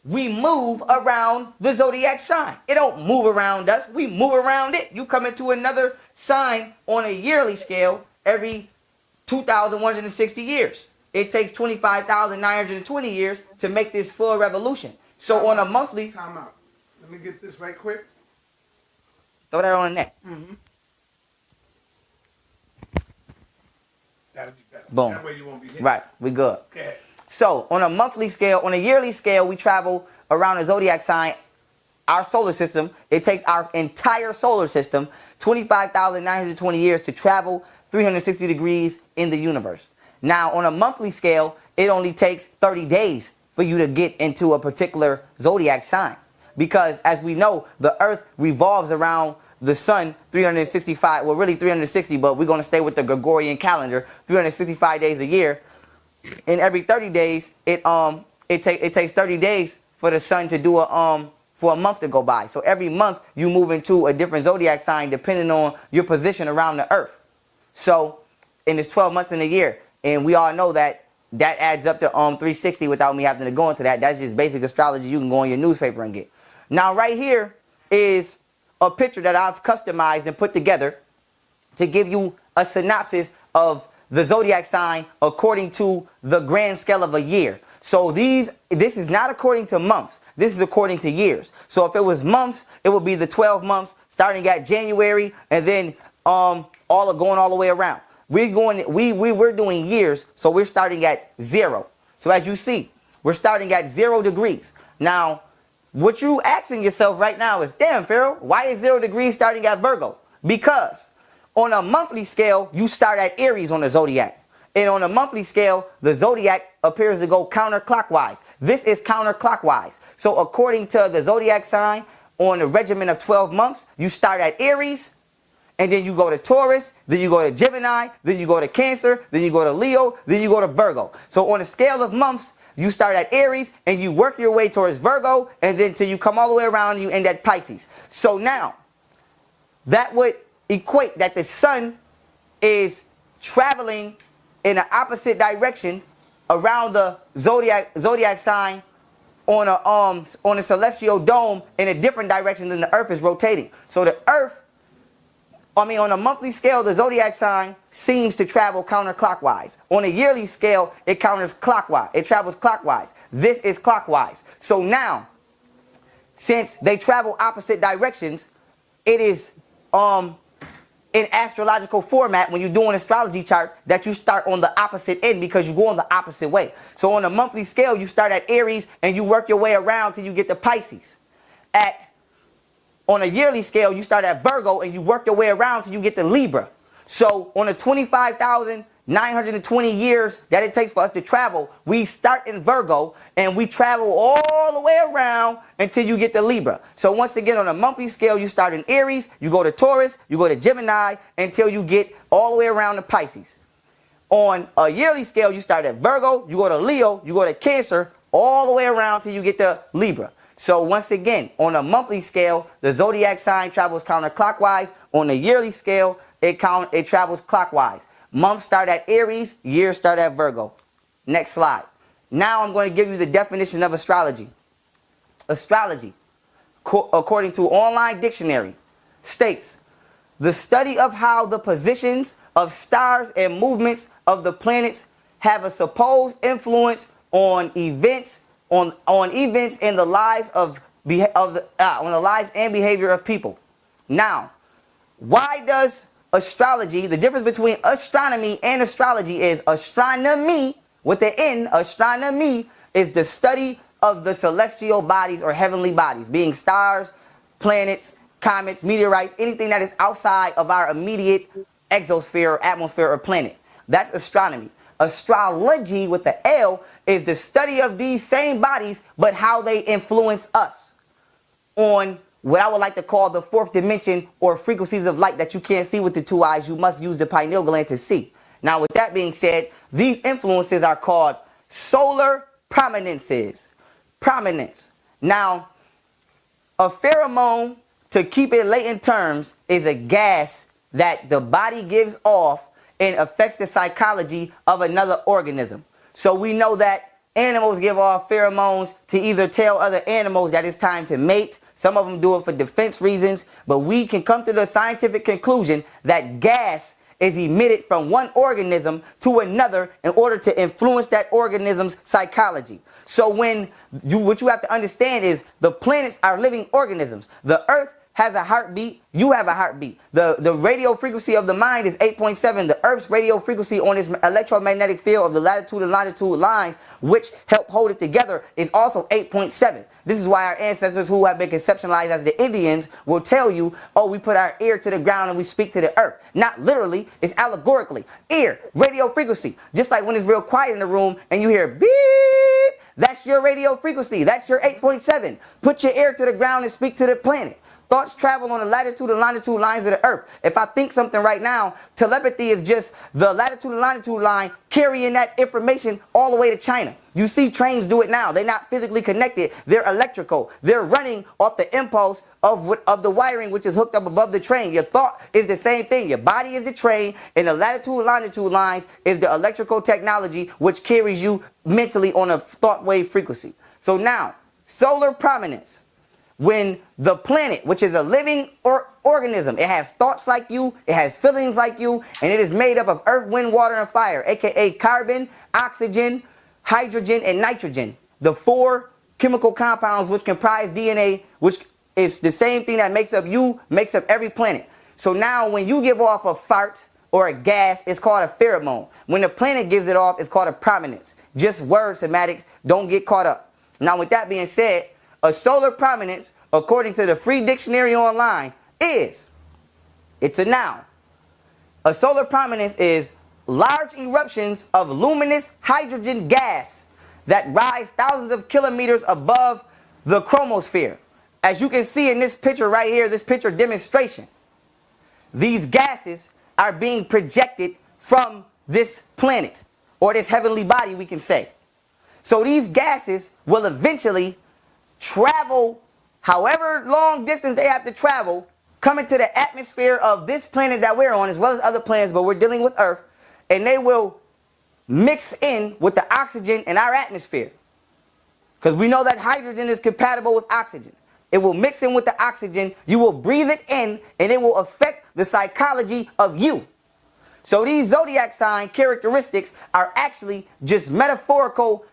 we move around the zodiac sign. It don't move around us. We move around it. You come into another sign on a yearly scale every 2,160 years. It takes 25,920 years to make this full revolution. So on a monthly... Time out. Let me get this right quick. Throw that on the neck. Mm-hmm. That'll be better. Boom. That way you won't be hitting. Right, we good. Okay. So on a monthly scale, on a yearly scale, we travel around a zodiac sign, our solar system. It takes our entire solar system 25,920 years to travel 360 degrees in the universe. Now, on a monthly scale, it only takes 30 days for you to get into a particular zodiac sign. Because as we know, the earth revolves around the sun 365, well really 360, but we're going to stay with the Gregorian calendar, 365 days a year. and every 30 days, it takes 30 days for the sun to do for a month to go by. So every month you move into a different zodiac sign depending on your position around the earth. So, and it's 12 months in a year, and we all know that adds up to 360 without me having to go into that. That's just basic astrology you can go on your newspaper and get. Now right here is a picture that I've customized and put together to give you a synopsis of the zodiac sign according to the grand scale of a year. So this is not according to months. This is according to years. So if it was months, it would be the 12 months starting at January and then going all the way around. We're doing years, so we're starting at 0. So as you see, we're starting at 0 degrees. Now, what you asking yourself right now is, damn, Pharaoh, why is 0 degrees starting at Virgo? Because on a monthly scale, you start at Aries on the zodiac. And on a monthly scale, the zodiac appears to go counterclockwise. This is counterclockwise. So according to the zodiac sign, on a regimen of 12 months, you start at Aries, and then you go to Taurus, then you go to Gemini, then you go to Cancer, then you go to Leo, then you go to Virgo. So on a scale of months, you start at Aries, and you work your way towards Virgo, and then till you come all the way around, you end at Pisces. So now, that would equate that the sun is traveling in the opposite direction around the zodiac sign on a celestial dome in a different direction than the earth is rotating. So the earth, on a monthly scale, the zodiac sign seems to travel counterclockwise. On a yearly scale, it travels clockwise. This is clockwise. So now, since they travel opposite directions, it is in astrological format, when you're doing astrology charts, that you start on the opposite end because you go on the opposite way. So on a monthly scale, you start at Aries and you work your way around till you get to Pisces. On a yearly scale, you start at Virgo and you work your way around till you get to Libra. So on the 25,920 years that it takes for us to travel, we start in Virgo and we travel all the way around until you get to Libra. So once again, on a monthly scale, you start in Aries, you go to Taurus, you go to Gemini until you get all the way around to Pisces. On a yearly scale, you start at Virgo, you go to Leo, you go to Cancer, all the way around till you get to Libra. So once again, on a monthly scale, the zodiac sign travels counterclockwise. On a yearly scale, it travels clockwise. Months start at Aries, years start at Virgo. Next slide. Now I'm going to give you the definition of astrology. Astrology, according to Online Dictionary, states the study of how the positions of stars and movements of the planets have a supposed influence on events in the lives on the lives and behavior of people. Now, why does astrology, the difference between astronomy and astrology is astronomy with the N, astronomy is the study of the celestial bodies or heavenly bodies, being stars, planets, comets, meteorites, anything that is outside of our immediate exosphere or atmosphere or planet. That's astronomy. Astrology with the L is the study of these same bodies, but how they influence us on what I would like to call the fourth dimension or frequencies of light that you can't see with the two eyes. You must use the pineal gland to see. Now, with that being said, these influences are called solar prominences. Prominence. Now, a pheromone, to keep it latent terms, is a gas that the body gives off and affects the psychology of another organism. So we know that animals give off pheromones to either tell other animals that it's time to mate. Some of them do it for defense reasons, but we can come to the scientific conclusion that gas is emitted from one organism to another in order to influence that organism's psychology. So what you have to understand is the planets are living organisms. The Earth has a heartbeat, you have a heartbeat. The radio frequency of the mind is 8.7. The Earth's radio frequency on its electromagnetic field of the latitude and longitude lines, which help hold it together, is also 8.7. This is why our ancestors who have been conceptualized as the Indians will tell you, oh, we put our ear to the ground and we speak to the earth. Not literally, it's allegorically. Ear, radio frequency. Just like when it's real quiet in the room and you hear beep, that's your radio frequency. That's your 8.7. Put your ear to the ground and speak to the planet. Thoughts travel on the latitude and longitude lines of the earth. If I think something right now, telepathy is just the latitude and longitude line carrying that information all the way to China. You see trains do it now. They're not physically connected. They're electrical. They're running off the impulse of the wiring which is hooked up above the train. Your thought is the same thing. Your body is the train, and the latitude and longitude lines is the electrical technology which carries you mentally on a thought wave frequency. So now, solar prominence. When the planet, which is a living organism, it has thoughts like you, it has feelings like you, and it is made up of earth, wind, water, and fire, aka carbon, oxygen, hydrogen, and nitrogen. The 4 chemical compounds which comprise DNA, which is the same thing that makes up you, makes up every planet. So now when you give off a fart or a gas, it's called a pheromone. When the planet gives it off, it's called a prominence. Just word semantics, don't get caught up. Now with that being said, a solar prominence, according to the free dictionary online, it's a noun. A solar prominence is large eruptions of luminous hydrogen gas that rise thousands of kilometers above the chromosphere. As you can see in this picture right here, this picture demonstration, these gases are being projected from this planet, or this heavenly body, we can say. So these gases will eventually travel however long distance they have to travel, come into the atmosphere of this planet that we're on, as well as other planets, but we're dealing with Earth, and they will mix in with the oxygen in our atmosphere. Because we know that hydrogen is compatible with oxygen. It will mix in with the oxygen, you will breathe it in, and it will affect the psychology of you. So these zodiac sign characteristics are actually just metaphorical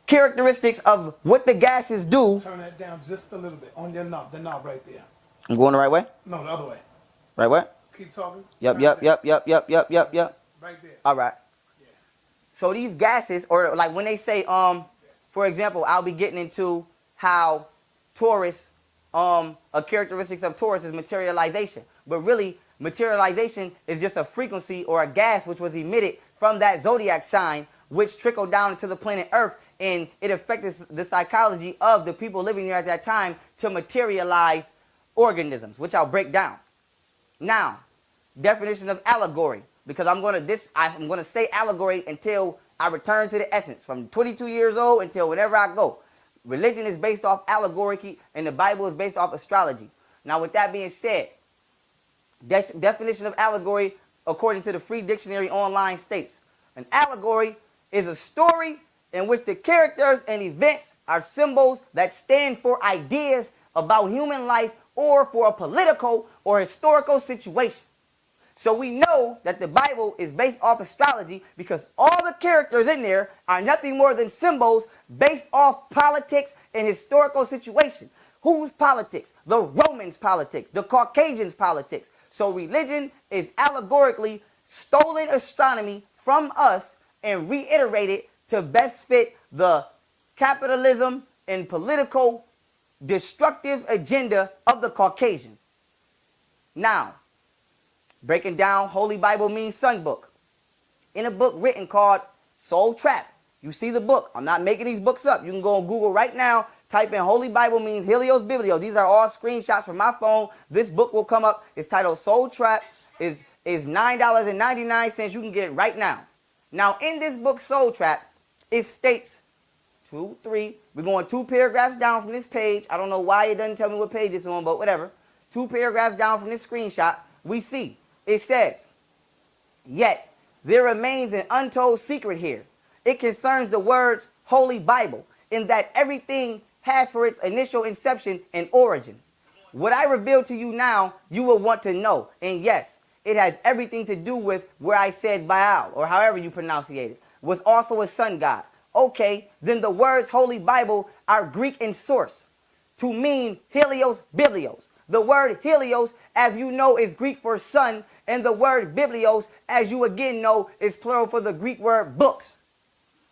characteristics of what the gases do. Turn that down just a little bit on your knob, the knob right there. I'm going the right way? No, the other way. Right way? Keep talking. Yep. Right there. All right. Yeah. So these gases, or like when they say, for example, I'll be getting into how Taurus, a characteristics of Taurus is materialization. But really, materialization is just a frequency or a gas which was emitted from that zodiac sign, which trickled down into the planet Earth, and it affected the psychology of the people living there at that time to materialize organisms, which I'll break down. Now, definition of allegory, because I'm gonna say allegory until I return to the essence, from 22 years old until whenever I go. Religion is based off allegory, and the Bible is based off astrology. Now, with that being said, definition of allegory, according to the free dictionary online, states, an allegory is a story in which the characters and events are symbols that stand for ideas about human life or for a political or historical situation. So we know that the Bible is based off astrology because all the characters in there are nothing more than symbols based off politics and historical situation. Whose politics? The Romans' politics, the Caucasians' politics. So religion is allegorically stolen astronomy from us and reiterated to best fit the capitalism and political destructive agenda of the Caucasian. Now, breaking down Holy Bible means Sun Book. In a book written called Soul Trap. You see the book. I'm not making these books up. You can go on Google right now, type in Holy Bible means Helios Biblios. These are all screenshots from my phone. This book will come up. It's titled Soul Trap. Is $9.99. You can get it right now. Now, in this book, Soul Trap, it states, we're going 2 paragraphs down from this page. I don't know why it doesn't tell me what page it's on, but whatever. 2 paragraphs down from this screenshot, we see, it says, yet there remains an untold secret here. It concerns the words Holy Bible, in that everything has for its initial inception an origin. What I reveal to you now, you will want to know. And yes, it has everything to do with where I said Baal, or however you pronunciate it, was also a sun god. Okay, then the words Holy Bible are Greek in source to mean Helios Biblios. The word Helios, as you know, is Greek for sun, and the word Biblios, as you again know, is plural for the Greek word books.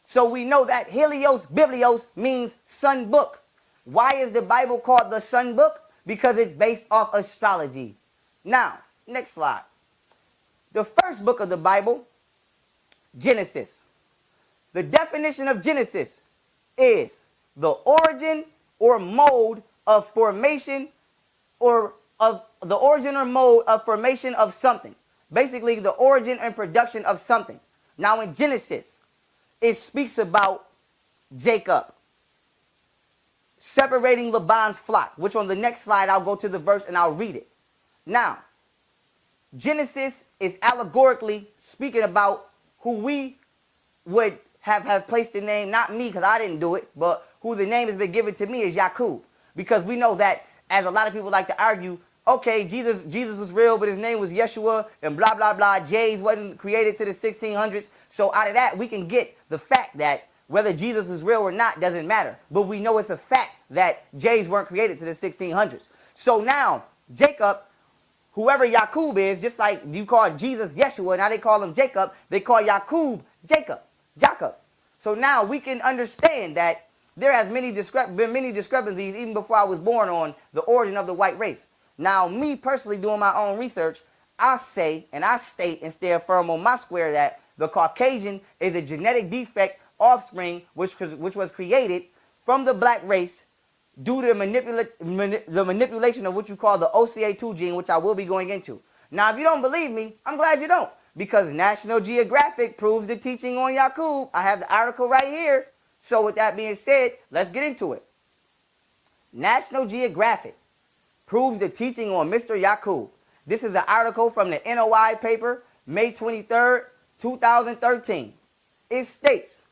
So we know that Helios Biblios means sun book. Why is the Bible called the sun book? Because it's based off astrology. Now, next slide. The first book of the Bible, Genesis. The definition of Genesis is the origin or mode of formation or of the origin or mode of formation of something. Basically, the origin and production of something. Now, in Genesis, it speaks about Jacob separating Laban's flock, which on the next slide, I'll go to the verse and I'll read it. Now, Genesis is allegorically speaking about who we would have placed the name, not me because I didn't do it, but who the name has been given to me is Yaqub. Because we know that, as a lot of people like to argue, okay, Jesus was real, but his name was Yeshua, and blah, blah, blah. J's wasn't created to the 1600s. So out of that, we can get the fact that whether Jesus is real or not doesn't matter. But we know it's a fact that J's weren't created to the 1600s. So now, Jacob, whoever Yaqub is, just like you call Jesus Yeshua, now they call him Jacob, they call Yaqub Jacob. So now we can understand that there has been many discrepancies even before I was born on the origin of the white race. Now, me personally doing my own research, I say and I state and stand firm on my square that the Caucasian is a genetic defect offspring which was created from the black race due to the manipulation of what you call the OCA2 gene, which I will be going into. Now, if you don't believe me, I'm glad you don't, because National Geographic proves the teaching on Yaqub. I have the article right here. So with that being said, let's get into it. National Geographic proves the teaching on Mr. Yaqub. This is an article from the NOI paper, May 23rd, 2013. It states,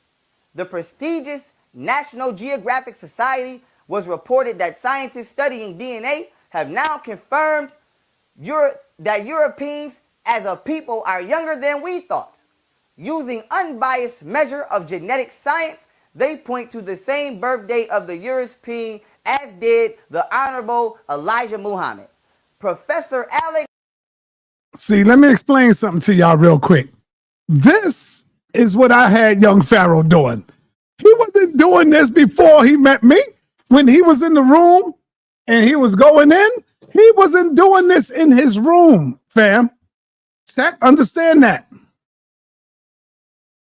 the prestigious National Geographic Society was reported that scientists studying DNA have now confirmed that Europeans as a people are younger than we thought. Using unbiased measure of genetic science, they point to the same birthday of the European as did the Honorable Elijah Muhammad. Professor Alex. See, let me explain something to y'all real quick. This is what I had young Pharaoh doing. He wasn't doing this before he met me. When he was in the room and he was going in, he wasn't doing this in his room, fam. Understand that.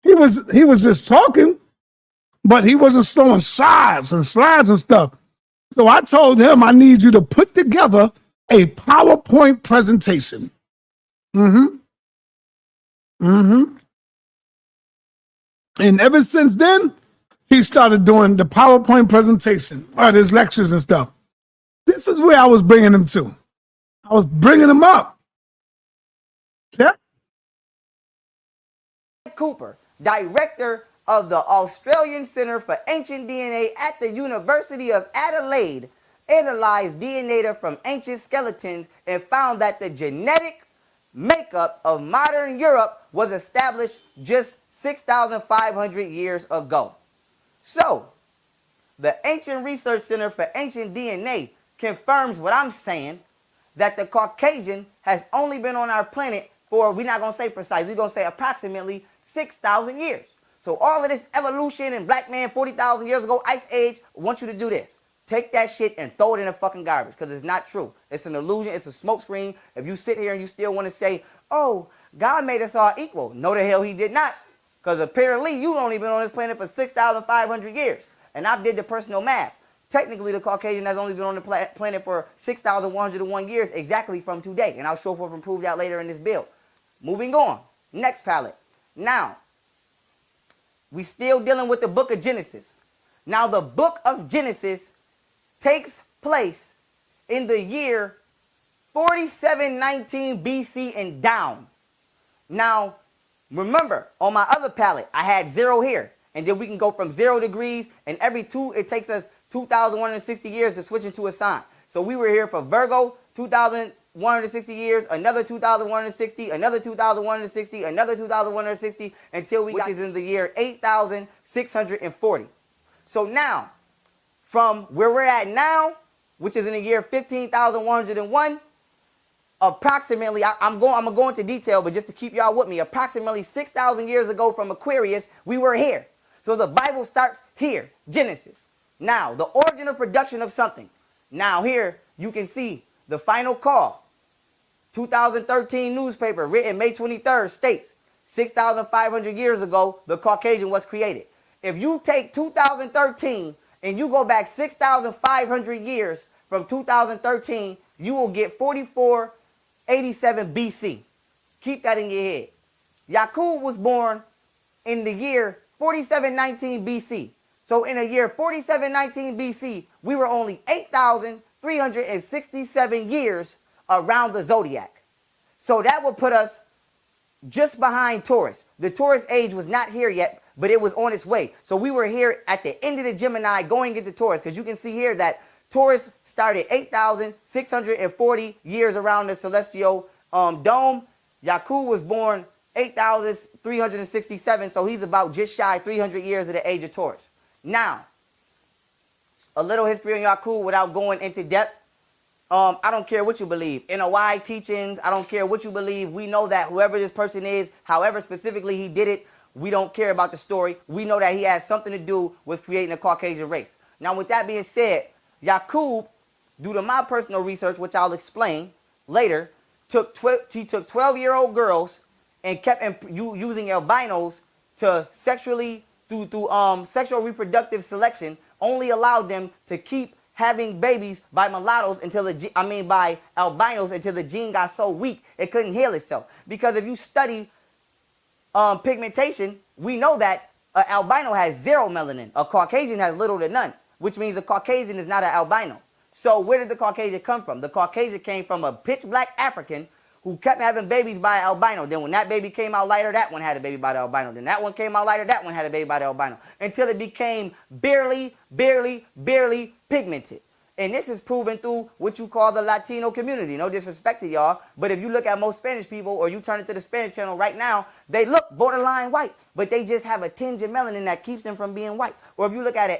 He was just talking, but he wasn't throwing slides and stuff. So I told him, I need you to put together a PowerPoint presentation. And ever since then, he started doing the PowerPoint presentation, or his lectures and stuff. This is where I was bringing him to. I was bringing him up. Yeah. Cooper, director of the Australian Center for Ancient DNA at the University of Adelaide, analyzed DNA from ancient skeletons and found that the genetic makeup of modern Europe was established just 6,500 years ago. So, the Ancient Research Center for Ancient DNA confirms what I'm saying, that the Caucasian has only been on our planet for, we're not going to say precise, we're going to say approximately 6,000 years. So all of this evolution and black man 40,000 years ago, Ice Age, I want you to do this. Take that shit and throw it in the fucking garbage, because it's not true. It's an illusion. It's a smokescreen. If you sit here and you still want to say, oh, God made us all equal. No, the hell he did not. Because apparently you've only been on this planet for 6,500 years. And I did the personal math. Technically, the Caucasian has only been on the planet for 6,101 years, exactly from today. And I'll show forth and prove that later in this bill. Moving on. Next palette. Now, we still dealing with the book of Genesis. Now, the book of Genesis takes place in the year 4719 BC and down. Now, remember, on my other palette, I had 0 here. And then we can go from 0 degrees, and every 2, it takes us 2,160 years to switch into a sign. So we were here for Virgo, 2,160 years, another 2,160, another 2,160, another 2,160, until we got, which is in the year 8,640. So now, from where we're at now, which is in the year 15,101, approximately, I'm going to go into detail, but just to keep y'all with me, approximately 6,000 years ago from Aquarius, we were here. So the Bible starts here, Genesis. Now, the origin of production of something. Now here, you can see the final call. 2013 newspaper, written May 23rd, states 6,500 years ago, the Caucasian was created. If you take 2013 and you go back 6,500 years from 2013, you will get 4487 BC. Keep that in your head. Yaqub was born in the year 4719 BC. So in the year 4719 BC, we were only 8,367 years around the zodiac. So that would put us just behind Taurus. The Taurus age was not here yet, but it was on its way. So we were here at the end of the Gemini going into Taurus, because you can see here that Taurus started 8,640 years around the celestial dome. Yaqub was born 8,367, so he's about just shy 300 years of the age of Taurus. Now, a little history on Yaqub without going into depth. I don't care what you believe. NOI teachings, I don't care what you believe. We know that whoever this person is, however specifically he did it, we don't care about the story. We know that he has something to do with creating a Caucasian race. Now, with that being said, Yaqub, due to my personal research, which I'll explain later, took 12-year-old girls and kept using albinos to sexually, through sexual reproductive selection, only allowed them to keep having babies by mulattoes until by albinos until the gene got so weak it couldn't heal itself. Because if you study pigmentation, we know that an albino has 0 melanin. A Caucasian has little to none, which means a Caucasian is not an albino. So where did the Caucasian come from? The Caucasian came from a pitch black African who kept having babies by an albino. Then when that baby came out lighter, that one had a baby by the albino. Then that one came out lighter, that one had a baby by the albino. Until it became barely pigmented. And this is proven through what you call the Latino community. No disrespect to y'all, but if you look at most Spanish people, or you turn it to the Spanish channel right now, they look borderline white, but they just have a tinge of melanin that keeps them from being white. Or if you look at an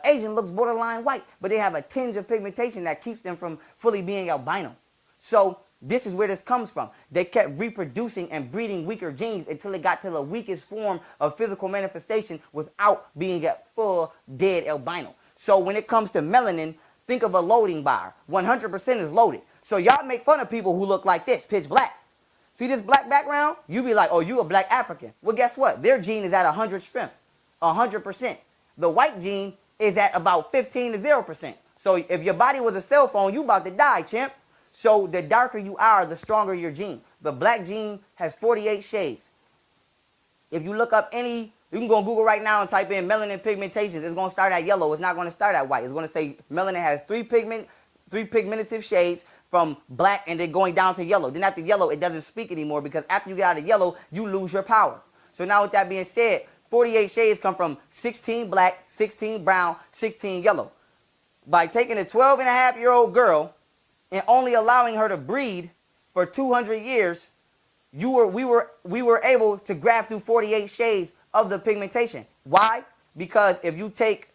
Asian looks borderline white, but they have a tinge of pigmentation that keeps them from fully being albino. So this is where this comes from. They kept reproducing and breeding weaker genes until it got to the weakest form of physical manifestation without being a full dead albino. So when it comes to melanin, think of a loading bar. 100% is loaded. So y'all make fun of people who look like this, pitch black. See this black background? You be like, oh, you a black African. Well, guess what? Their gene is at 100 strength, 100%. The white gene is at about 15 to 0%. So if your body was a cell phone, you about to die, champ. So the darker you are, the stronger your gene. The black gene has 48 shades. If you look up you can go on Google right now and type in melanin pigmentations. It's going to start at yellow. It's not going to start at white. It's going to say melanin has three pigmentative shades from black and then going down to yellow. Then after yellow, it doesn't speak anymore, because after you get out of yellow, you lose your power. So now with that being said, 48 shades come from 16 black, 16 brown, 16 yellow. By taking a 12-and-a-half-year-old girl and only allowing her to breed for 200 years, we were able to graph through 48 shades of the pigmentation. Why? Because if you take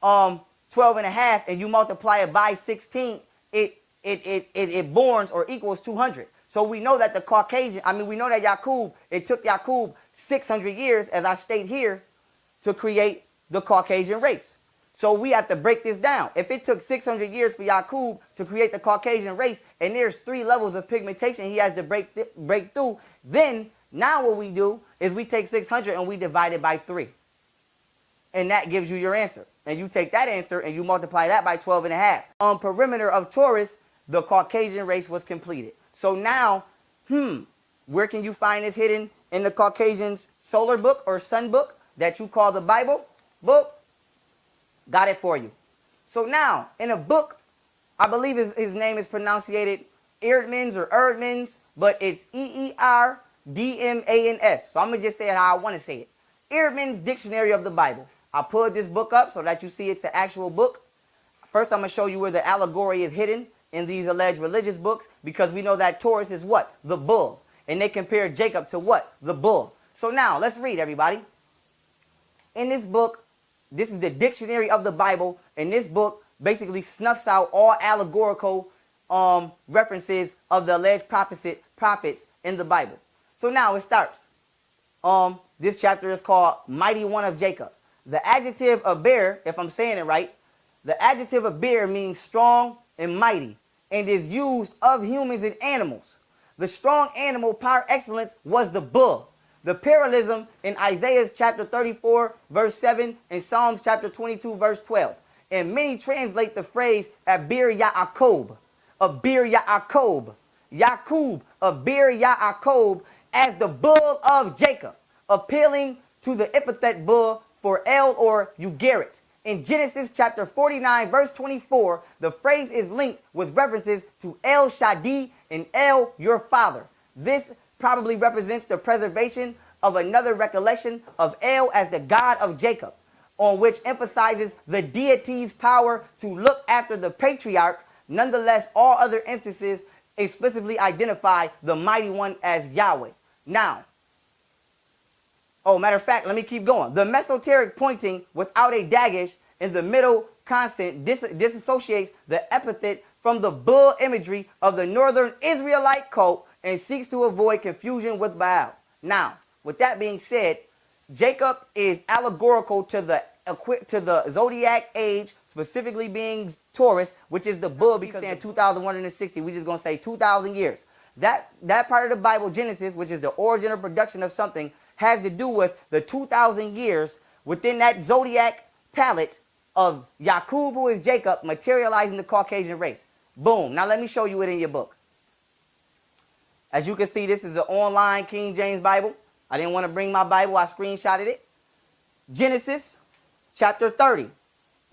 12-and-a-half and you multiply it by 16, it borns or equals 200. So we know that we know that it took Yaqub 600 years, as I state here, to create the Caucasian race. So we have to break this down. If it took 600 years for Yaqub to create the Caucasian race, and there's 3 levels of pigmentation he has to break through, then now what we do is we take 600 and we divide it by 3. And that gives you your answer. And you take that answer and you multiply that by 12-and-a-half. On perimeter of Taurus, the Caucasian race was completed. So now, where can you find this hidden in the Caucasian's solar book or sun book that you call the Bible book? Got it for you. So now, in a book, I believe his name is pronunciated Erdmans or Erdmans, but it's Eerdmans. So I'm going to just say it how I want to say it. Erdman's Dictionary of the Bible. I pulled this book up so that you see it's an actual book. First, I'm going to show you where the allegory is hidden in these alleged religious books, because we know that Taurus is what? The bull. And they compare Jacob to what? The bull. So now, let's read, everybody. In this book, this is the Dictionary of the Bible, and this book basically snuffs out all allegorical references of the alleged prophets in the Bible. So now it starts. This chapter is called Mighty One of Jacob. The adjective aber, if I'm saying it right, the adjective aber means strong and mighty, and is used of humans and animals. The strong animal par excellence was the bull. The parallelism in Isaiah chapter 34, verse 7, and Psalms chapter 22, verse 12. And many translate the phrase Aber Yaakov, of Bir Yaakov. Yaqub of Bir Yaakov as the bull of Jacob, appealing to the epithet bull for El or Ugarit. In Genesis chapter 49, verse 24, the phrase is linked with references to El Shaddai and El, your father. This probably represents the preservation of another recollection of El as the God of Jacob, on which emphasizes the deity's power to look after the patriarch. Nonetheless, all other instances explicitly identify the mighty one as Yahweh. Now, matter of fact, let me keep going. The mesoteric pointing without a dagesh in the middle consonant disassociates the epithet from the bull imagery of the northern Israelite cult and seeks to avoid confusion with Baal. Now, with that being said, Jacob is allegorical to the zodiac age, specifically being Taurus, which is the bull, because saying 2160, we're just going to say 2,000 years. That part of the Bible, Genesis, which is the origin or production of something, has to do with the 2,000 years within that zodiac palette of Yaqub, who is Jacob, materializing the Caucasian race. Boom. Now let me show you it in your book. As you can see, this is an online King James Bible. I didn't want to bring my Bible. I screenshotted it. Genesis chapter 30.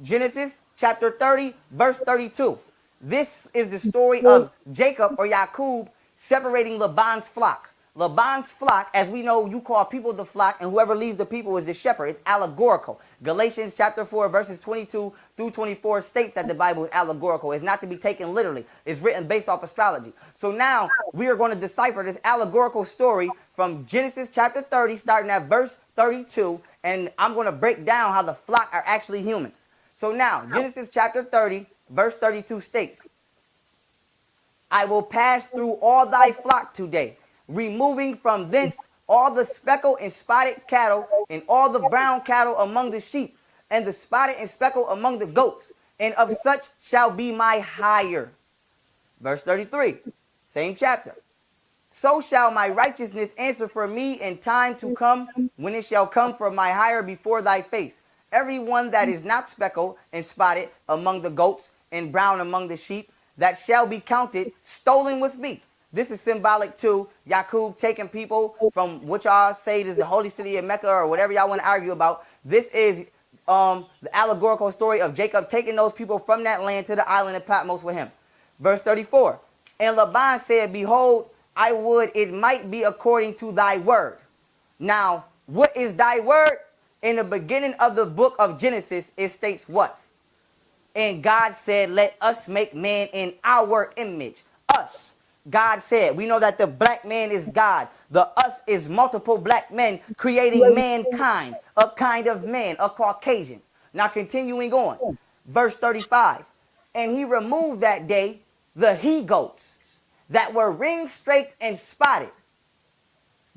Genesis chapter 30, verse 32. This is the story of Jacob or Yaqub separating Laban's flock. Laban's flock, as we know, you call people the flock, and whoever leads the people is the shepherd. It's allegorical. Galatians chapter 4, verses 22 through 24 states that the Bible is allegorical. It's not to be taken literally. It's written based off astrology. So now we are going to decipher this allegorical story from Genesis chapter 30, starting at verse 32, and I'm going to break down how the flock are actually humans. So now, Genesis chapter 30, verse 32 states, I will pass through all thy flock today, removing from thence all the speckled and spotted cattle, and all the brown cattle among the sheep, and the spotted and speckled among the goats, and of such shall be my hire. Verse 33, same chapter. So shall my righteousness answer for me in time to come, when it shall come for my hire before thy face. Every one that is not speckled and spotted among the goats, and brown among the sheep, that shall be counted stolen with me. This is symbolic to Yaqub taking people from what y'all say is the holy city of Mecca, or whatever y'all want to argue about. This is the allegorical story of Jacob taking those people from that land to the island of Patmos with him. Verse 34, and Laban said, behold, I would it might be according to thy word. Now, what is thy word? In the beginning of the book of Genesis, it states what? And God said, let us make man in our image. Us. God said. We know that the black man is God. The us is multiple black men creating mankind. A kind of man, a Caucasian. Now continuing on. Verse 35. And he removed that day the he-goats that were ring-straked and spotted,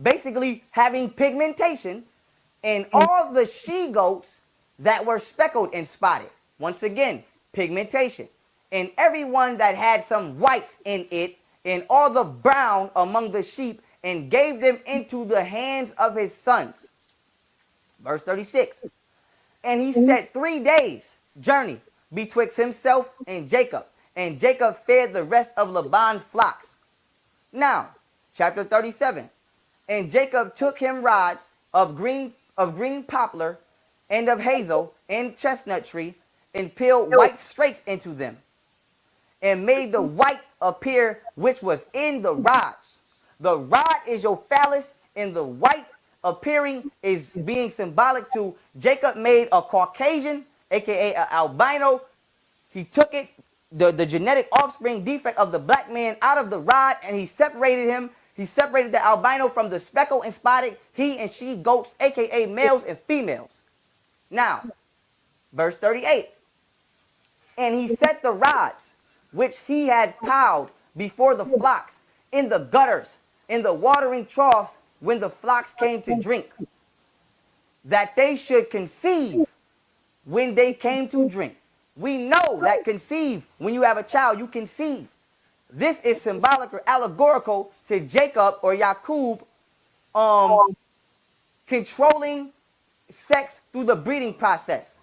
basically having pigmentation, and all the she-goats that were speckled and spotted. Once again, pigmentation. And everyone that had some white in it, and all the brown among the sheep, and gave them into the hands of his sons. Verse 36. And he set 3 days' journey betwixt himself and Jacob fed the rest of Laban's flocks. Now, chapter 37. And Jacob took him rods of green poplar, and of hazel, and chestnut tree, and peeled white strakes into them, and made the white appear which was in the rods. The rod is your phallus, and the white appearing is being symbolic to Jacob made a Caucasian, aka an albino. He took it, the genetic offspring defect of the black man, out of the rod, and he separated him. He separated the albino from the speckled and spotted he and she goats, aka males and females. Now, verse 38. And he set the rods which he had piled before the flocks in the gutters, in the watering troughs, when the flocks came to drink, that they should conceive when they came to drink. We know that conceive, when you have a child, you conceive. This is symbolic or allegorical to Jacob or Yaqub controlling sex through the breeding process.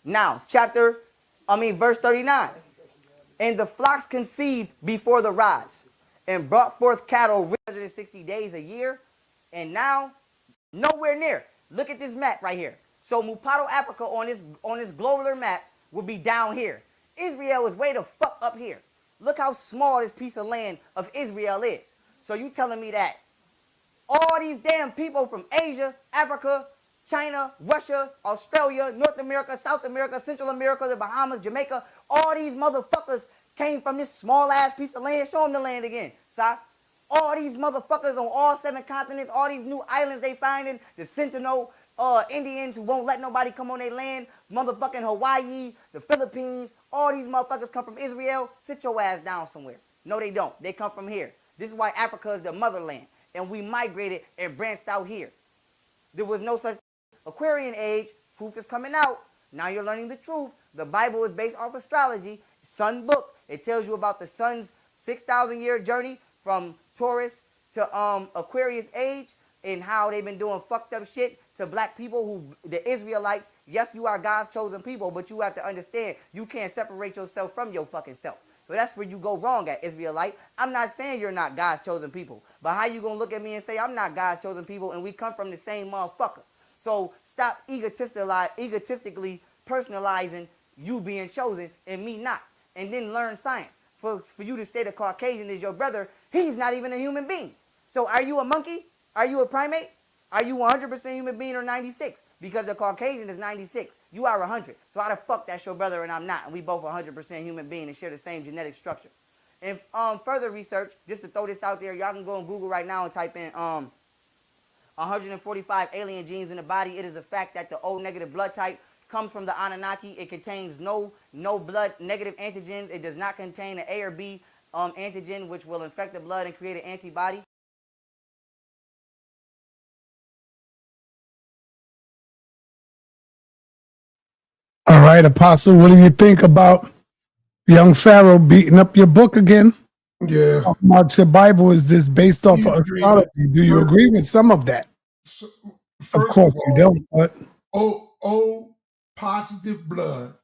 Now, verse 39. And the flocks conceived before the rise, and brought forth cattle 360 days a year, and now nowhere near. Look at this map right here. So Mupato Africa on this globular map would be down here. Israel is way the fuck up here. Look how small this piece of land of Israel is. So you telling me that all these damn people from Asia, Africa, China, Russia, Australia, North America, South America, Central America, the Bahamas, Jamaica, all these motherfuckers came from this small ass piece of land. Show them the land again, Si. All these motherfuckers on all 7 continents, all these new islands they finding, the Sentinel Indians who won't let nobody come on their land, motherfucking Hawaii, the Philippines, all these motherfuckers come from Israel. Sit your ass down somewhere. No, they don't. They come from here. This is why Africa is the motherland, and we migrated and branched out here. There was no such Aquarian age. Truth is coming out. Now you're learning the truth. The Bible is based off astrology. Sun book. It tells you about the sun's 6,000-year journey from Taurus to Aquarius age, and how they've been doing fucked up shit to black people, who the Israelites. Yes, you are God's chosen people, but you have to understand you can't separate yourself from your fucking self. So that's where you go wrong at, Israelite. I'm not saying you're not God's chosen people, but how you gonna look at me and say I'm not God's chosen people and we come from the same motherfucker? So stop egotistically personalizing you being chosen and me not, and then learn science. For you to say the Caucasian is your brother, he's not even a human being. So are you a monkey? Are you a primate? Are you 100% human being or 96? Because the Caucasian is 96. You are 100. So how the fuck that's your brother and I'm not? And we both 100% human being and share the same genetic structure. And further research, just to throw this out there, y'all can go on Google right now and type in 145 alien genes in the body. It is a fact that the O negative blood type comes from the Anunnaki. It contains no blood negative antigens. It does not contain an A or B antigen, which will infect the blood and create an antibody. All right, Apostle, what do you think about young Pharaoh beating up your book again? Yeah. Talking about your Bible is this based off of astrology. Do you agree with some of that? Of course you don't, but O positive blood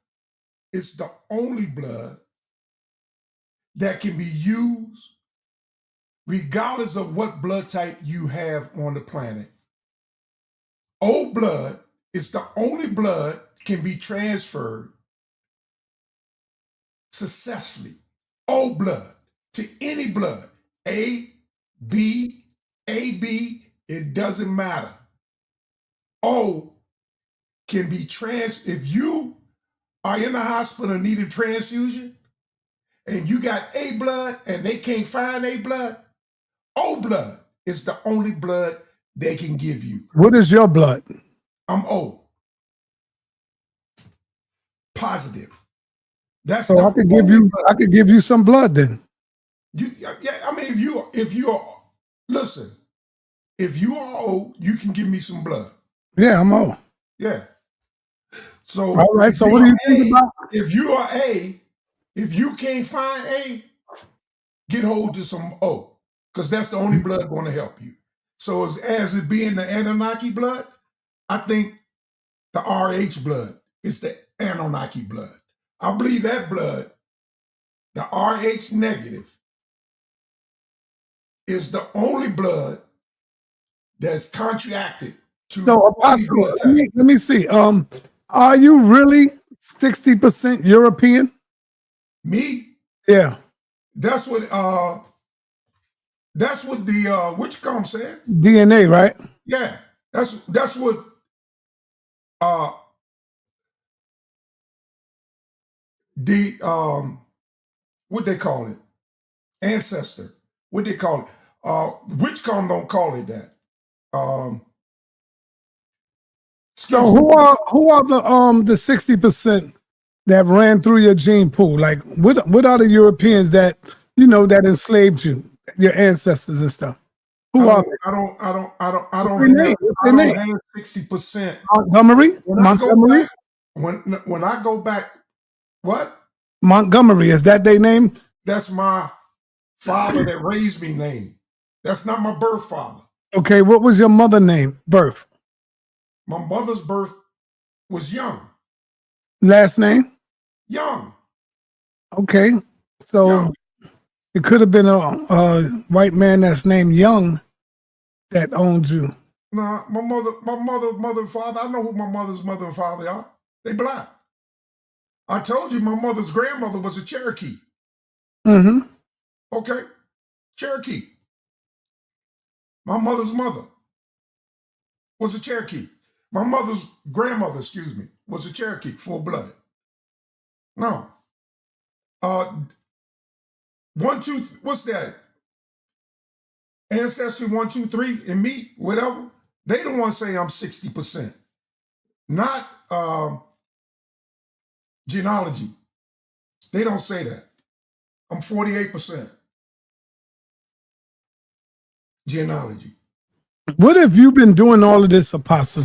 is the only blood that can be used regardless of what blood type you have on the planet. O blood is the only blood can be transferred successfully. O blood to any blood, A, B, AB, it doesn't matter. O can be if you are in the hospital and need a transfusion and you got A blood and they can't find A blood, O blood is the only blood they can give you. What is your blood? I'm O. Positive. That's so I could give you some blood then. Yeah, I mean, if you are listen, if you are O, you can give me some blood. Yeah, I'm O. Yeah. So all right. So what do you think about? If you are A, if you can't find A, get hold of some O, because that's the only blood going to help you. So as it being the Anunnaki blood, I think the RH blood is the Anunnaki blood. I believe that blood, the RH negative, is the only blood that's contracted to. So, Apostle, let me see. Are you really 60% European? Me? Yeah. That's what the what you call them said? DNA, right? Yeah. That's what the what they call it? Ancestor. What they call it? Witchcom don't call it that. So who are the 60% that ran through your gene pool? Like what are the Europeans that that enslaved you, your ancestors and stuff? Who are they? I don't have 60%. Montgomery? Montgomery? When I go back, what? Montgomery, is that their name? That's my father that raised me name. That's not my birth father. Okay, what was your mother name, birth? My mother's birth was Young. Last name? Young. Okay. So it could have been a white man that's named Young that owned you. Nah, my mother and father, I know who my mother's mother and father are. They black. I told you my mother's grandmother was a Cherokee. Mm-hmm. Okay? Cherokee. My mother's mother was a Cherokee. My mother's grandmother, was a Cherokee, full-blooded. No. 1, 2, what's that? Ancestry 1, 2, 3, and me, whatever. They don't want to say I'm 60%. Not genealogy. They don't say that. I'm 48% genealogy. What have you been doing all of this, Apostle,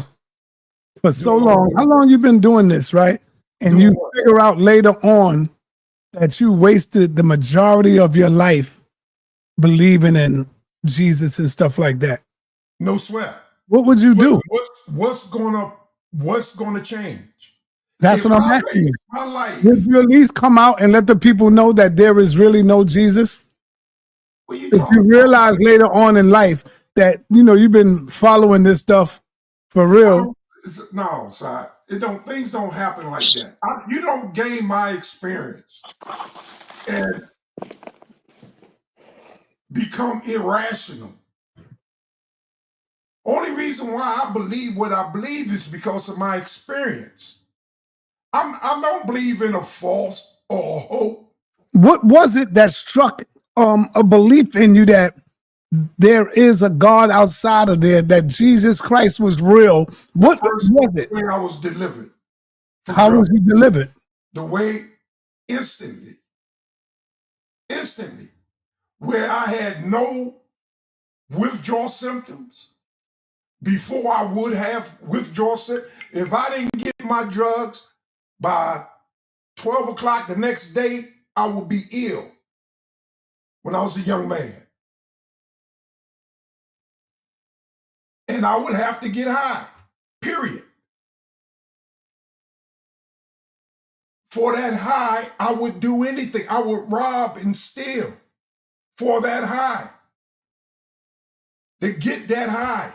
for so long? How long you been doing this, right? And you figure out later on that you wasted the majority of your life believing in Jesus and stuff like that. No sweat. What would you do? What's gonna change? That's what I'm asking you. My life. Would you at least come out and let the people know that there is really no Jesus? If you realize later on in life that, you've been following this stuff for real. No, sir. Things don't happen like that. You don't gain my experience and become irrational. Only reason why I believe what I believe is because of my experience. I don't believe in a false or a hope. What was it that struck a belief in you that there is a God outside of there, that Jesus Christ was real? What was it? The way I was delivered. How was you delivered? The way instantly, where I had no withdrawal symptoms before I would have withdrawal symptoms. If I didn't get my drugs by 12 o'clock the next day, I would be ill when I was a young man. And I would have to get high, period. For that high, I would do anything. I would rob and steal for that high. To get that high.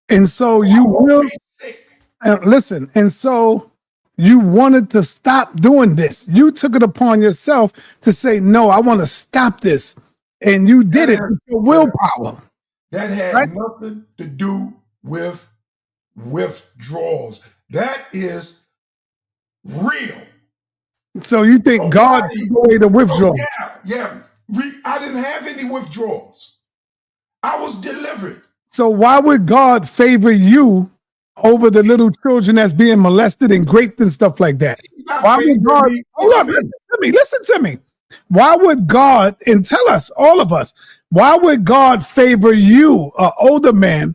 And so you will listen. And so you wanted to stop doing this. You took it upon yourself to say, no, I want to stop this. And you did it with your willpower. That had nothing to do with withdrawals. That is real. So you think God took away the withdrawals? Yeah. I didn't have any withdrawals. I was delivered. So why would God favor you over the little children that's being molested and raped and stuff like that? Why would God? Hold on, listen to me. Why would God, and tell us, all of us, why would God favor you, an older man,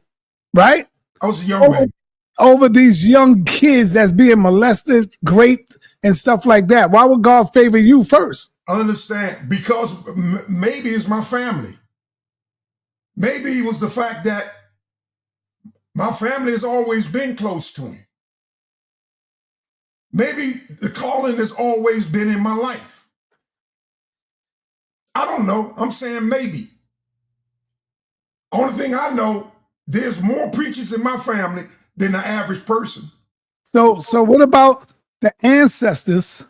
right? I was a young man. Over these young kids that's being molested, raped, and stuff like that? Why would God favor you first? I understand. Because maybe it's my family. Maybe it was the fact that my family has always been close to him. Maybe the calling has always been in my life. I don't know. I'm saying maybe. Only thing I know, there's more preachers in my family than the average person. So what about the ancestors,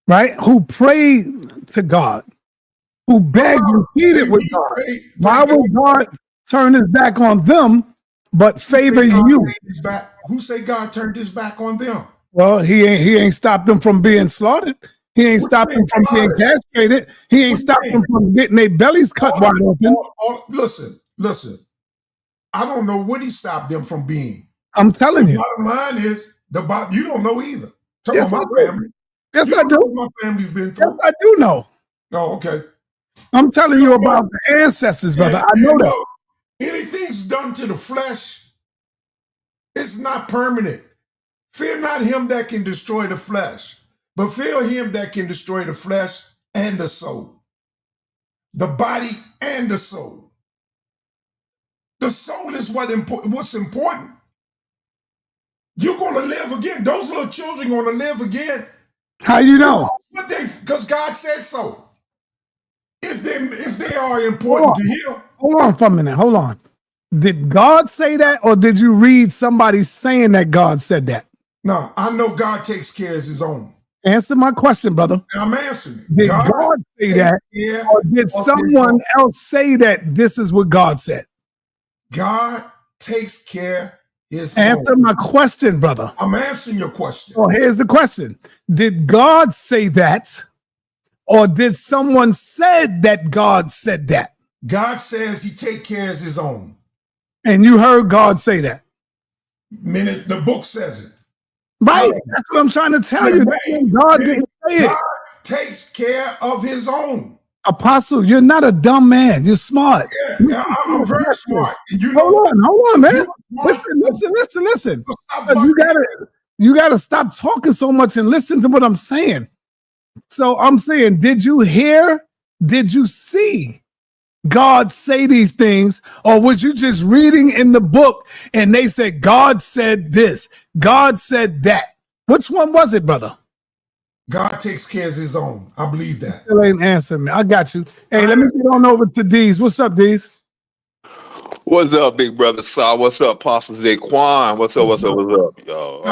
right, who prayed to God, who begged and pleaded with God? Why would God turn his back on them but favor you? Who say God turned his back on them? Well, he ain't stopped them from being slaughtered. He ain't stopped them from being castrated. He ain't stopped them from getting their bellies cut wide open. Listen. I don't know what he stopped them from being. I'm telling you. The bottom line is, you don't know either. Talk Yes, about my family. Yes, I do. My family's been through. Yes, I do know. Oh, okay. I'm telling you about the ancestors, brother. I know that. Anything's done to the flesh, it's not permanent. Fear not him that can destroy the flesh, but fear him that can destroy the flesh and the soul. The body and the soul. The soul is what's important. You're going to live again. Those little children are going to live again. How you know? But because God said so. If they are important to Him. Hold on for a minute. Hold on. Did God say that, or did you read somebody saying that God said that? No, I know God takes care of His own. Answer my question, brother. I'm answering it. Did God say that, or did someone else say that this is what God said? God takes care His Answer own. my question, brother. I'm answering your question. Oh, here's the question. Did God say that, or did someone said that God said that? God says He take care of His own. And you heard God say that? Minute the book says it. Right. That's what I'm trying to tell you. God didn't say it. God takes care of His own. Apostle, you're not a dumb man. You're smart. Yeah, I'm very smart. And you hold on, man. Listen. You gotta stop talking so much and listen to what I'm saying. So I'm saying, did you hear? Did you see God say these things, or was you just reading in the book and they said God said this, God said that? Which one was it, brother? God takes care of His own. I believe that. Still ain't answering me. I got you. Hey, let me get on over to D's. What's up, D's? What's up, big brother Saw? What's up, Apostle Zaquan? What's up, yo?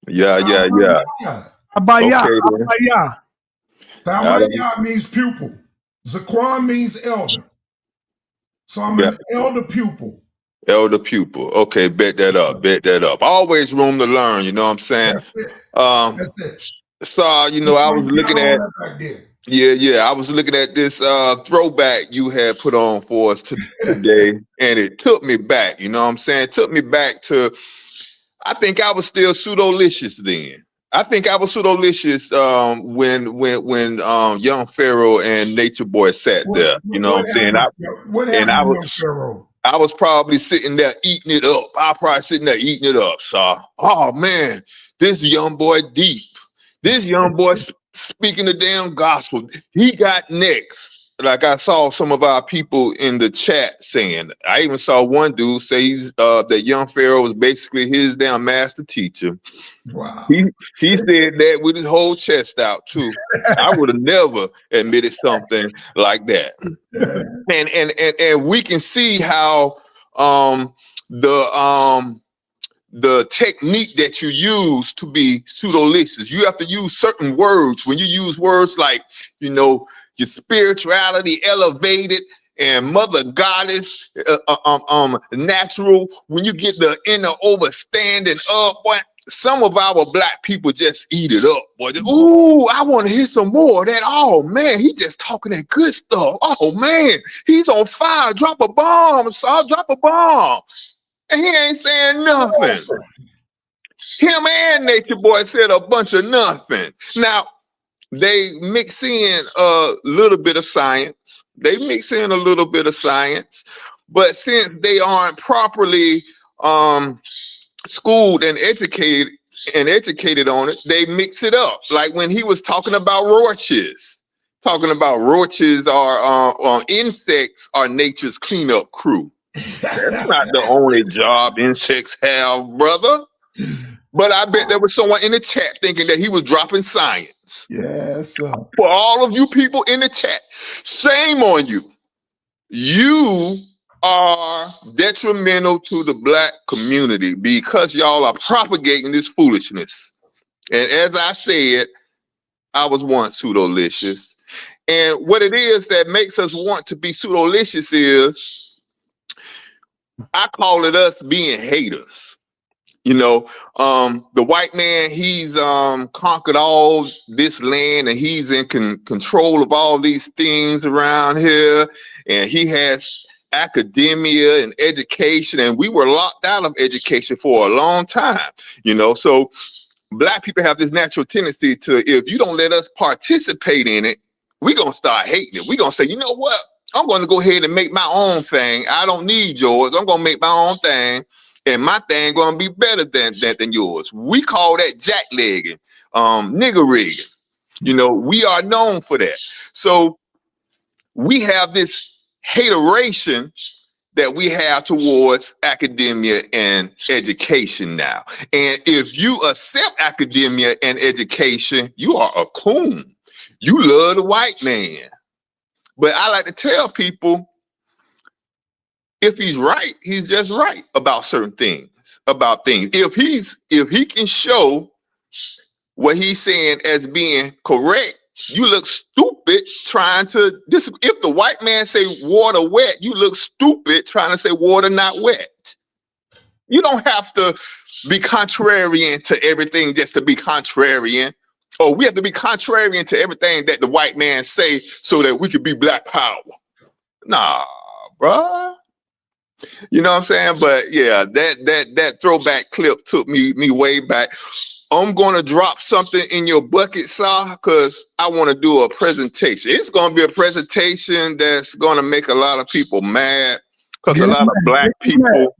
Yeah. Abaya. Okay, then. Abaya. Tamaya means pupil. Zaquan means elder. So I'm an elder pupil. Elder pupil. Okay, bet that up. Always room to learn, you know what I'm saying? That's it. So, I was looking at I was looking at this throwback you had put on for us today, and it took me back, you know what I'm saying? It took me back to, I think I was still pseudo-licious then. I think I was pseudo-licious when young Pharaoh and Nature Boy sat there. You know what I'm saying? I was probably sitting there eating it up. So, oh man, this young boy deep. This young boy speaking the damn gospel. He got next. Like I saw some of our people in the chat saying. I even saw one dude say that young Pharaoh was basically his damn master teacher. Wow. He said that with his whole chest out too. I would have never admitted something like that. And we can see how the technique that you use to be pseudo-licious. You have to use certain words. When you use words like, your spirituality elevated and mother goddess, natural, when you get the inner overstanding up, boy, some of our black people just eat it up, boy. Ooh, I want to hear some more of that. Oh man, he just talking that good stuff. Oh man, he's on fire. Drop a bomb, Saul. Drop a bomb. And he ain't saying nothing. Him and Nature Boy said a bunch of nothing. Now, they mix in a little bit of science. But since they aren't properly schooled and educated on it, they mix it up. Like when he was talking about roaches. Are insects are nature's cleanup crew. That's not the only job insects have, brother. But I bet there was someone in the chat thinking that he was dropping science. Yes, sir. For all of you people in the chat, shame on you. You are detrimental to the black community because y'all are propagating this foolishness. And as I said, I was once pseudo-licious. And what it is that makes us want to be pseudo-licious is, I call it us being haters. The white man, he's conquered all this land and he's in control of all these things around here. And he has academia and education, and we were locked out of education for a long time, So black people have this natural tendency to, if you don't let us participate in it, we're going to start hating it. We're going to say, you know what? I'm going to go ahead and make my own thing. I don't need yours. I'm going to make my own thing. And my thing going to be better than yours. We call that jacklegging, nigger rigging. We are known for that. So we have this hateration that we have towards academia and education now. And if you accept academia and education, you are a coon. You love the white man. But I like to tell people, if he's right, he's just right about certain things, If he can show what he's saying as being correct, you look stupid trying to if the white man say water wet, you look stupid trying to say water not wet. You don't have to be contrarian to everything just to be contrarian. Or we have to be contrarian to everything that the white man say so that we could be black power. Nah, bruh. You know what I'm saying? But yeah, that throwback clip took me way back. I'm gonna drop something in your bucket, Sa, because I want to do a presentation. It's gonna be a presentation that's gonna make a lot of people mad, because a lot of black people,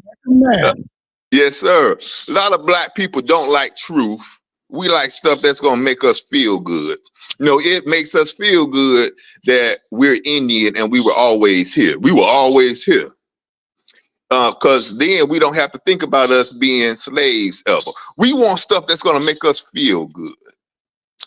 yes, sir. A lot of black people don't like truth. We like stuff that's gonna make us feel good. You know, it makes us feel good that we're Indian and we were always here. We were always here. Because then we don't have to think about us being slaves ever. We want stuff that's going to make us feel good.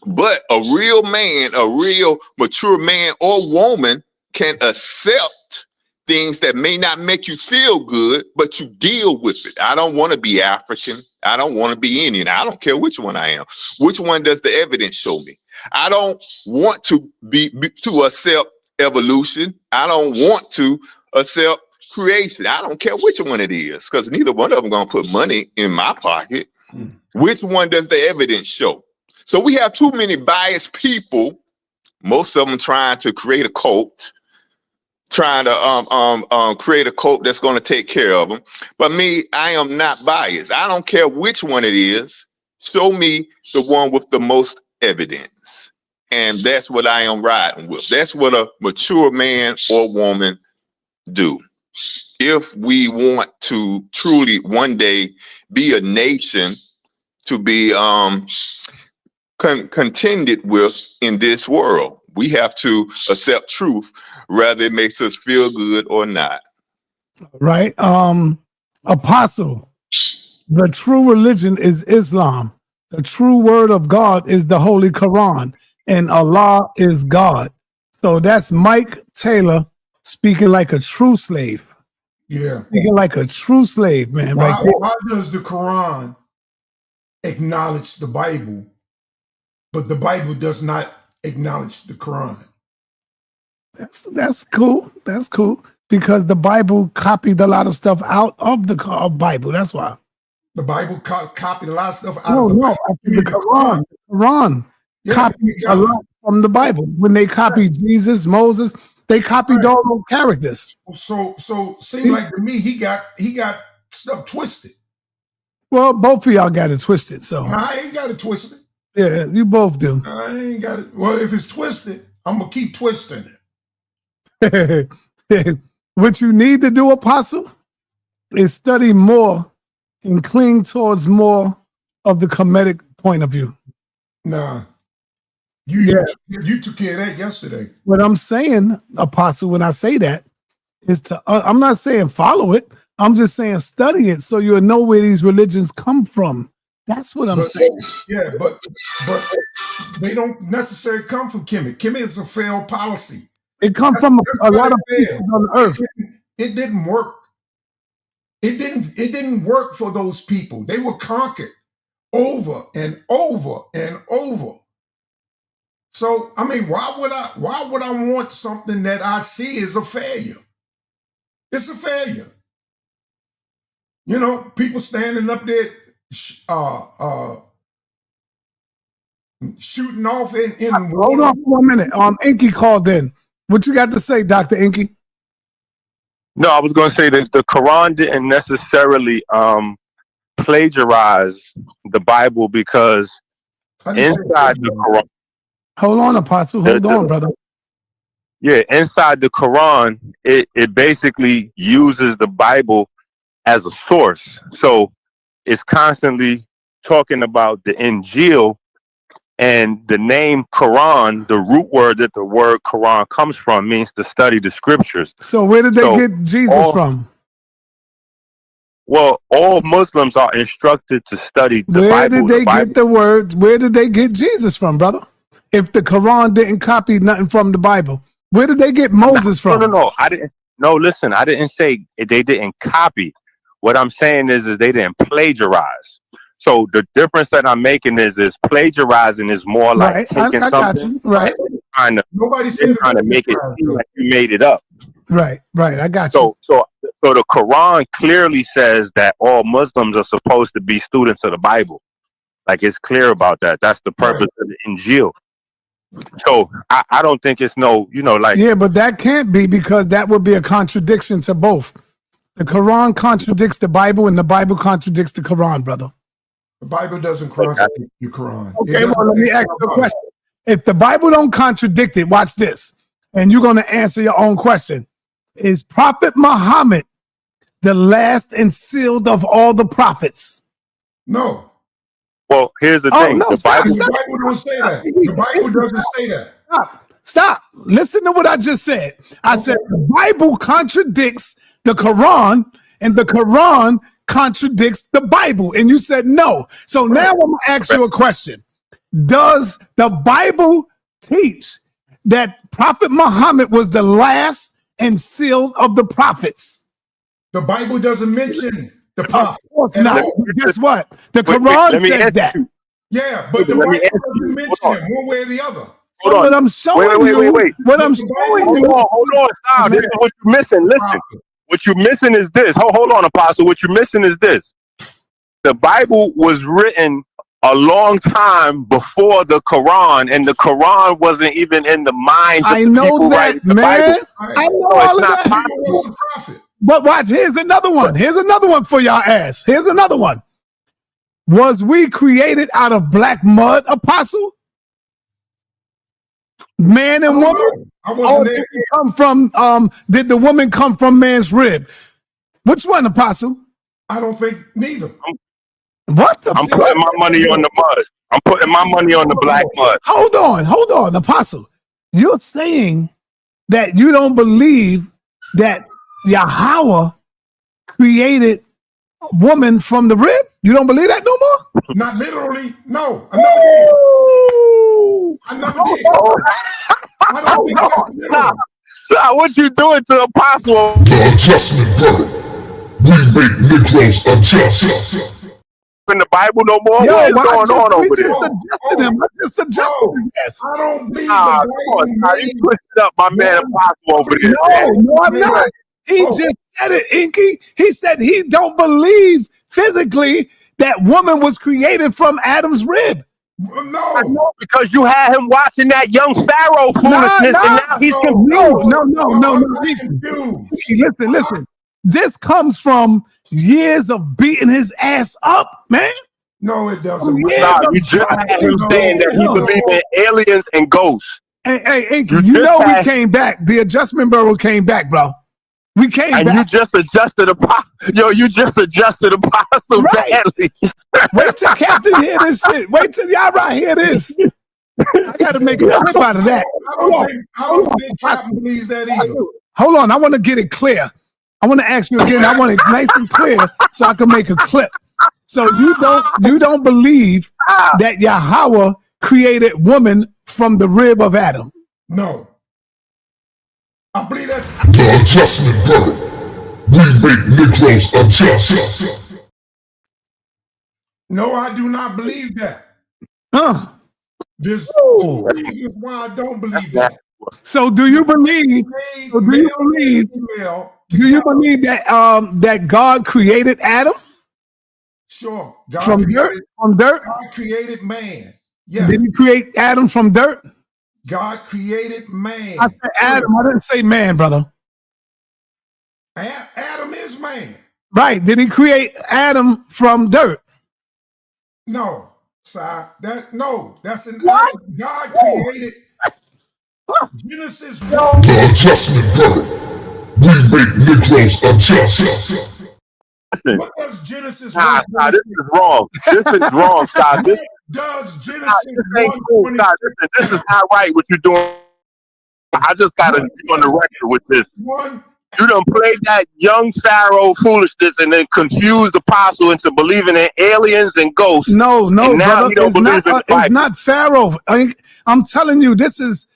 But a real man, a real mature man or woman can accept things that may not make you feel good, but you deal with it. I don't want to be African. I don't want to be Indian. I don't care which one I am. Which one does the evidence show me? I don't want to to accept evolution. I don't want to accept creation. I don't care which one it is, because neither one of them gonna put money in my pocket. Which one does the evidence show? So we have too many biased people, most of them trying to create a cult, trying to create a cult that's going to take care of them. But me, I am not biased. I don't care which one it is. Show me the one with the most evidence. And that's what I am riding with. That's what a mature man or woman do. If we want to truly one day be a nation to be contended with in this world, we have to accept truth, whether it makes us feel good or not. Right. Apostle, the true religion is Islam. The true word of God is the Holy Quran, and Allah is God. So that's Mike Taylor speaking like a true slave. Yeah. Speaking like a true slave, man. Why, Right there. why does the Quran acknowledge the Bible, but the Bible does not acknowledge the Quran? That's cool. That's cool. Because the Bible copied a lot of stuff out of the Bible. That's why. The Bible copied a lot of stuff out of the Bible. The Quran. The Quran copied a lot from the Bible. When they copied Jesus, Moses, they copied all those characters. So seemed like to me he got stuff twisted. Well, both of y'all got it twisted. So I ain't got it twisted. Yeah, you both do. I ain't got it. Well, if it's twisted, I'm gonna keep twisting it. What you need to do, Apostle, is study more and cling towards more of the Kemetic point of view. Nah. You took care of that yesterday. What I'm saying, Apostle, when I say that, is to I'm not saying follow it. I'm just saying study it so you'll know where these religions come from. That's what I'm saying. Yeah, but they don't necessarily come from Kemet. Kemet is a failed policy. It comes from a lot of people on earth. It didn't work. It didn't work for those people. They were conquered over and over and over. So I mean, why would I want something that I see as a failure? It's a failure. You know, people standing up there shooting off in Hold on for a minute. Inky called in. What you got to say, Dr. Inky? No, I was going to say that the Quran didn't necessarily plagiarize the Bible, because inside the Quran. Hold on, Apostle. Hold on, brother. Yeah, inside the Quran, it basically uses the Bible as a source. So it's constantly talking about the Injil, and the name Quran, the root word that the word Quran comes from, means to study the scriptures. So where did they get Jesus from? Well, all Muslims are instructed to study the Where Bible. did they get the word? Where did they get Jesus from, brother? If the Quran didn't copy nothing from the Bible, where did they get Moses from? No. I didn't. No, listen. I didn't say they didn't copy. What I'm saying is they didn't plagiarize. So the difference that I'm making is plagiarizing is more like Right. taking I got something, you. Right. and Nobody said trying to make it seem like you made it up. Right. I got you. So the Quran clearly says that all Muslims are supposed to be students of the Bible. Like, it's clear about that. That's the purpose of the Injil. So I don't think it's no, like. Yeah, but that can't be, because that would be a contradiction to both. The Quran contradicts the Bible, and the Bible contradicts the Quran, brother. The Bible doesn't contradict the Quran. Okay, well, let me ask you a question. If the Bible don't contradict it, watch this, and you're going to answer your own question. Is Prophet Muhammad the last and sealed of all the prophets? No. Well, here's the thing. No, the Bible don't say that. The Bible doesn't say that. Stop. Listen to what I just said. I said the Bible contradicts the Quran, and the Quran contradicts the Bible. And you said no. So now I'm going to ask you a question. Does the Bible teach that Prophet Muhammad was the last and sealed of the prophets? The Bible doesn't mention the prophet. Of course not. Guess what? The Quran says that. Yeah, but the Bible doesn't mention him one way or the other. Hold on. What I'm showing you. What I'm showing you. Hold on, stop. This is what you're missing. Listen. What you're missing is this. Hold on, Apostle. What you're missing is this. The Bible was written a long time before the Quran, and the Quran wasn't even in the minds of the people writing the Bible. I know all of that. But watch, here's another one. Here's another one for y'all ass. Here's another one. Was we created out of black mud, Apostle? Man and woman? Or did we come from did the woman come from man's rib? Which one, Apostle? I don't think neither. What I'm putting my money on the mud. I'm putting my money on the black mud. Hold on, Apostle. You're saying that you don't believe that Yahweh created a woman from the rib? You don't believe that no more? Not literally. No. I never did. I don't think that's literal. Stop. What you doing to Apostle? The adjustment bureau. We make Negroes adjust. In the Bible no more? Yo, What's going on over there? I just suggested him. Yes. I don't believe you pushed up my man Apostle over there. No, I'm not. He just said it, Inky. He said he don't believe physically that woman was created from Adam's rib. No, because you had him watching that young Pharaoh foolishness, and now he's confused. No. Listen. This comes from years of beating his ass up, man. No, it doesn't. You just had him saying that he believes in aliens and ghosts. Hey, Inky, we came back. The adjustment bureau came back, bro. We came back. And you just adjusted Apostle badly. Wait till Captain hear this shit. Wait till y'all right hear this. I got to make a clip out of that. I don't think Captain believes that either. Hold on. I want to get it clear. I want to ask you again. I want it nice and clear so I can make a clip. So you don't believe that Yahweh created woman from the rib of Adam? No. I believe that's the adjustment bureau. We make Negroes adjust. No, I do not believe that. There's two reasons why I don't believe that. So do you believe? Do you believe that God created Adam? Sure. From dirt? God created man. Yeah. Did he create Adam from dirt? God created man. I said Adam. I didn't say man, brother. Adam is man. Right. Did he create Adam from dirt? No, sir. That's an what? God created Genesis 1. The adjustment bureau. We make Negroes adjust. What does Genesis 1? This is wrong. This is wrong, Sal. This does Genesis 1? Cool, this is not right what you're doing. I just got to be on the record with this. 1 You done played that young Pharaoh foolishness and then confused the apostle into believing in aliens and ghosts. No, and now brother. he don't It's believe not. in the It's Bible. not Pharaoh. I'm telling you, this is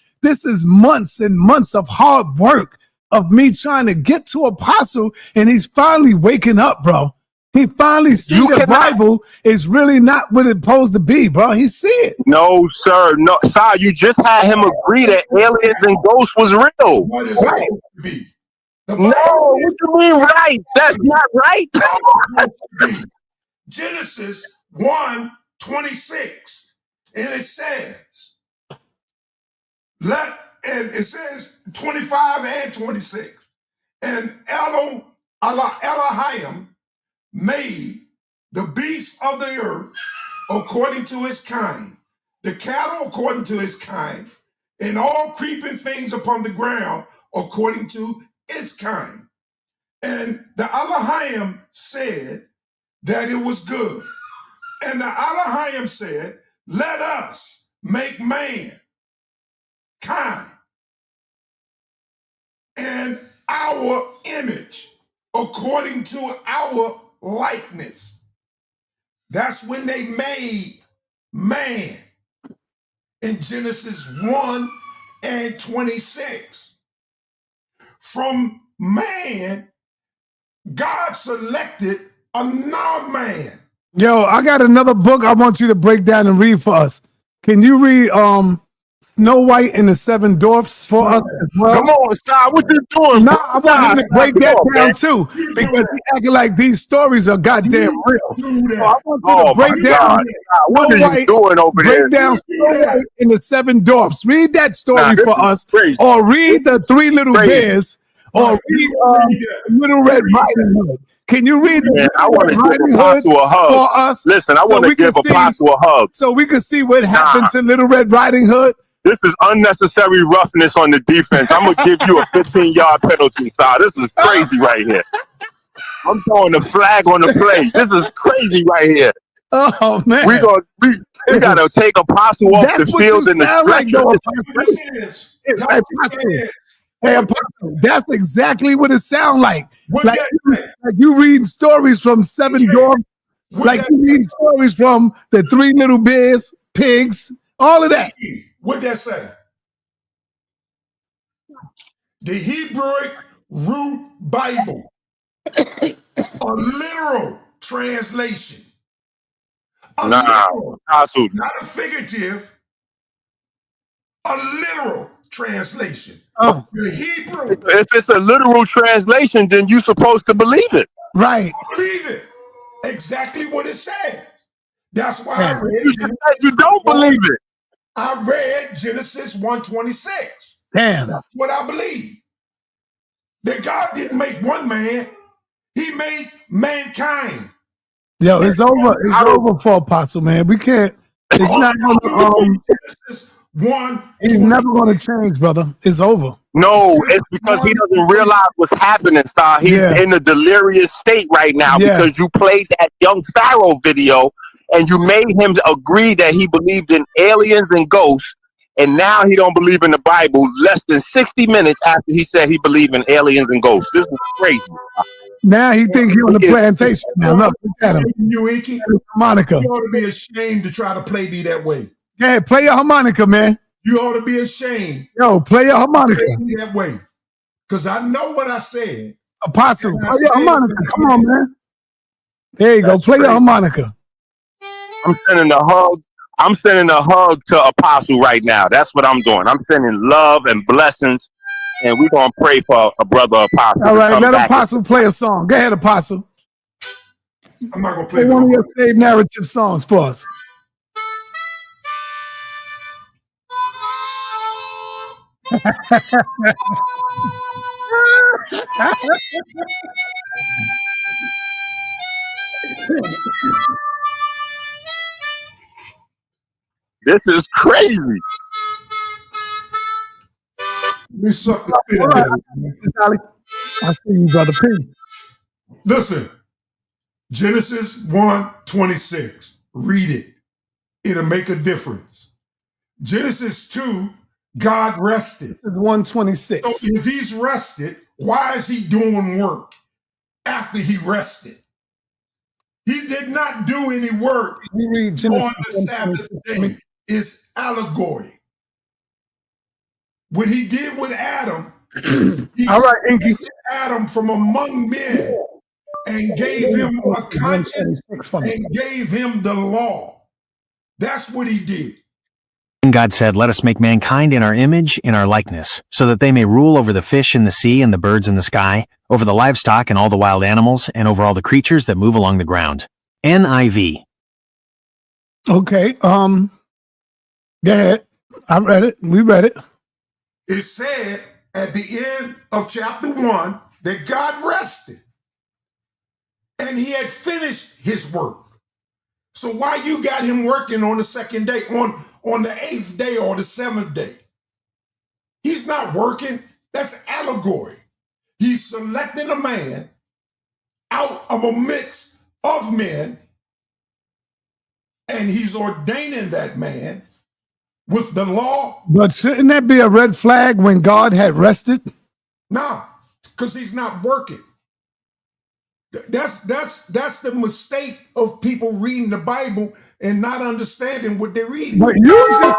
months and months of hard work of me trying to get to Apostle, and he's finally waking up, bro. He finally see the Bible is really not what it's supposed to be, bro. He see it. No, sir. No, sir. You just had him agree that aliens and ghosts was real. What is supposed to be? The No, what you mean right? That's not right. Genesis 1:26, and it says, and it says 25 and 26, and Elohim made the beasts of the earth according to his kind, the cattle according to his kind, and all creeping things upon the ground according to its kind. And the Elohim said that it was good. And the Elohim said, let us make man kind and our image according to our likeness. That's when they made man in Genesis 1:26. From man, God selected another man. Yo, I got another book I want you to break down and read for us. Can you read Snow White and the Seven Dwarfs for us as well? Come on, son. What you doing? Nah, I want him to break that down too, because he acting like these stories are goddamn real. So I want you to break down What are you doing over there? Break down Snow White and the Seven Dwarfs. Read that story for us, or read the Three Little Bears, or read Little Red Riding Hood. Can you read the I want to give Apostle a hug. for us? Listen, I want to give Apostle a hug. So we can see what happened to Little Red Riding Hood. This is unnecessary roughness on the defense. I'm going to give you a 15-yard penalty, sir. This is crazy right here. I'm throwing the flag on the play. This is crazy right here. Oh, man. We got to take Apostle off the field in the stretcher. Hey, Apostle, that's exactly what it sounds like. Like you reading stories from Seven Dwarfs, like you reading stories from the Three Little Bears, pigs, all of that. What'd that say? The Hebrew root Bible, a literal translation. Not a figurative, a literal translation. Oh. The Hebrew. If it's a literal translation, then you're supposed to believe it. Right. I believe it. Exactly what it says. That's why I read You don't believe it. I read Genesis 1:26. Damn. That's what I believe. That God didn't make one man, he made mankind. Yo, it's over. It's over for Apostle, man. We can't. It's not gonna. He's never gonna change, brother. It's over. No, it's because he doesn't realize what's happening, sir. He's in a delirious state right now because you played that young Pharaoh video and you made him agree that he believed in aliens and ghosts, and now he don't believe in the Bible less than 60 minutes after he said he believed in aliens and ghosts. This is crazy. Now he think he on the plantation. Now look at him. Harmonica. You ought to be ashamed to try to play me that way. Yeah, play your harmonica, man. You ought to be ashamed. Yo, play your harmonica. Play me that way. Because I know what I said. Apostle, play your harmonica. Come on, man. There you go. Play your harmonica. I'm sending a hug. I'm sending a hug to Apostle right now. That's what I'm doing. I'm sending love and blessings, and we're gonna pray for a brother Apostle. All right, let Apostle play a song. Go ahead, Apostle. I'm not gonna play one of your saved narrative songs for us. This is crazy. We suck the spit out of it. I see you, brother. Peace. Listen, Genesis 1:26. Read it. It'll make a difference. Genesis 2, God rested. This is 1:26. So if he's rested, Why is he doing work after he rested? He did not do any work You read on Genesis the Sabbath 1:26. day. It's allegory. What he did with Adam, he All right, Inky. selected Adam from among men and gave him a conscience and gave him the law. That's what he did. And God said, "Let us make mankind in our image, in our likeness, so that they may rule over the fish in the sea and the birds in the sky, over the livestock and all the wild animals, and over all the creatures that move along the ground." NIV. Okay. Go ahead. I read it. We read it. It said at the end of chapter 1 that God rested and he had finished his work. So why you got him working on the second day, on the 8th day or the 7th day? He's not working. That's allegory. He's selecting a man out of a mix of men, and he's ordaining that man with the law. But shouldn't that be a red flag when God had rested? No, because he's not working. That's the mistake of people reading the Bible and not understanding what they're reading. But you said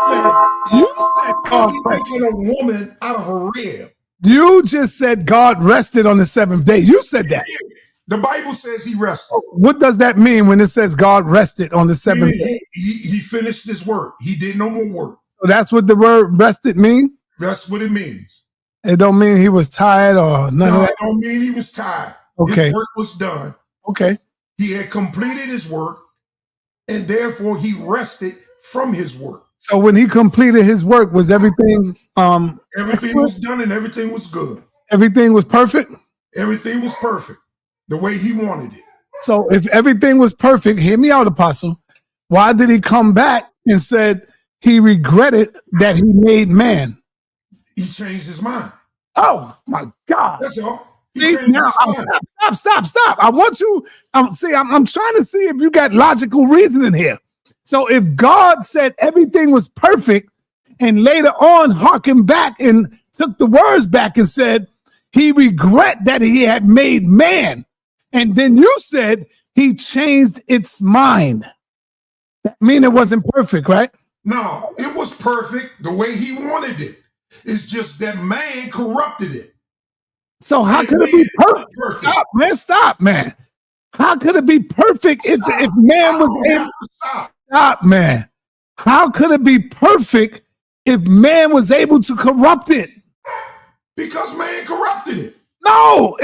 God making a woman out of a rib. You just said God rested on the 7th day. You said that. The Bible says he rested. What does that mean when it says God rested on the 7th day? He finished his work. He did no more work. So that's what the word rested mean? That's what it means. It don't mean he was tired or none of that? It don't mean he was tired. Okay. His work was done. Okay. He had completed his work, and therefore he rested from his work. So when he completed his work, was everything everything was done and everything was good. Everything was perfect? Everything was perfect the way he wanted it. So if everything was perfect, hear me out, Apostle. Why did he come back and said he regretted that he made man? He changed his mind. Oh my God. That's all. See, now, stop. I want you, I'm trying to see if you got logical reasoning here. So if God said everything was perfect and later on harkened back and took the words back and said he regret that he had made man, and then you said he changed its mind, that mean it wasn't perfect, right? No, it was perfect the way he wanted it. It's just that man corrupted it. So how could it be perfect? Stop, man. How could it be perfect if man was able to stop, man? How could it be perfect if man was able to corrupt it? Because man corrupted it. No,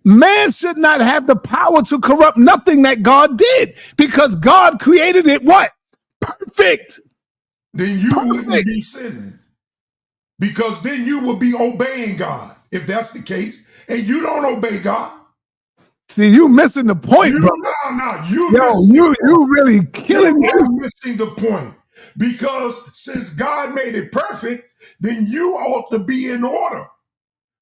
man should not have the power to corrupt nothing that God did, because God created it what? Perfect. Then you wouldn't be sinning, because then you would be obeying God. If that's the case, and you don't obey God. See, you missing the point, bro. No, you really killing me. You're missing the point, because since God made it perfect, then you ought to be in order.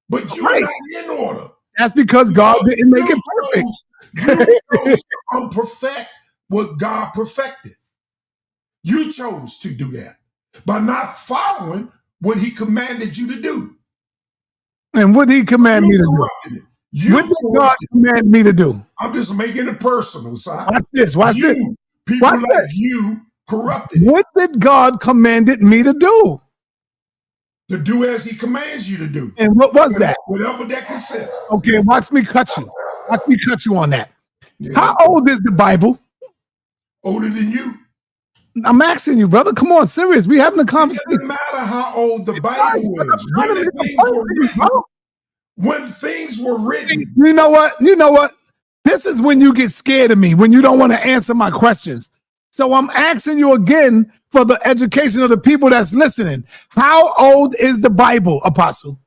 But you're not in order. That's because God didn't make it perfect. You chose to unperfect what God perfected. You chose to do that by not following what he commanded you to do. And what did he command me to do? What did God command me to do? I'm just making it personal, son. Watch this. People like you corrupted. What did God commanded me to do? To do as he commands you to do. And what was that? Whatever that consists. Okay, watch me cut you. Watch me cut you on that. Yeah. How old is the Bible? Older than you. I'm asking you, brother. Come on, serious. We having a conversation. It doesn't matter how old the Bible is. When things were written. You know what? This is when you get scared of me, when you don't want to answer my questions. So I'm asking you again for the education of the people that's listening. How old is the Bible, Apostle?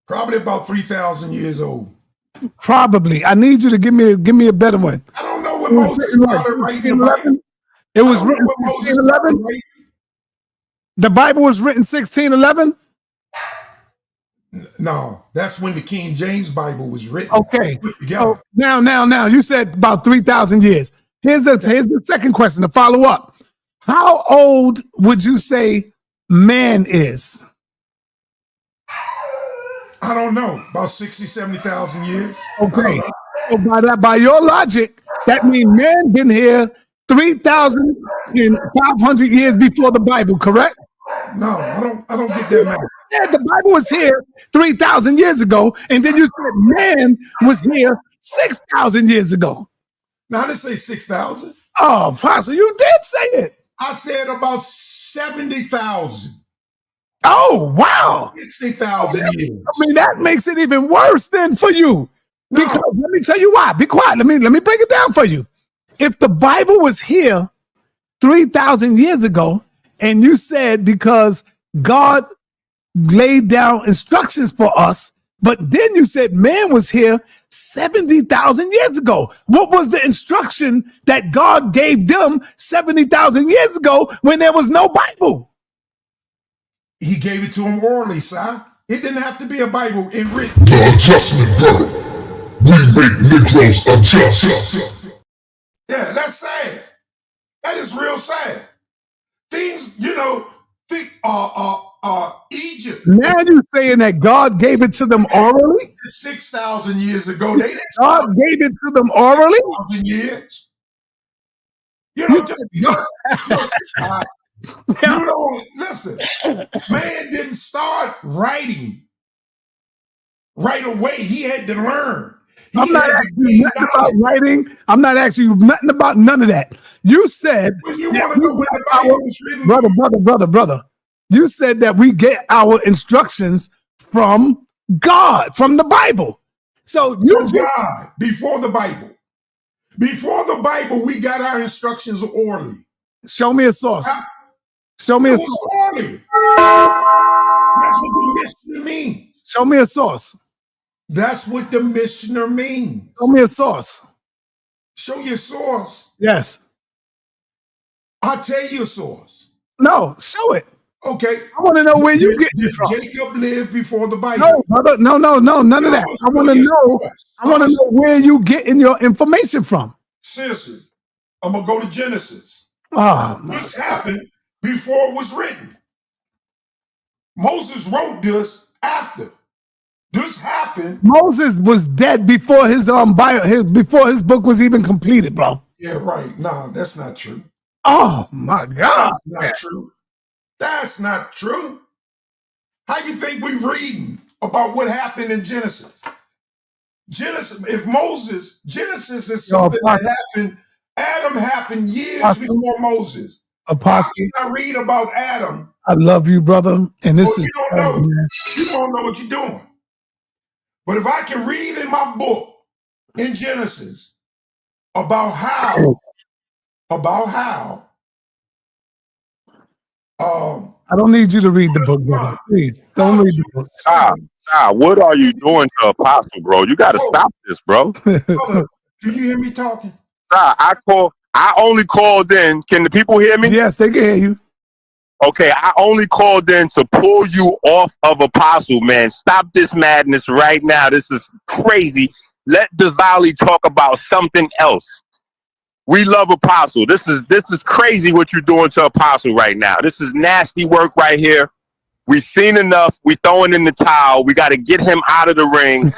Probably about 3,000 years old. Probably. I need you to give me a better one. I don't know what Moses started writing the Bible. It was written 1611. The Bible was written 1611. No, that's when the King James Bible was written. Okay. So now, you said about 3,000 years. Here's the second question to follow up. How old would you say man is? I don't know, about 60, 70,000 years. Okay. So by your logic, that means man been here 3,500 years before the Bible, correct? No, I don't get that math. Yeah, the Bible was here 3,000 years ago, and then you said man was here 6,000 years ago. Now I didn't say 6,000. Oh, Apostle, you did say it. I said about 70,000. Oh, wow. 60,000 years. I mean, that makes it even worse then for you. No. Because let me tell you why. Be quiet. Let me break it down for you. If the Bible was here 3,000 years ago, and you said because God laid down instructions for us, but then you said man was here 70,000 years ago. What was the instruction that God gave them 70,000 years ago when there was no Bible? He gave it to him orally, sir. It didn't have to be a Bible in written. The adjustment bureau. We make Negroes adjust. Yeah, that's sad. That is real sad. Things, Egypt. Now you're saying that God gave it to them orally? 6,000 years ago. They didn't God gave it to them orally? 6,000 years. Just because. Listen, man didn't start writing right away. He had to learn. I'm not asking you nothing about writing. I'm not asking you nothing about none of that. You said you want to know when the Bible was written? Brother. You said that we get our instructions from God, from the Bible. So God, before the Bible. Before the Bible, we got our instructions orally. Show me a source. Show me a source. Orally. That's what the missioner means. Show me a source. That's what the missioner means. Show me a source. Show your source. Yes. I'll tell you a source. No, show it. Okay. I want to know where you get it from. Jacob lived before the Bible. No, brother. No, none of that. I want to know. I want to know where you getting your information from. Seriously, I'm gonna go to Genesis. This happened before it was written. Moses wrote this after. This happened. Moses was dead before his before his book was even completed, bro. Yeah, right. No, that's not true. Oh my God. That's not true. That's not true. How you think we're reading about what happened in Genesis? Genesis is something that happened. Adam happened years before Moses. Apostle, I read about Adam. I love you, brother. And this is you don't know what you're doing. But if I can read in my book in Genesis about how I don't need you to read the book, brother. Please don't read the book. What are you doing to Apostle, bro? You got to stop this, bro. Brother, do you hear me talking? I only called in. Can the people hear me? Yes, they can hear you. Okay, I only called in to pull you off of Apostle, man. Stop this madness right now. This is crazy. Let Dazali talk about something else. We love Apostle. This is crazy what you're doing to Apostle right now. This is nasty work right here. We've seen enough. We throwing in the towel. We got to get him out of the ring.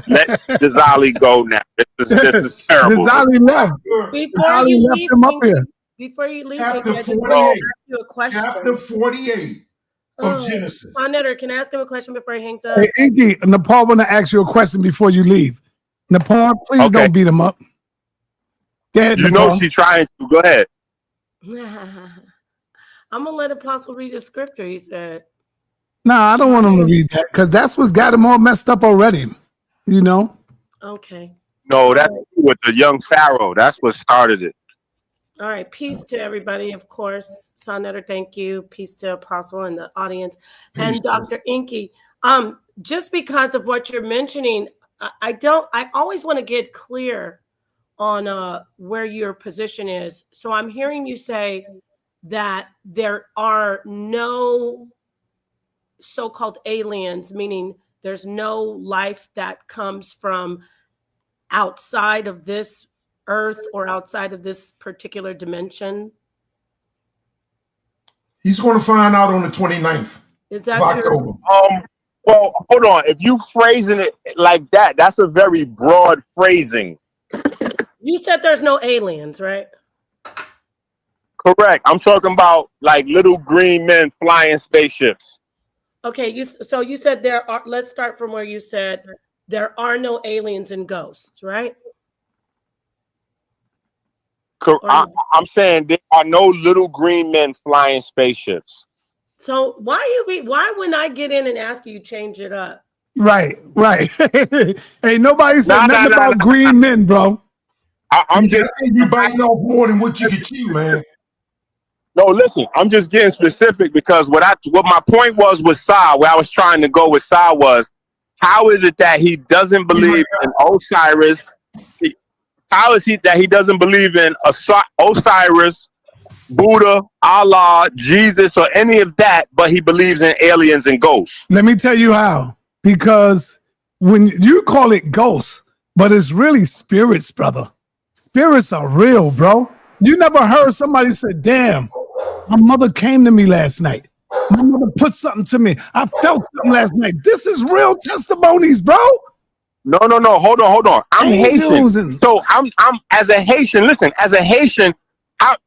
Let Dazali go now. This is terrible. Dazali left. Before you leave, Chapter I just 48. want to ask you a question. Chapter 48 of Genesis. sa.neter, can I ask him a question before he hangs up? Hey, Inky, Nepal want to ask you a question before you leave. Nepal, please don't beat him up. Go ahead, you Nepal. know she's trying to. Go ahead. I'm going to let Apostle read the scripture, he said. Nah, I don't want him to read that because that's what's got him all messed up already. You know? Okay. No, that's with the young Pharaoh. That's what started it. All right. Peace to everybody, of course. sa.neter, thank you. Peace to Apostle and the audience. And Dr. Inky, just because of what you're mentioning, I always want to get clear on where your position is. So I'm hearing you say that there are no so-called aliens, meaning there's no life that comes from outside of this earth or outside of this particular dimension. He's going to find out on the 29th Is that of October. Well, hold on. If you phrasing it like that, that's a very broad phrasing. You said there's no aliens, right? Correct. I'm talking about like little green men flying spaceships. Okay, so you said there are. Let's start from where you said there are no aliens and ghosts, right? I'm saying there are no little green men flying spaceships. So why when I get in and ask you, change it up? Right. Hey, nobody said nothing about green men, bro. I'm just you biting off more than what you can chew, man. No, listen, I'm just getting specific because what my point was with Sa, where I was trying to go with Sa was, how is it that he doesn't believe in Osiris? How is he that he doesn't believe in Osiris, Buddha, Allah, Jesus, or any of that, but he believes in aliens and ghosts? Let me tell you how. Because when you call it ghosts, but it's really spirits, brother. Spirits are real, bro. You never heard somebody say, damn, my mother came to me last night. My mother put something to me. I felt something last night. This is real testimonies, bro. No. Hold on. I'm Haitian. So I'm as a Haitian, listen, as a Haitian,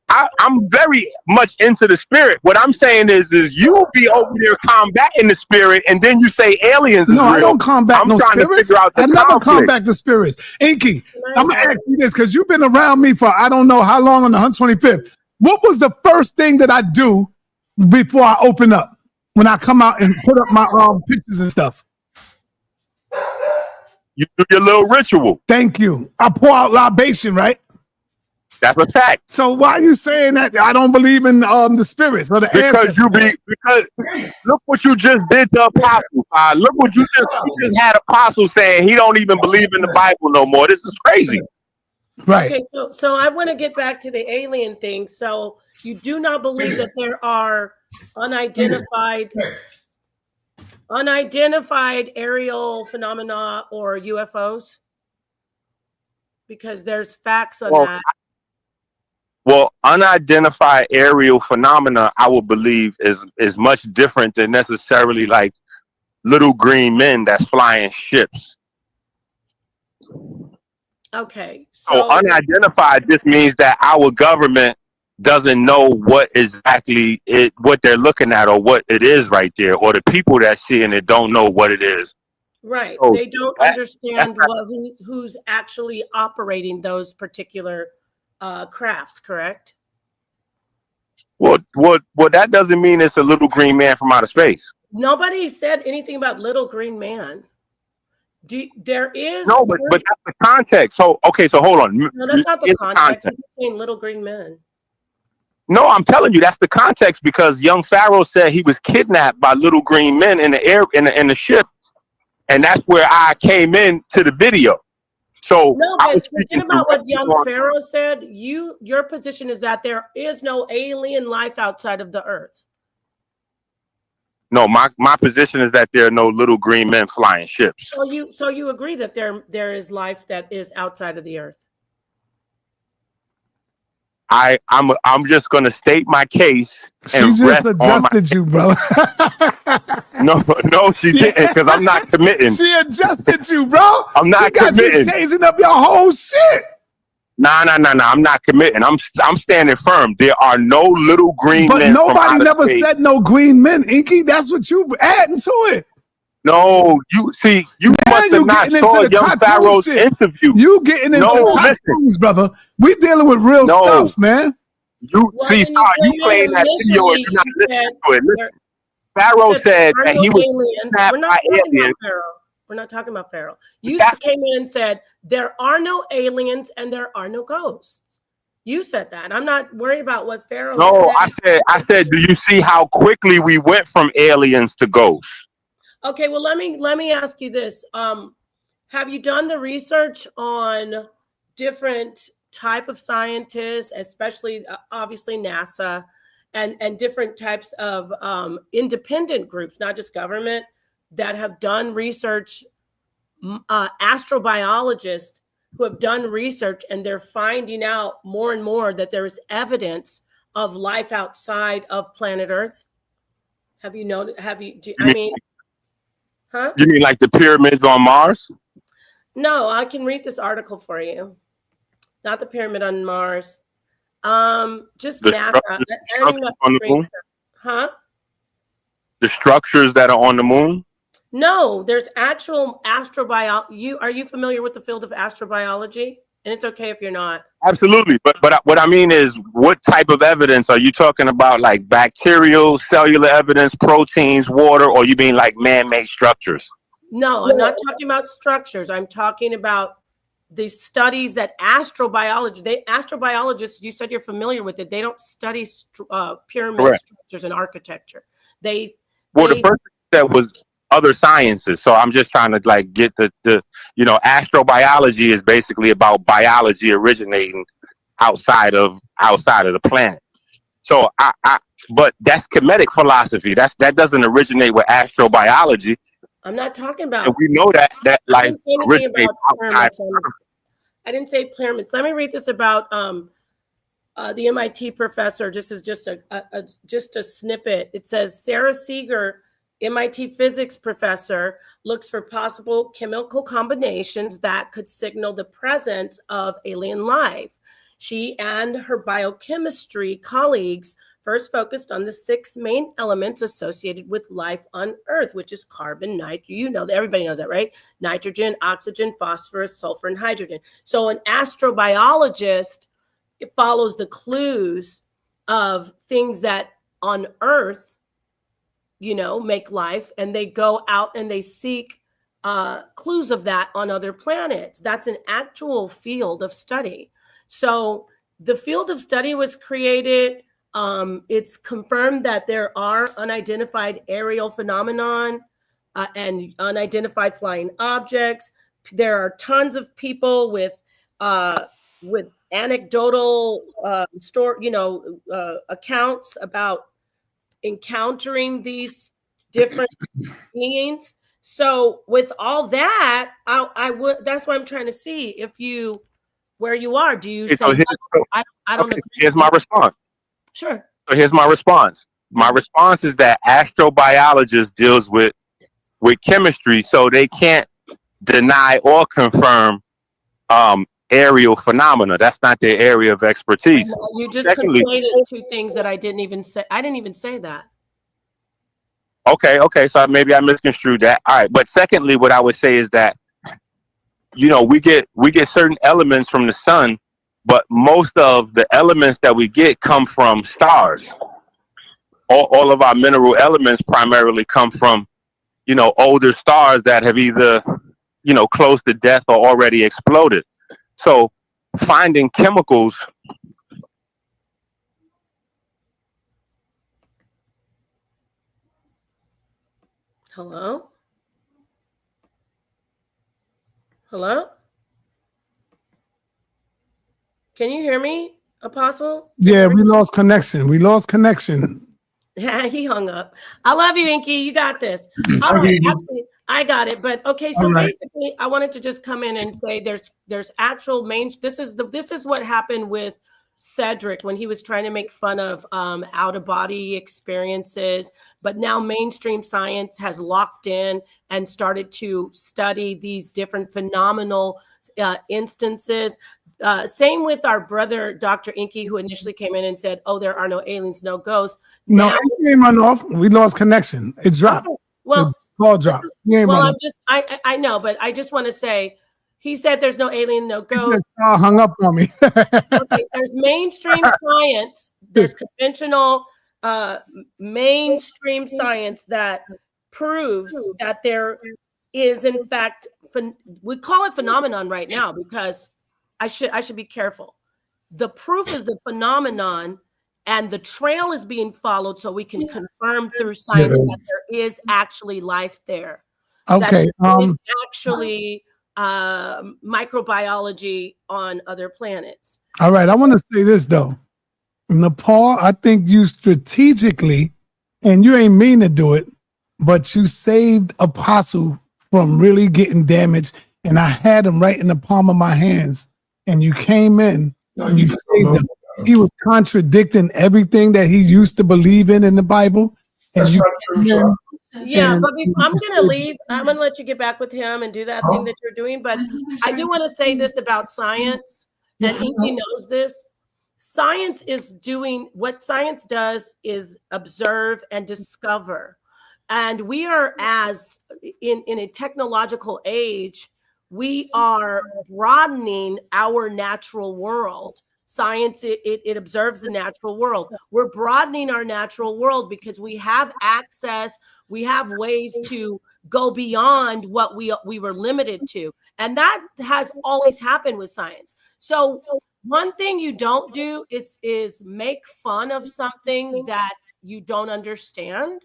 I'm very much into the spirit. What I'm saying is you be over there combating the spirit, and then you say aliens is real. I don't combat no spirits. I never combat the spirits. Inky, I'm going to ask you this because you've been around me for I don't know how long on the 125th. What was the first thing that I do before I open up? When I come out and put up my pictures and stuff? You do your little ritual. Thank you. I pour out libation, right? That's a fact. So why are you saying that I don't believe in the spirits or the because look what you just did to apostles. Look what you just had apostles saying he don't even believe in the Bible no more. This is crazy. Right. Okay, so I want to get back to the alien thing. So you do not believe that there are unidentified aerial phenomena or UFOs? Because there's facts on that. Well, unidentified aerial phenomena, I would believe, is much different than necessarily like little green men that's flying ships. Okay. So unidentified, this means that our government doesn't know what exactly what they're looking at or what it is right there, or the people that seeing it don't know what it is. Right. So they don't understand who's actually operating those particular crafts, correct? Well, that doesn't mean it's a little green man from outer space. Nobody said anything about little green man. There is no, but that's the context. So hold on. No, that's not the context. I'm saying little green men. No, I'm telling you that's the context because young Pharaoh said he was kidnapped by little green men in the air in the ship, and that's where I came in to the video. So no, but forget about what young Pharaoh said. Your position is that there is no alien life outside of the earth. No, my position is that there are no little green men flying ships. So you agree that there is life that is outside of the earth? I'm just gonna state my case. She just adjusted you, bro. No, she didn't, because I'm not committing. She adjusted you, bro. I'm not committing. She got you changing up your whole shit. Nah. I'm not committing. I'm standing firm. There are no little green men. But nobody never said no green men, Inky. That's what you adding to it. No, you must have not saw young Pharaoh's interview. You getting into cartoons, brother. We dealing with real stuff, man. You playing that video and you're not listening to it. Listen, Pharaoh said that he was kidnapped by aliens. We're not talking about Pharaoh. You came in and said there are no aliens and there are no ghosts. You said that. I'm not worried about what Pharaoh said. No, I said, do you see how quickly we went from aliens to ghosts? Okay, well, let me ask you this. Have you done the research on different type of scientists, especially obviously NASA, and different types of independent groups, not just government, that have done research, astrobiologists who have done research, and they're finding out more and more that there is evidence of life outside of planet Earth? Have you noted? Huh? You mean like the pyramids on Mars? No, I can read this article for you. Not the pyramid on Mars. Just The NASA. I don't even know on the if moon? Huh? The structures that are on the moon? No, there's actual astrobiology. Are you familiar with the field of astrobiology? And it's okay if you're not. Absolutely. But what I mean is, what type of evidence are you talking about? Like bacterial, cellular evidence, proteins, water, or you mean like man-made structures? No, I'm not talking about structures. I'm talking about the studies that astrobiologists, you said you're familiar with it. They don't study pyramid Correct. structures and architecture. The person said was other sciences. So I'm just trying to like get the astrobiology is basically about biology originating outside of the planet. So but that's Kemetic philosophy. That doesn't originate with astrobiology. I'm not talking about. And we know that I like didn't say anything originates about outside. pyramids. I didn't say pyramids. Let me read this about the MIT professor. This is just a snippet. It says Sarah Seeger, MIT physics professor, looks for possible chemical combinations that could signal the presence of alien life. She and her biochemistry colleagues first focused on the 6 main elements associated with life on Earth, which is carbon, nitrogen. Everybody knows that, right? Nitrogen, oxygen, phosphorus, sulfur, and hydrogen. So an astrobiologist, it follows the clues of things that on Earth, make life, and they go out and they seek clues of that on other planets. That's an actual field of study. So the field of study was created. It's confirmed that there are unidentified aerial phenomenon and unidentified flying objects. There are tons of people with anecdotal accounts about encountering these different beings. So with all that, I would. That's what I'm trying to see. Where you are, do you say? I don't agree. Here's my response. Sure. So here's my response. My response is that astrobiologists deals with chemistry, so they can't deny or confirm aerial phenomena. That's not their area of expertise. You just conflated 2 things that I didn't even say. I didn't even say that. Okay. So maybe I misconstrued that. All right. But secondly, what I would say is that we get certain elements from the sun, but most of the elements that we get come from stars. All of our mineral elements primarily come from, older stars that have either, close to death or already exploded. So finding chemicals. Hello? Can you hear me, Apostle? Yeah, we lost connection. Yeah, he hung up. I love you, Inky. You got this. All right, actually, I got it. But okay, so basically, I wanted to just come in and say there's actual This is what happened with Cedric when he was trying to make fun of out of body experiences. But now mainstream science has locked in and started to study these different phenomenal instances. Same with our brother, Dr. Inky, who initially came in and said, "Oh, there are no aliens, no ghosts." No, it ain't run off. We lost connection. It dropped. Okay. Well, the call dropped. I know, but I just want to say, he said there's no alien, no ghost. Hung up on me. Okay, there's mainstream science. There's conventional mainstream science that proves that there is, in fact, we call it phenomenon right now because I should be careful. The proof is the phenomenon, and the trail is being followed, so we can confirm through science that there is actually life there. Okay. That there is actually microbiology on other planets. All right. I want to say this though. Nepal, I think you strategically, and you ain't mean to do it, but you saved Apostle from really getting damaged. And I had him right in the palm of my hands. And you came in and you saved him. He was contradicting everything that he used to believe in the Bible. And That's you not true, sir. Yeah, And but I'm gonna leave. I'm gonna let you get back with him and do that thing that you're doing. But I do want to say this about science, and Inky knows this. Science is doing what science does is observe and discover. And we are as in a technological age, we are broadening our natural world. Science, it observes the natural world. We're broadening our natural world because we have access, we have ways to go beyond what we were limited to. And that has always happened with science. So one thing you don't do is make fun of something that you don't understand.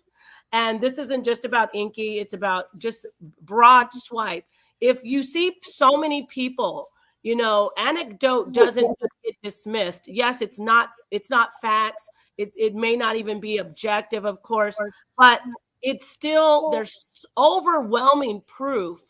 And this isn't just about Inky, it's about just broad swipe. If you see so many people, anecdote doesn't just get dismissed. Yes, it's not facts. It may not even be objective, of course, but it's still, there's overwhelming proof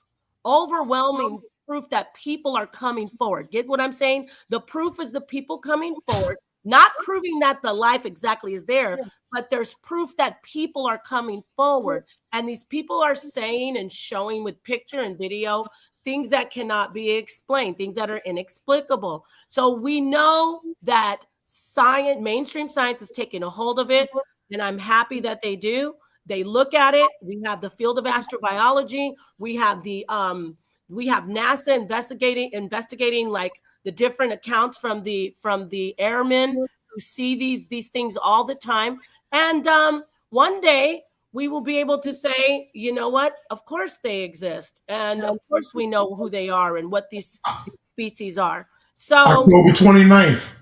that people are coming forward. Get what I'm saying? The proof is the people coming forward, not proving that the life exactly is there, but there's proof that people are coming forward. And these people are saying and showing with picture and video things that cannot be explained, things that are inexplicable. So we know that science, mainstream science is taking a hold of it, and I'm happy that they do. They look at it. We have the field of astrobiology. We have NASA investigating like the different accounts from the airmen who see these things all the time. And one day we will be able to say, you know what? Of course they exist, and of course we know who they are and what these species are. So October 29th.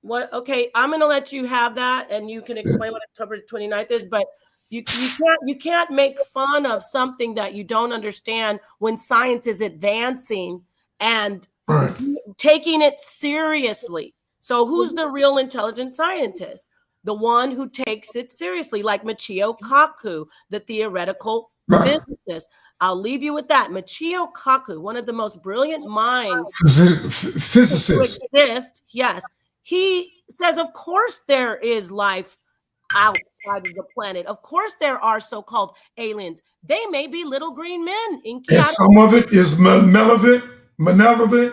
what? Okay, I'm going to let you have that, and you can explain what October 29th is. But you can't make fun of something that you don't understand when science is advancing and taking it seriously. So who's the real intelligent scientist? The one who takes it seriously, like Michio Kaku, the theoretical physicist. I'll leave you with that. Michio Kaku, one of the most brilliant minds physicist to exist. Yes. He says, of course there is life outside of the planet. Of course there are so-called aliens. They may be little green men. Inky, and some of it is malevolent,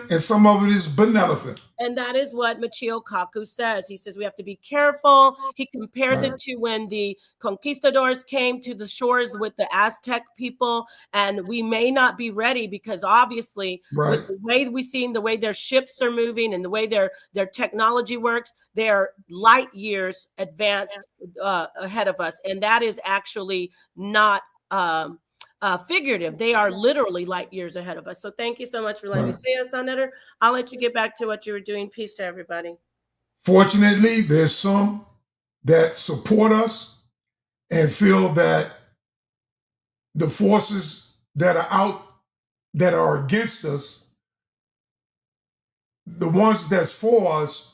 and some of it is benevolent. And that is what Michio Kaku says. He says we have to be careful. He compares it to when the conquistadors came to the shores with the Aztec people, and we may not be ready because obviously with the way we've seen, the way their ships are moving and the way their technology works, they're light years advanced ahead of us. And that is actually not figurative. They are literally light years ahead of us. So thank you so much for letting me say that, sa.neter. I'll let you get back to what you were doing. Peace to everybody. Fortunately, there's some that support us and feel that the forces that are out that are against us, the ones that's for us,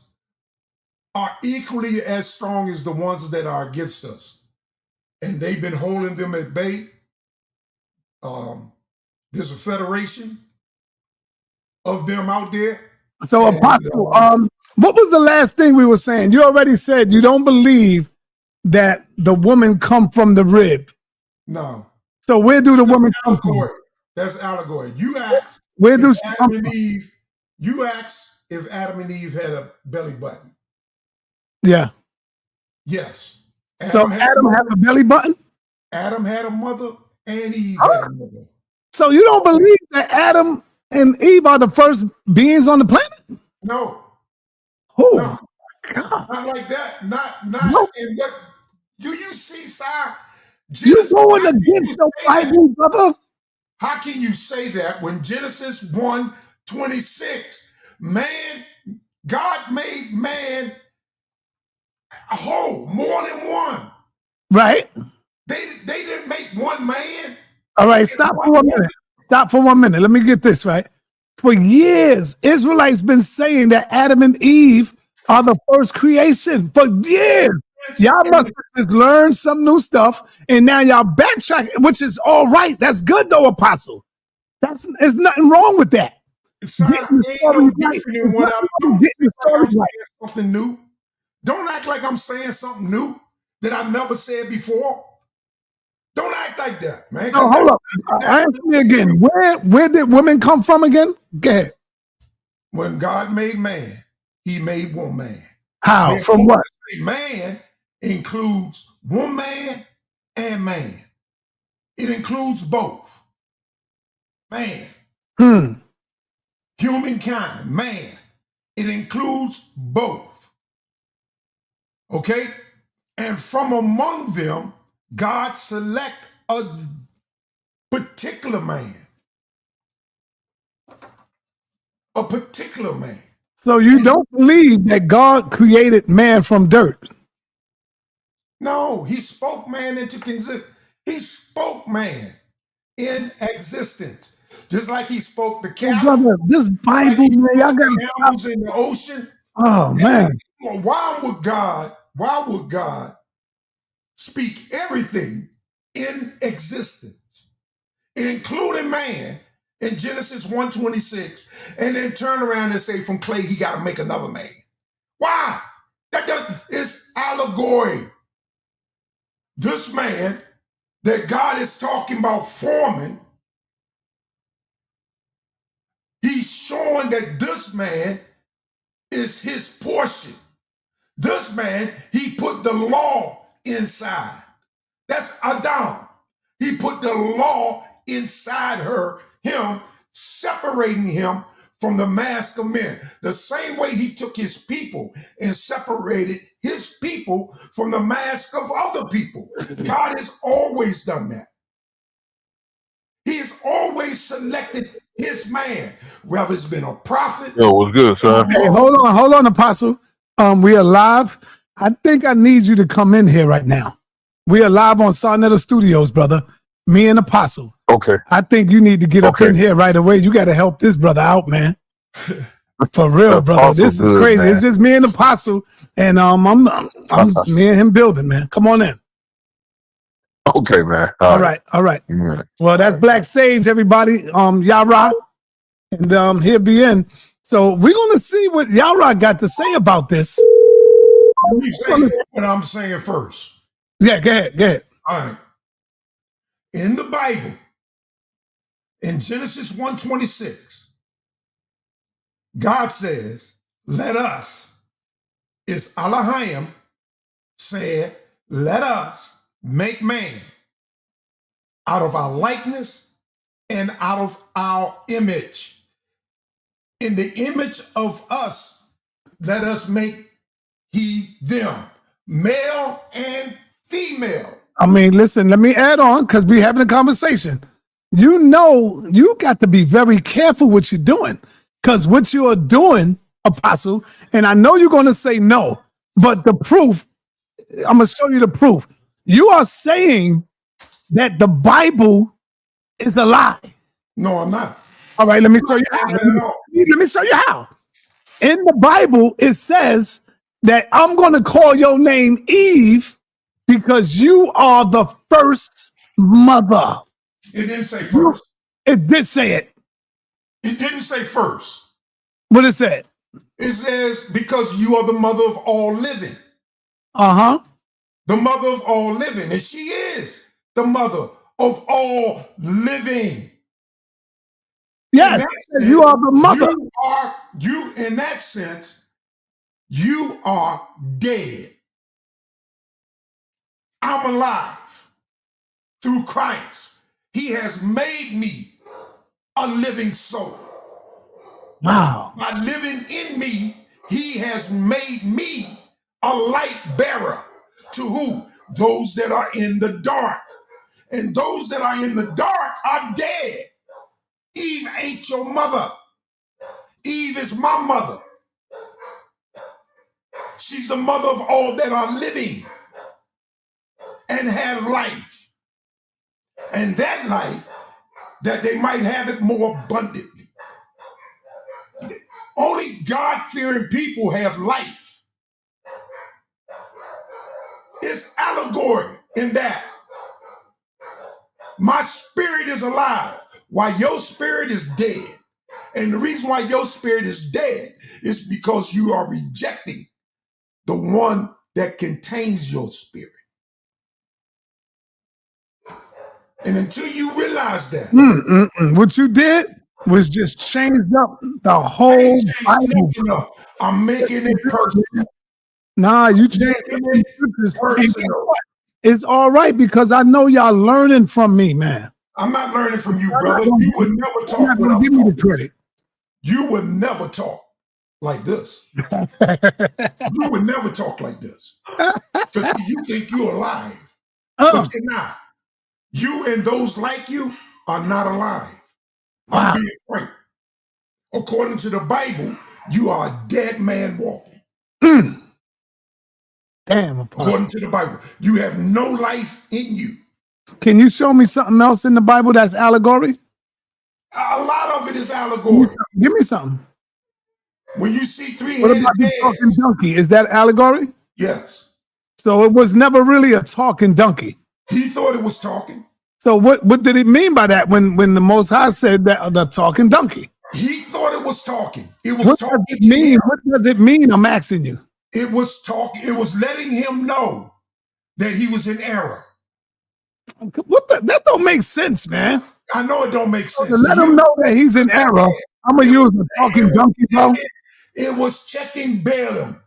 are equally as strong as the ones that are against us. And they've been holding them at bay. There's a federation of them out there. So, Apostle, what was the last thing we were saying? You already said you don't believe that the woman come from the rib. No. So where do the woman come from? That's allegory. You asked where do Adam and Eve. You asked if Adam and Eve had a belly button. Yeah. Yes. Adam had a belly button? Adam had a mother and Eve had a mother. So you don't believe that Adam and Eve are the first beings on the planet? No. Oh, no. God. Not like that. Not in what do you see, sir? You going against the Bible, brother? How can you say that when Genesis 1:26, God made man whole, more than one. Right. They didn't make one man. All right, stop for 1 minute. Stop for 1 minute. Let me get this right. For years, Israelites been saying that Adam and Eve are the first creation. For years. Y'all must have just learned some new stuff, and now y'all backtrack, which is all right. That's good, though, Apostle. There's nothing wrong with that. Something new. Don't act like I'm saying something new that I've never said before. Don't act like that, man. No, hold up. Ask me again. Where did women come from again? Go ahead. When God made man, he made woman. How? From what? Man includes woman and man. It includes both. Man. Humankind, man. It includes both. Okay? And from among them, God select a particular man. A particular man. So you don't believe that God created man from dirt? No, he spoke man into existence. He spoke man in existence. Just like he spoke the cattle. Brother, this Bible, man, y'all the got animals in the ocean. Oh, man. Why would God speak everything in existence, including man, in Genesis 1:26, and then turn around and say from clay he got to make another man? Why? It's allegory. This man that God is talking about forming, he's showing that this man is his portion. This man, he put the law inside. That's Adam. He put the law inside him, separating him from the mask of men. The same way he took his people and separated his people from the mask of other people. God has always done that. He has always selected his man, whether it's been a prophet. Yo, what's good, son? Hey, hold on, Apostle. We are live. I think I need you to come in here right now. We are live on sa.neter Studios, brother. Me and Apostle. Okay. I think you need to get up in here right away. You got to help this brother out, man. For real, brother. This is crazy. Man. It's just me and Apostle, and I'm me and him building, man. Come on in. Okay, man. All right. Well, that's Black Sage, everybody. Yara, and he'll be in. So we're gonna see what Yara got to say about this. You say what I'm saying first. Yeah, go ahead. All right. In the Bible, in Genesis 1:26, God says, let us, it's Elohim said, let us make man out of our likeness and out of our image. In the image of us, let us make them, male and female. I mean, listen, let me add on because we're having a conversation. You know, you got to be very careful what you're doing because what you are doing, Apostle, and I know you're going to say no, but the proof, I'm going to show you the proof. You are saying that the Bible is a lie. No, I'm not. All right, let me show you how. Let me show you how. In the Bible, it says that I'm going to call your name Eve because you are the first mother. It didn't say first. It did say it. It didn't say first. What it said? It says because you are the mother of all living. Uh-huh. The mother of all living. And she is the mother of all living. Yes, you are the mother. In that sense, you are dead. I'm alive through Christ. He has made me a living soul. Wow. By living in me, he has made me a light bearer to who? Those that are in the dark. And those that are in the dark are dead. Eve ain't your mother. Eve is my mother. She's the mother of all that are living and have life. And that life, that they might have it more abundantly. Only God-fearing people have life. It's allegory in that. My spirit is alive while your spirit is dead. And the reason why your spirit is dead is because you are rejecting the one that contains your spirit. And until you realize that, What you did was just changed up the I whole ain't changed Bible. nothing up. I'm making it personal. Nah, you I'm changed making the it scriptures. And guess personal. what? It's all right because I know y'all learning from me, man. I'm not learning from you, You're brother. You would never not talk what gonna I'm give me the talking. credit. You would never talk like this. You would never talk like this. Because you think you're alive, but you're not. You and those like you are not alive. I'm Wow. being frank. According to the Bible, you are a dead man walking. Damn, Apostle. According to the Bible, you have no life in you. Can you show me something else in the Bible that's allegory? A lot of it is allegory. Give me something. When you see What three-headed about the bears, talking donkey? Is that allegory? yes, So it was never really a talking donkey. he thought it was talking. So what did it mean by that when the Most High said that the talking donkey? He thought it was talking. It was What talking does it to mean? him. What does it mean? I'm asking you. It was talking. It was letting him know that he was in error. That don't make sense, man. I know it don't make So sense. to let him know that he's in error, I'm gonna use a talking donkey, bro. It was checking Balaam.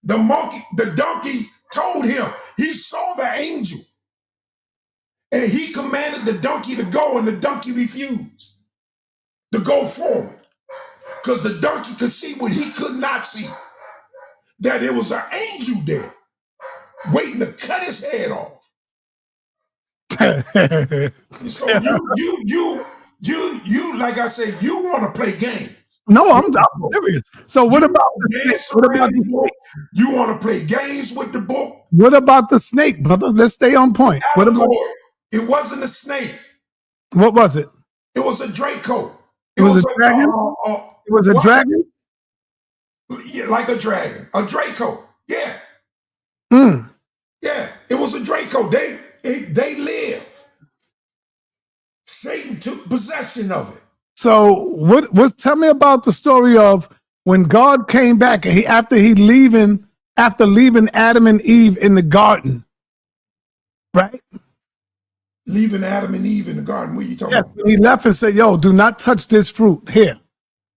The donkey told him, he saw the angel. And he commanded the donkey to go, and the donkey refused to go forward. Because the donkey could see what he could not see. That there was an angel there waiting to cut his head off. So you, like I said, you want to play games. No, I'm serious. So what about the snake? What about the snake? You want to play games with the book? What about the snake, brother? Let's stay on point. What about It wasn't a snake. what was it? It was a Draco. It was a dragon? It was a dragon? Yeah, like a dragon. A Draco. Yeah. Yeah. It was a Draco. They live. Satan took possession of it. So what tell me about the story of when God came back and after leaving Adam and Eve in the garden, right? Leaving Adam and Eve in the garden. What are you talking about? He left and said, "Yo, do not touch this fruit here.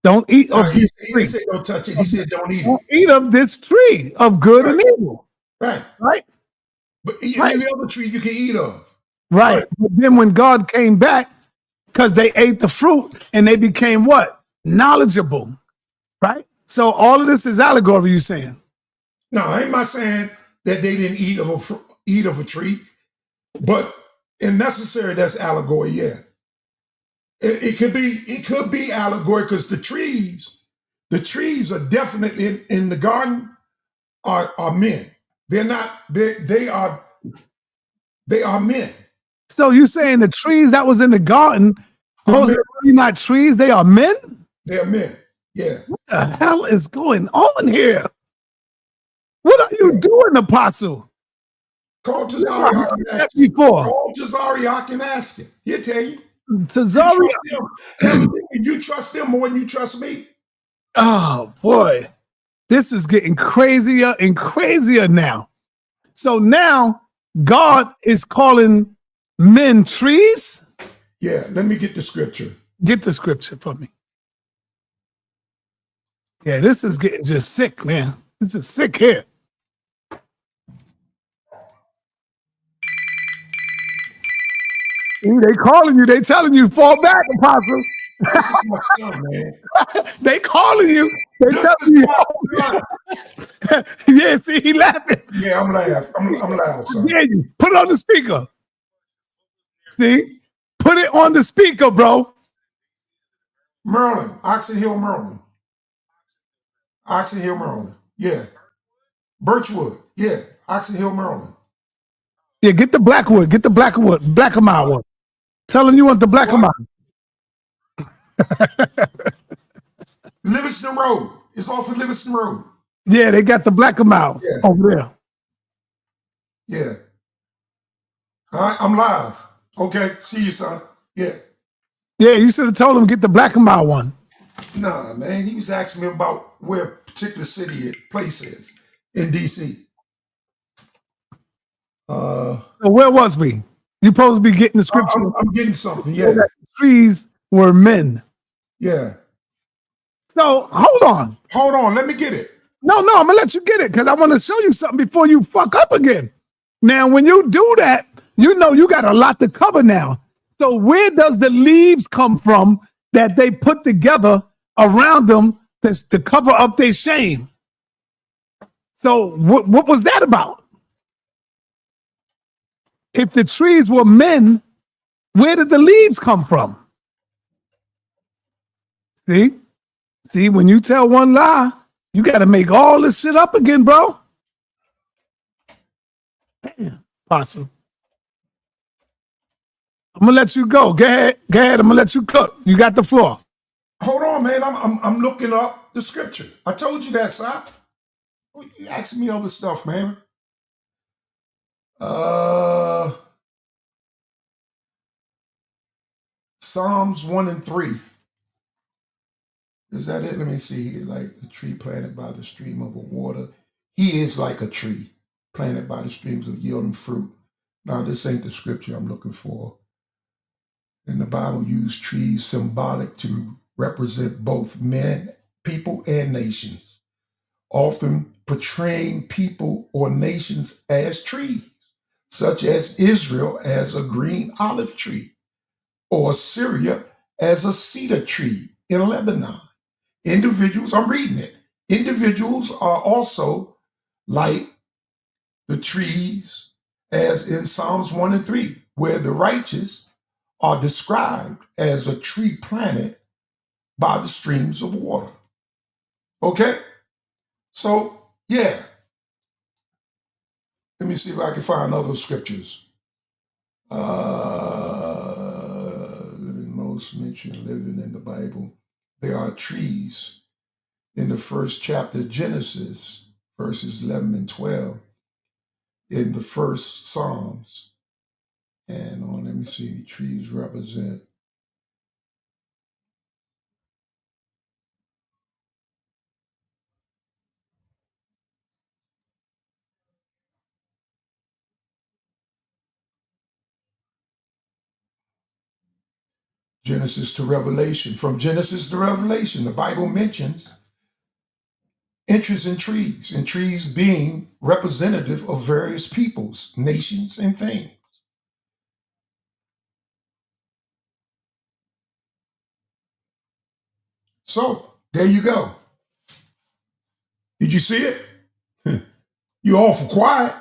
Don't eat of this tree. He said, don't touch it. He said, don't eat it. Don't eat of this tree of good and evil." Right. But any other tree you can eat of. Right. But then when God came back, because they ate the fruit and they became what? Knowledgeable. Right? So all of this is allegory, you saying? No, I'm not saying that they didn't eat of a tree, but in necessary, that's allegory, yeah. It could be allegory because the trees are definitely in the garden are men. They're not, they are men. So you saying the trees that was in the garden, those are really not trees, they are men? They're men, yeah. What the hell is going on here? What are you doing, Apostle? Call Tazari, I can ask you. Call Tazari, I can ask him. He'll tell you. Tazari, you trust him more than you trust me. Oh boy, this is getting crazier and crazier now. So now God is calling men trees? Yeah, let me get the scripture. Get the scripture for me. Yeah, this is getting just sick, man. This is sick here. They calling you. They telling you, fall back, Apostle. This is my son, man. They calling you. They telling you. Yeah, see, he laughing. Yeah, I'm laughing. I'm laughing, son. Yeah, you put it on the speaker. See? Put it on the speaker, bro. Maryland. Oxon Hill, Maryland. Oxon Hill, Maryland. Yeah. Birchwood. Yeah. Oxon Hill, Maryland. Yeah, get the Blackwood. Get the Blackwood. Blackamile one. Tell him you want the Blackamile. Livingston Road. It's off of Livingston Road. Yeah, they got the Blackamile over there. Yeah. All right, I'm live. Okay, see you, son. Yeah. Yeah, you should have told him get the Blackamile one. Nah, man, he was asking me about where a particular place is in D.C. So where was we? You're supposed to be getting the scripture. I'm getting something, So yeah. that the trees were men. Yeah. So hold on. Hold on, let me get it. No, I'm gonna let you get it because I want to show you something before you fuck up again. Now, when you do that, you know you got a lot to cover now. So where does the leaves come from that they put together around them to cover up their shame? So what was that about? If the trees were men, where did the leaves come from? See, when you tell one lie, you got to make all this shit up again, bro. Damn, Apostle. I'm gonna let you go. Go ahead. I'm gonna let you cook. You got the floor. Hold on, man. I'm looking up the scripture. I told you that, sir. You asking me other stuff, man. Psalms 1 and 3. Is that it? Let me see here. Like a tree planted by the stream of water. He is like a tree planted by the streams of yielding fruit. Now, this ain't the scripture I'm looking for. And the Bible used trees symbolic to represent both men, people, and nations, often portraying people or nations as trees, such as Israel as a green olive tree, or Syria as a cedar tree in Lebanon. Individuals, I'm reading it, individuals are also like the trees as in Psalms 1 and 3, where the righteous are described as a tree planted by the streams of water. Okay? So, yeah. Let me see if I can find other scriptures. Most mentioned living in the Bible. There are trees in the first chapter of Genesis, verses 11 and 12, in the first Psalms. And let me see, trees represent. Genesis to Revelation. From Genesis to Revelation, the Bible mentions interest in trees being representative of various peoples, nations, and things. So, there you go. Did you see it? You're awful quiet.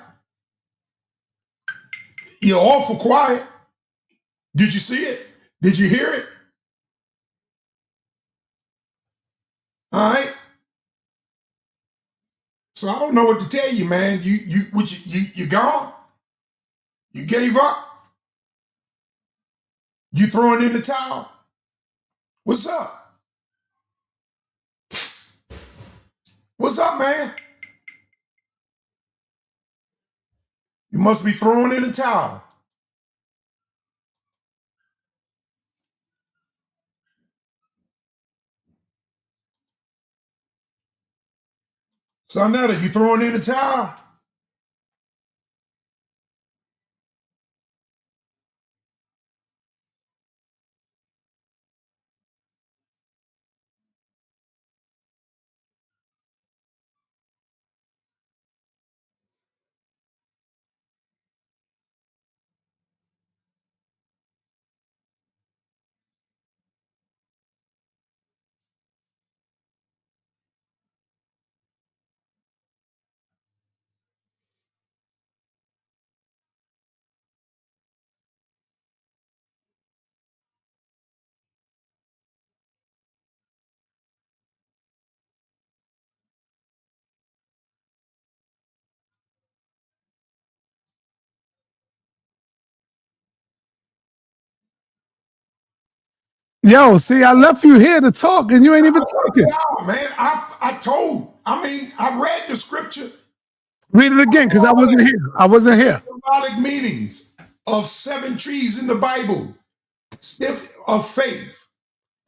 You're awful quiet. Did you see it? Did you hear it? All right. So I don't know what to tell you, man. You gone? You gave up? You throwing in the towel? What's up? What's up, man? You must be throwing in the towel. sa.neter, you throwing in the towel? Yo, see, I left you here to talk and you ain't even talking. Man, I read the scripture. Read it again, because I wasn't here. Symbolic meanings of 7 trees in the Bible. Step of faith.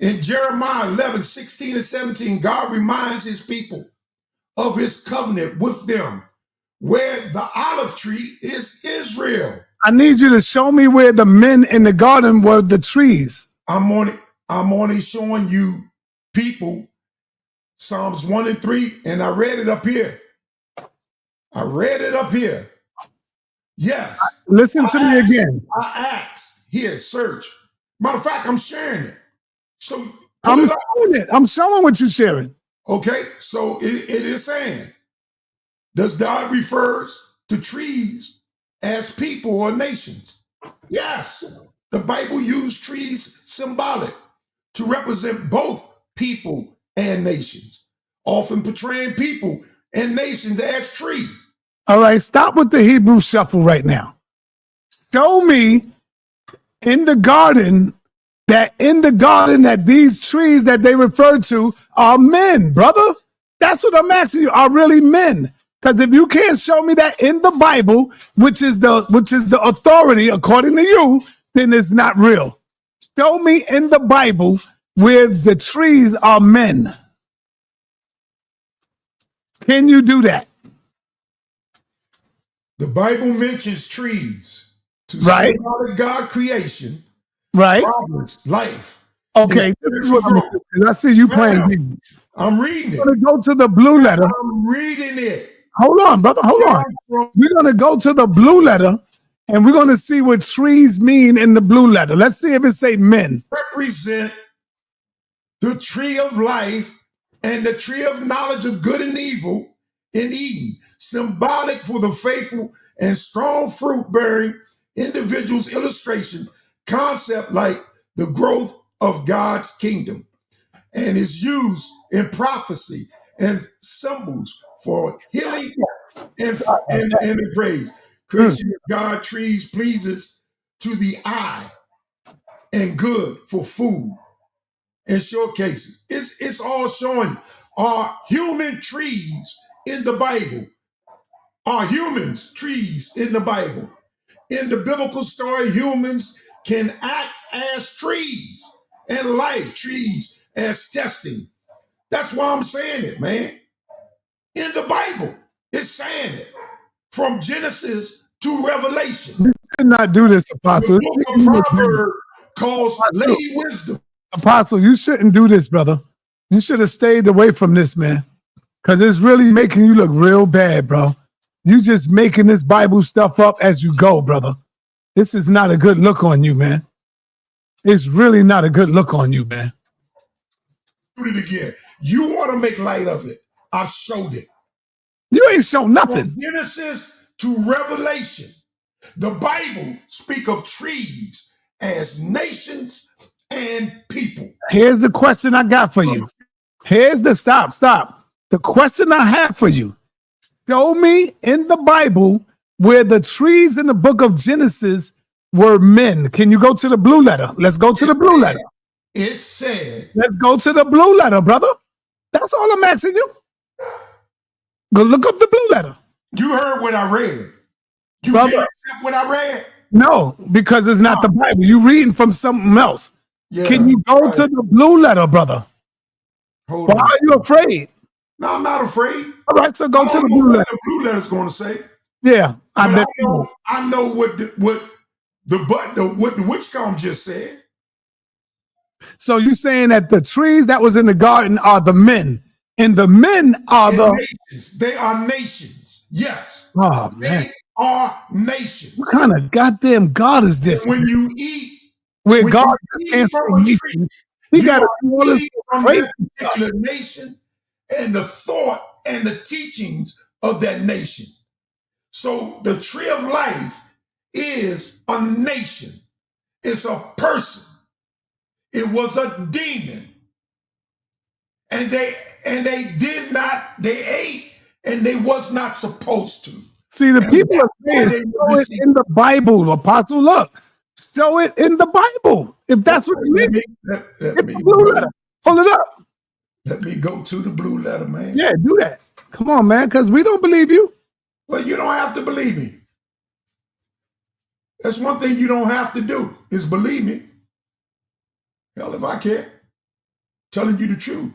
In Jeremiah 11, 16 and 17, God reminds his people of his covenant with them, where the olive tree is Israel. I need you to show me where the men in the garden were the trees. I'm only showing you people, Psalms 1 and 3, and I read it up here. Yes. Listen to me again. I asked. Here, search. Matter of fact, I'm sharing it. So I'm showing it. I'm showing what you're sharing. Okay, so it is saying, does God refers to trees as people or nations? Yes. The Bible used trees symbolic to represent both people and nations, often portraying people and nations as trees. All right, stop with the Hebrew shuffle right now. Show me in the garden that these trees that they refer to are men, brother. That's what I'm asking you. Are really men? Because if you can't show me that in the Bible, which is the authority according to you, then it's not real. Show me in the Bible where the trees are men. Can you do that? The Bible mentions trees to right. symbolic God creation, right? Progress, life. Okay, this is what I'm doing, 'cause I see you playing games. I'm reading it. We're gonna go to the blue letter. I'm reading it. Hold on, brother. Hold on. We're gonna go to the blue letter, and we're gonna see what trees mean in the blue letter. Let's see if it say men. Represent the tree of life and the tree of knowledge of good and evil in Eden, symbolic for the faithful and strong fruit-bearing individuals. Illustration concept like the growth of God's kingdom, and is used in prophecy as symbols for healing and praise. Creation of God trees pleases to the eye and good for food and showcases. It's all showing are human trees in the Bible. Are humans trees in the Bible? In the biblical story, humans can act as trees and life trees as testing. That's why I'm saying it, man. In the Bible, it's saying it from Genesis to Revelation. You should not do this, Apostle. The book of Proverbs calls Lady Wisdom. Apostle, you shouldn't do this, brother. You should have stayed away from this, man, because it's really making you look real bad, bro. You just making this Bible stuff up as you go, brother. This is not a good look on you, man. It's really not a good look on you, man. Do it again. You want to make light of it. I've showed it. You ain't shown nothing. From Genesis to Revelation, the Bible speak of trees as nations and people. Here's the question I got for you. Here's the stop. The question I have for you. Show me in the Bible where the trees in the book of Genesis were men. Can you go to the blue letter? Let's go to the blue letter. It said. Let's go to the blue letter, brother. That's all I'm asking you. Go look up the blue letter. You heard what I read. You brother, didn't accept what I read? No, because it's not the Bible. You reading from something else. Yeah, can you go to the blue letter, brother? Why are you afraid? No, I'm not afraid. All right, so go to the blue letter. The blue letter's going to say. Yeah, I know what the witch comb just said. So you're saying that the trees that was in the garden are the men, and the men are nations. They are nations. Yes. Oh man. They are nations. What kind of goddamn God is this? And when you eat, where when God you eat from a tree, he got to do all this from crazy that particular nation and the thought and the teachings of that nation. So the tree of life is a nation. It's a person. It was a demon. And they ate and they was not supposed to. See, the people are saying, show it in the Bible, Apostle. Look, show it in the Bible. If that's what you mean. Hold it up. Let me go to the blue letter, man. Yeah, do that. Come on, man, because we don't believe you. Well, you don't have to believe me. That's one thing you don't have to do, is believe me. Hell, if I can. Telling you the truth.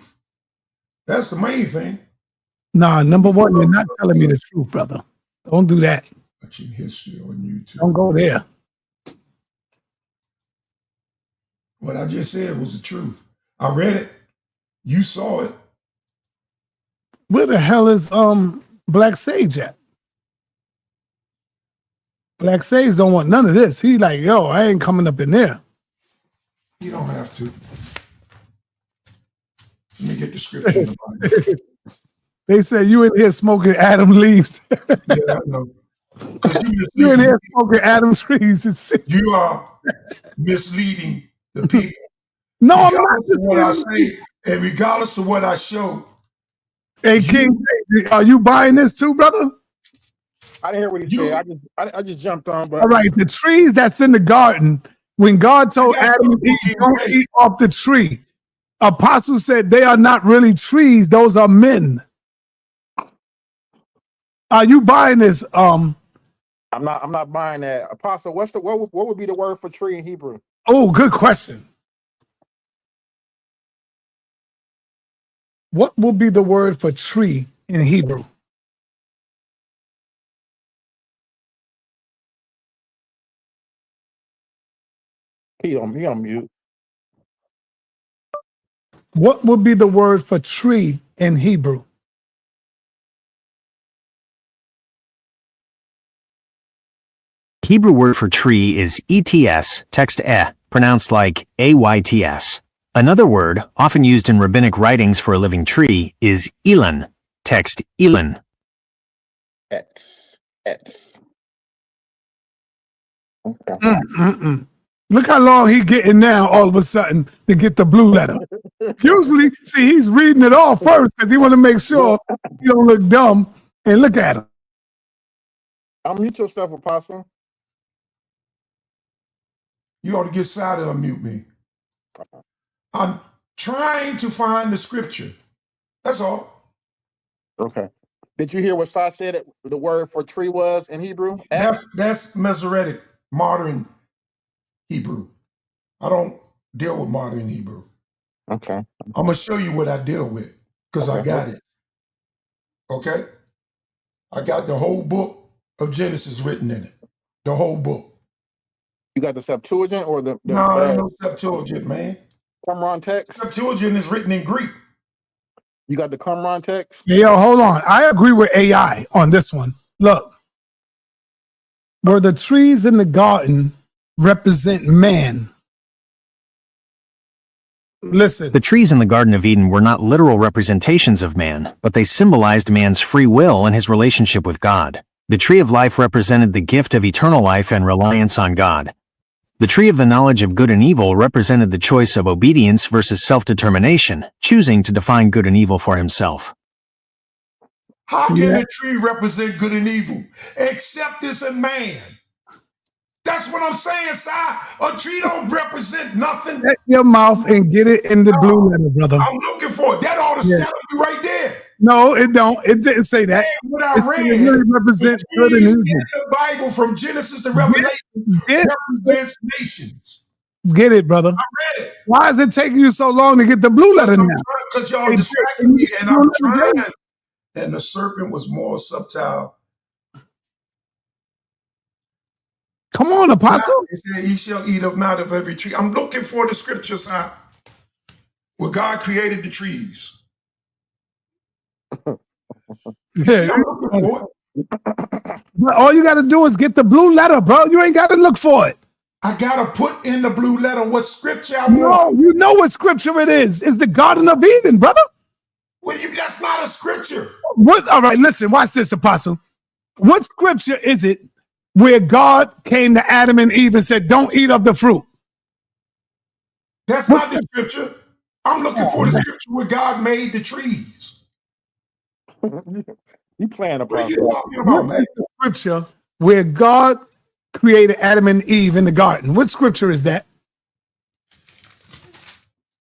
That's the main thing. Nah, number one, you're not telling me the truth, brother. Don't do that. Watching history on YouTube. Don't go there. What I just said was the truth. I read it. You saw it. Where the hell is Black Sage at? Black Sage don't want none of this. He like, yo, I ain't coming up in there. You don't have to. Let me get the scripture in the Bible. They said you in here smoking Adam leaves. Yeah, I know. You in here smoking Adam trees. You are misleading the people. No, I'm regardless not. of what I say, and regardless of what I show. Hey, King, are you buying this too, brother? I didn't hear what he said. I just jumped on. But all right, the trees that's in the garden, when God told Adam and Eve, don't eat off the tree, Apostle said they are not really trees; those are men. Are you buying this? I'm not buying that. Apostle, what would be the word for tree in Hebrew? Oh, good question. What will be the word for tree in Hebrew? He on mute. What would be the word for tree in Hebrew? Hebrew word for tree is ets, text pronounced like ayts. Another word, often used in rabbinic writings for a living tree, is elan, text elan. X. Look how long he getting now all of a sudden to get the blue letter. Usually, see, he's reading it all first because he want to make sure he don't look dumb. And look at him. Unmute yourself, Apostle. You ought to get silent or mute me. I'm trying to find the scripture. That's all. Okay. Did you hear what Sa said the word for tree was in Hebrew? That's Masoretic, modern Hebrew. I don't deal with modern Hebrew. Okay. I'm going to show you what I deal with because I got it. Okay? I got the whole book of Genesis written in it. The whole book. You got the Septuagint or the No, ain't no Septuagint, man. Qumran text? Septuagint is written in Greek. You got the Qumran text? Yo, hold on. I agree with AI on this one. Look, where the trees in the garden represent man. Listen. The trees in the Garden of Eden were not literal representations of man, but they symbolized man's free will and his relationship with God. The tree of life represented the gift of eternal life and reliance on God. The tree of the knowledge of good and evil represented the choice of obedience versus self-determination, choosing to define good and evil for himself. How can a tree represent good and evil? Except it's a man. That's what I'm saying, Si. A tree don't represent nothing. Shut your mouth and get it in the blue letter, brother. I'm looking for it. That ought to settle you right there. No, it don't. It didn't say that. And what I read, it really represents good and evil. in the Bible from Genesis to Revelation represents nations. Get it, brother. I read it. Why is it taking you so long to get the blue letter now? Because y'all distracted me, and I'm trying. And the serpent was more subtle. Come on, Apostle. He said, "He shall eat of out of every tree." I'm looking for the scriptures where God created the trees. Yeah, I'm looking for it. But all you got to do is get the blue letter, bro. You ain't got to look for it. I got to put in the blue letter what scripture I No, want. you know what scripture it is. It's the Garden of Eden, brother. Well, that's not a scripture. What? All right, listen. Watch this, Apostle. What scripture is it where God came to Adam and Eve and said, "Don't eat of the fruit"? That's not the scripture. I'm looking for the scripture where God made the trees. You playing What are you Apostle? talking about, man? The scripture where God created Adam and Eve in the garden. What scripture is that?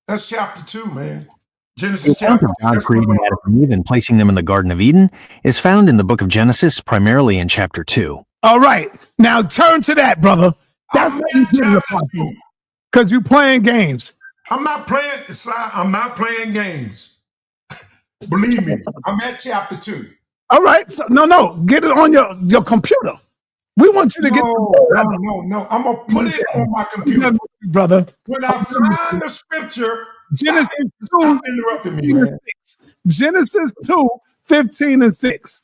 That's chapter 2, man. The Genesis account chapter of God that's creating Adam and Eve and placing them in the Garden of Eden is found in the book of Genesis, primarily in chapter 2. All right. Now turn to that, brother. That's what you did, Apostle. Because you playing games. I'm not playing, I'm not playing games. Believe me, I'm at chapter 2. All right. So, no. Get it on your computer. We want you to get the No. I'm gonna put it on my computer, brother. When I find the scripture, Genesis stop interrupting me, man. Genesis 2:15-6.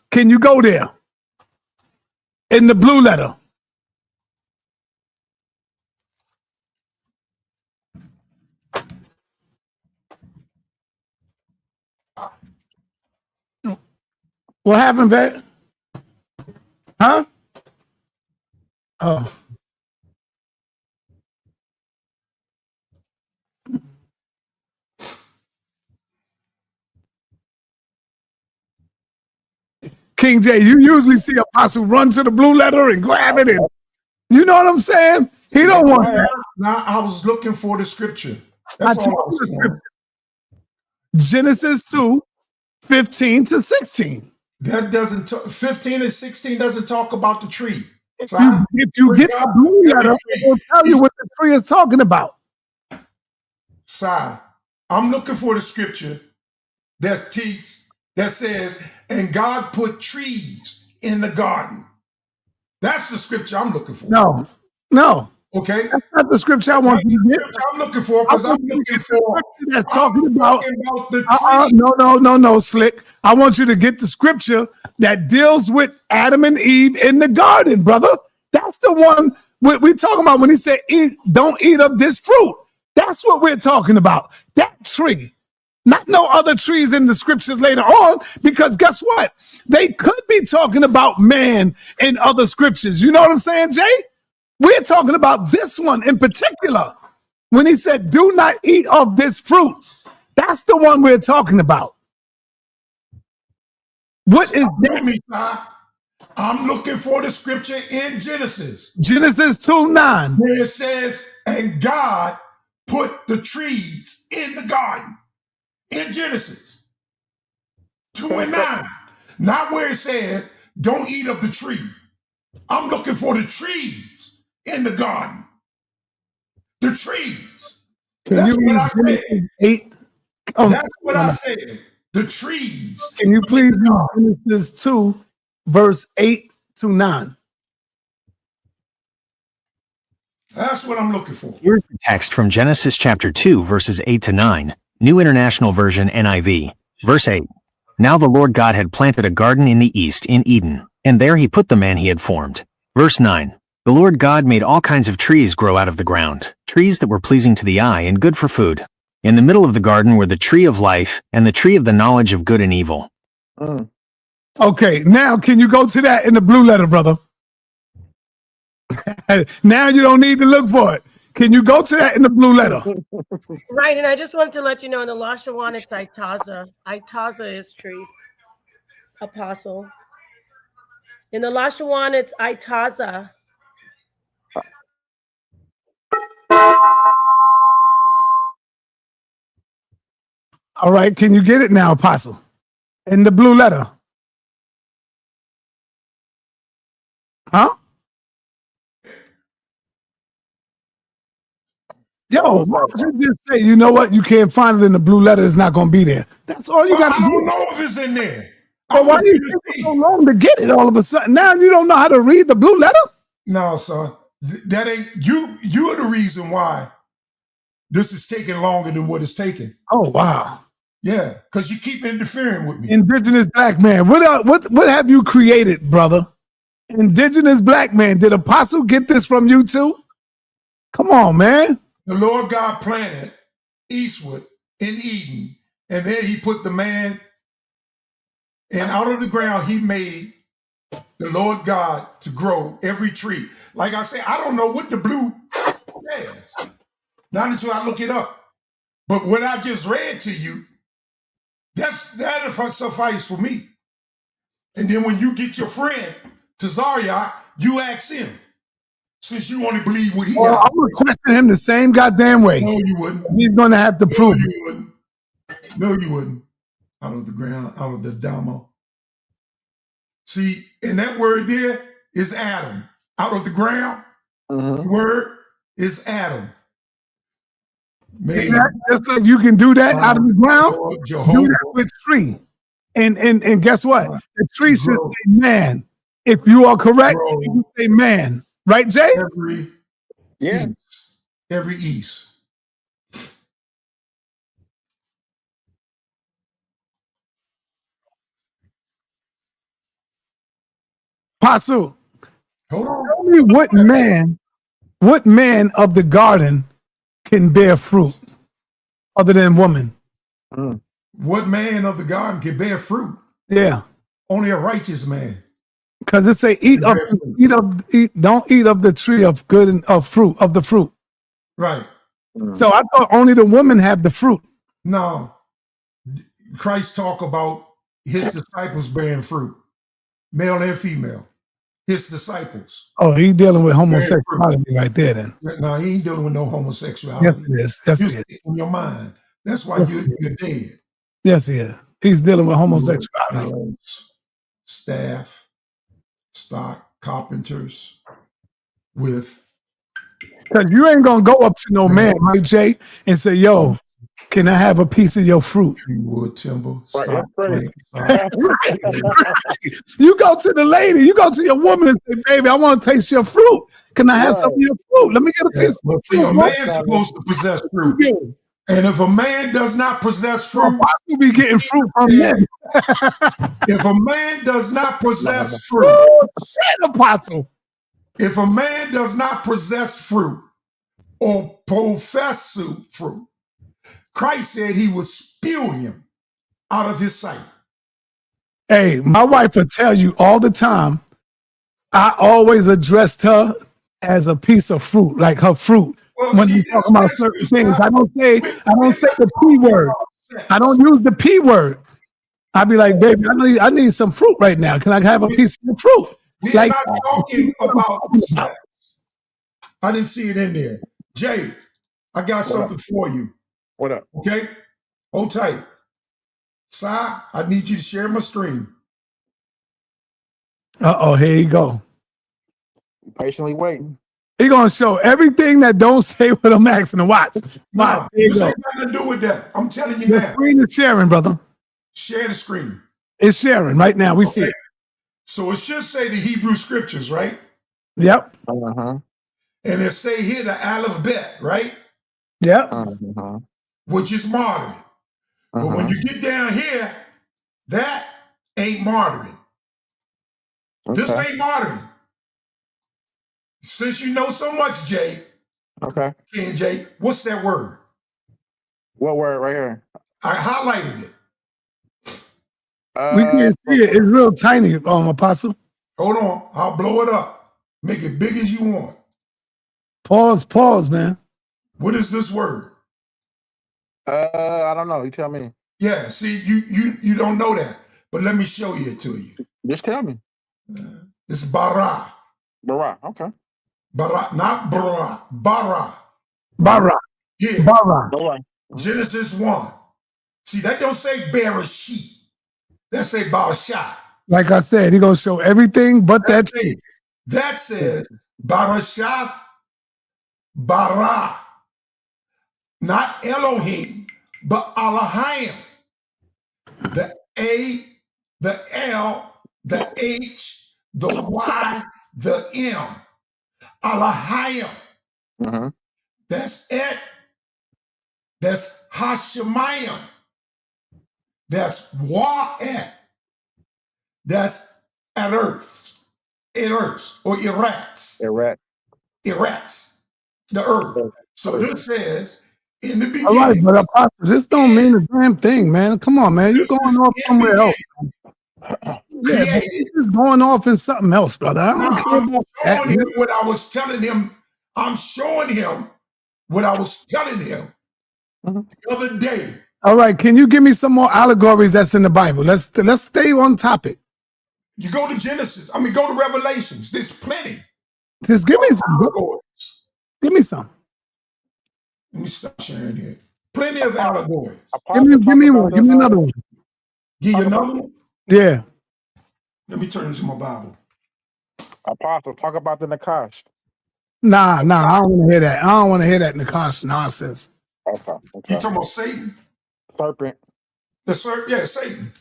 Can you go there? In the blue letter. What happened, Vet? Huh? Oh. King J, you usually see Apostle run to the blue letter and grab it, and you know what I'm saying? He don't want that. Now I was looking for the scripture. That's all I was doing. Genesis 2:15-16. That doesn't 15 and 16 doesn't talk about the tree. If you get the blue letter, it will tell you what the tree is talking about. I'm looking for the scripture that says, and God put trees in the garden. That's the scripture I'm looking for. No. Okay. That's not the scripture I want you to get. I'm looking for because I'm looking for that's talking about the tree. No, Slick. I want you to get the scripture that deals with Adam and Eve in the garden, brother. That's the one we're talking about when he said, don't eat of this fruit. That's what we're talking about. That tree. Not no other trees in the scriptures later on, because guess what? They could be talking about man in other scriptures. You know what I'm saying, Jay? We're talking about this one in particular. When he said, do not eat of this fruit. That's the one we're talking about. What is that? I'm looking for the scripture in Genesis. Genesis 2:9. Where it says, and God put the trees in the garden. In Genesis 2:9. Not where it says, don't eat of the tree. I'm looking for the trees in the garden. The trees. That's what I said. 8. That's what I said. The trees. Can you please read Genesis 2, verse 8-9? That's what I'm looking for. Here's the text from Genesis chapter 2, verses 8-9, New International Version NIV. Verse 8. Now the Lord God had planted a garden in the east in Eden, and there he put the man he had formed. Verse 9. The Lord God made all kinds of trees grow out of the ground, trees that were pleasing to the eye and good for food. In the middle of the garden were the tree of life and the tree of the knowledge of good and evil. Okay, now can you go to that in the blue letter, brother? Now you don't need to look for it. Can you go to that in the blue letter? Right, and I just wanted to let you know in the Lashawan it's Itaza. Itaza is tree, apostle. In the Lashawan it's Itaza. All right, can you get it now, apostle? In the blue letter. Huh? Yo, why don't you just say, you know what? You can't find it in the blue letter. It's not going to be there. That's all you got to do. I don't know if it's in there. But why do you take so long to get it all of a sudden? Now you don't know how to read the blue letter? No, son. That ain't you. You're the reason why this is taking longer than what it's taking. Oh, wow. Yeah, because you keep interfering with me. Indigenous black man. What have you created, brother? Indigenous black man. Did Apostle get this from you too? Come on, man. The Lord God planted eastward in Eden, and then he put the man, and out of the ground he made the Lord God to grow every tree. Like I said, I don't know what the blue says. Not until I look it up. But what I just read to you, that'll suffice for me. And then when you get your friend to Zaria, you ask him. Since you only believe what he got. I'm going to question him the same goddamn way. No, you wouldn't. He's going to have to prove it. You wouldn't. No, you wouldn't. Out of the ground, out of the Damo. See, and that word there is Adam. Out of the ground, the word is Adam. Just like you can do that out of the ground, do that with tree. And guess what? The tree should say man If you are correct, Bro. you say man. Right, Jay? Every east. Every east. Pasu, Hold on. tell me what man of the garden can bear fruit other than woman? What man of the garden can bear fruit? Yeah. Only a righteous man. Because it say don't eat of the tree of good and of the fruit. Right. So I thought only the women have the fruit. No. Christ talk about his disciples bearing fruit, male and female. His disciples. Oh, he dealing with homosexuality right there then. No, he ain't dealing with no homosexuality. Yes, it is. Yes, You're he is. sick in your mind. That's why you're dead. Yes, he is. He's dealing with homosexuality. Staff, stock, carpenters, with. Because you ain't gonna go up to no man, right, Jay, and say, "Yo, can I have a piece of your fruit?" Wood, timber, Right, stock, You go to the lady, you go to your woman and say, "Baby, I want to taste your fruit. Can I have some of your fruit? Let me get a piece of your fruit." A man's supposed to possess fruit. And if a man does not possess fruit, you be getting fruit from men. If a man does not possess fruit, shit, apostle. If a man does not possess fruit or profess fruit, Christ said he would spew him out of his sight. Hey, my wife will tell you all the time, I always addressed her as a piece of fruit, like her fruit. When you talk about certain things, I don't say the P word. I don't use the P word. I be like, baby, I need some fruit right now. Can I have a piece of your fruit? We're Like, not talking about sex. I didn't see it in there. Jay, I got something for you. What up? Okay? Hold tight. Sa, I need you to share my screen. Here you go. Patiently waiting. He gonna show everything that don't say what I'm asking to watch. No, Here you this go. ain't nothing to do with that. I'm telling you The now. screen is sharing, brother. Share the screen. It's sharing right now. We see it. So it should say the Hebrew scriptures, right? Yep. And it say here the alphabet, right? Yep. Which is martyring. But when you get down here, that ain't martyring. This ain't martyring. Since you know so much, Jay. Okay. King Jay, what's that word? What word right here? I highlighted it. We can't see it. It's real tiny, Apostle. Hold on. I'll blow it up. Make it big as you want. Pause, man. What is this word? I don't know. You tell me. Yeah, see, you don't know that. But let me show you it to you. Just tell me. It's bara. Bara, okay. Bara, not bara. Bara. Bara. Yeah. Bara. Genesis 1. See, that don't say Bereshit. That say Barashah. Like I said, he gonna show everything but that. That says Barashath Bara. Not Elohim, but Elohim. The A, the L, the H, the Y, the M. Elohim. That's it. That's Hashemayim. That's Wa'et. That's at earth. In earth or Iraqs. Iraqs. The earth. So this says in the beginning. All right, but Apostle, this don't mean a damn thing, man. Come on, man. You going off somewhere else. Yeah, but this is going off in something else, brother. I don't care about that. Showing him what I was telling him. I'm showing him what I was telling him the other day. All right, can you give me some more allegories that's in the Bible? Let's stay on topic. You go to Genesis. I mean, go to Revelations. There's plenty. Just give me some. Allegories. Give me some. Let me stop sharing here. Plenty of allegories. Give me one. Give me another one. Give you another one? Yeah. Let me turn to my Bible. Apostle, talk about the Nakash. Nah, I don't want to hear that. I don't want to hear that Nakash nonsense. Okay. You talking about Satan? Serpent. The serpent, yeah, Satan.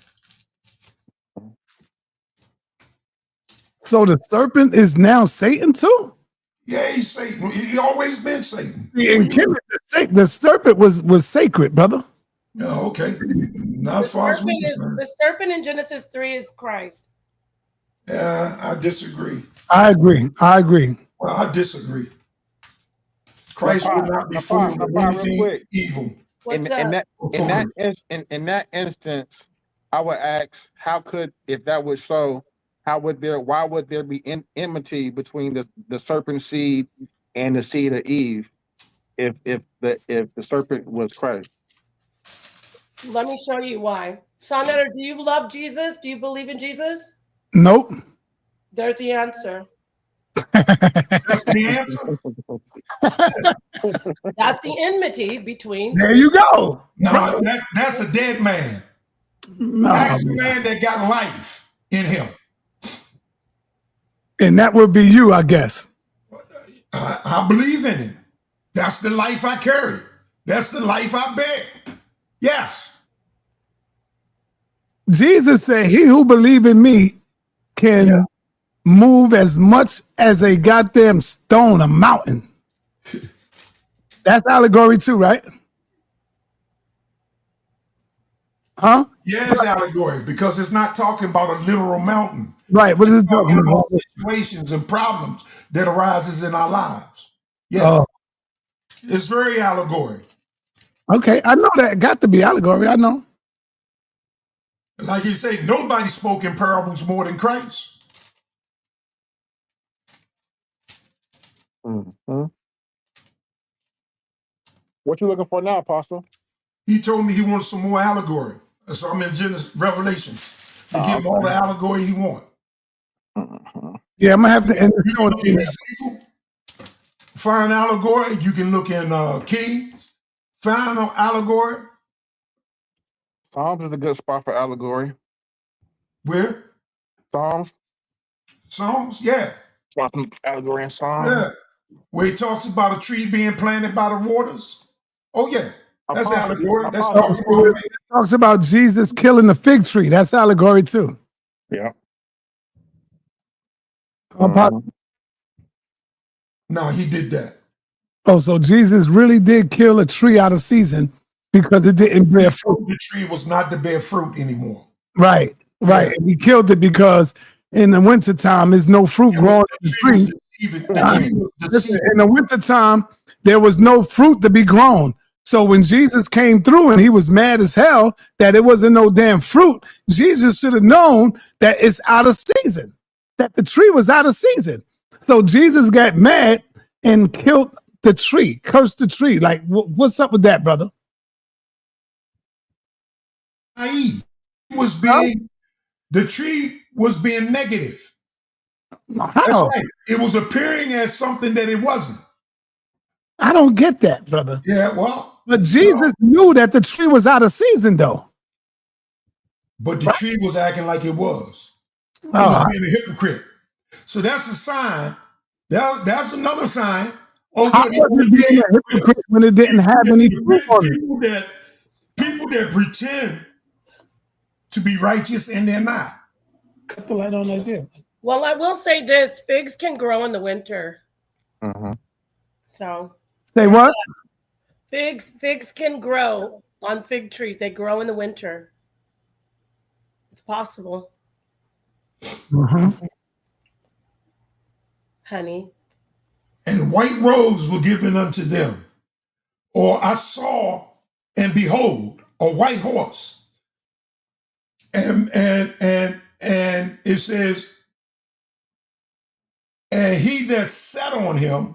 So the serpent is now Satan too? Yeah, he's Satan. He always been Satan. In Kemet, the serpent was sacred, brother. No, okay. Not as far as we concerned. The serpent in Genesis 3 is Christ. I disagree. I agree. Well, I disagree. Christ will not be fooled by anything evil. In that instance, I would ask, how could, if that was so, why would there be enmity between the serpent seed and the seed of Eve if the serpent was Christ? Let me show you why. sa.neter, do you love Jesus? Do you believe in Jesus? Nope. There's the answer. That's the answer. That's the enmity between. There you go. No, that's a dead man. No. That's a man that got life in him. And that would be you, I guess. I believe in him. That's the life I carry. That's the life I bear. Yes. Jesus said, he who believe in me can move as much as a goddamn stone, a mountain. That's allegory too, right? Huh? Yeah, it's allegory because it's not talking about a literal mountain. Right. What is it talking about? Situations and problems that arises in our lives. Yeah. Oh. It's very allegory. Okay, I know that got to be allegory. I know. Like you say, nobody spoke in parables more than Christ. Mm-hmm. What you looking for now, Apostle? He told me he wants some more allegory. So I'm in Genesis, Revelation to give him all the allegory he wants. Yeah, I'm gonna have to end the show. Ezekiel, find allegory. You can look in Kings, find an allegory. Psalms is a good spot for allegory. Where? Psalms. Psalms, yeah. Allegory in Psalms. Yeah. Where he talks about a tree being planted by the waters. Oh, yeah. That's allegory. That's talking about. It talks about Jesus killing the fig tree. That's allegory too. Yeah. No, he did that. Oh, so Jesus really did kill a tree out of season because it didn't bear fruit. The tree was not to bear fruit anymore. Right. Yeah. And he killed it because in the wintertime, there's no fruit growing in the tree. Listen, in the wintertime, there was no fruit to be grown. So when Jesus came through and he was mad as hell that it wasn't no damn fruit, Jesus should have known that it's out of season, that the tree was out of season. So Jesus got mad and killed the tree, cursed the tree. Like, what's up with that, brother? The tree was being negative. How? That's right. It was appearing as something that it wasn't. I don't get that, brother. Yeah, well. But Jesus knew that the tree was out of season, though. But the tree was acting like it was. It was being a hypocrite. So that's a sign. That's another sign. How was it being a hypocrite when it didn't have any fruit on it? People that pretend to be righteous and they're not. Cut the light on right there. Well, I will say this: figs can grow in the winter. Mm-hmm. So. Say what? Figs can grow on fig trees. They grow in the winter. It's possible. Mm-hmm. Honey. And white robes were given unto them. Or I saw, and behold, a white horse. And it says, and he that sat on him,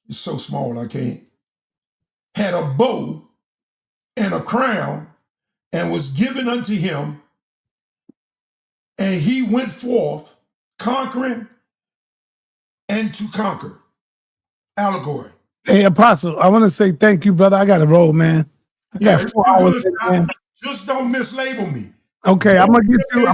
it's so small I can't, had a bow and a crown, and was given unto him, and he went forth conquering and to conquer. Allegory. Hey, Apostle, I want to say thank you, brother. I got to roll, man. I got 4 hours. Just don't mislabel me. Okay, I'm gonna get you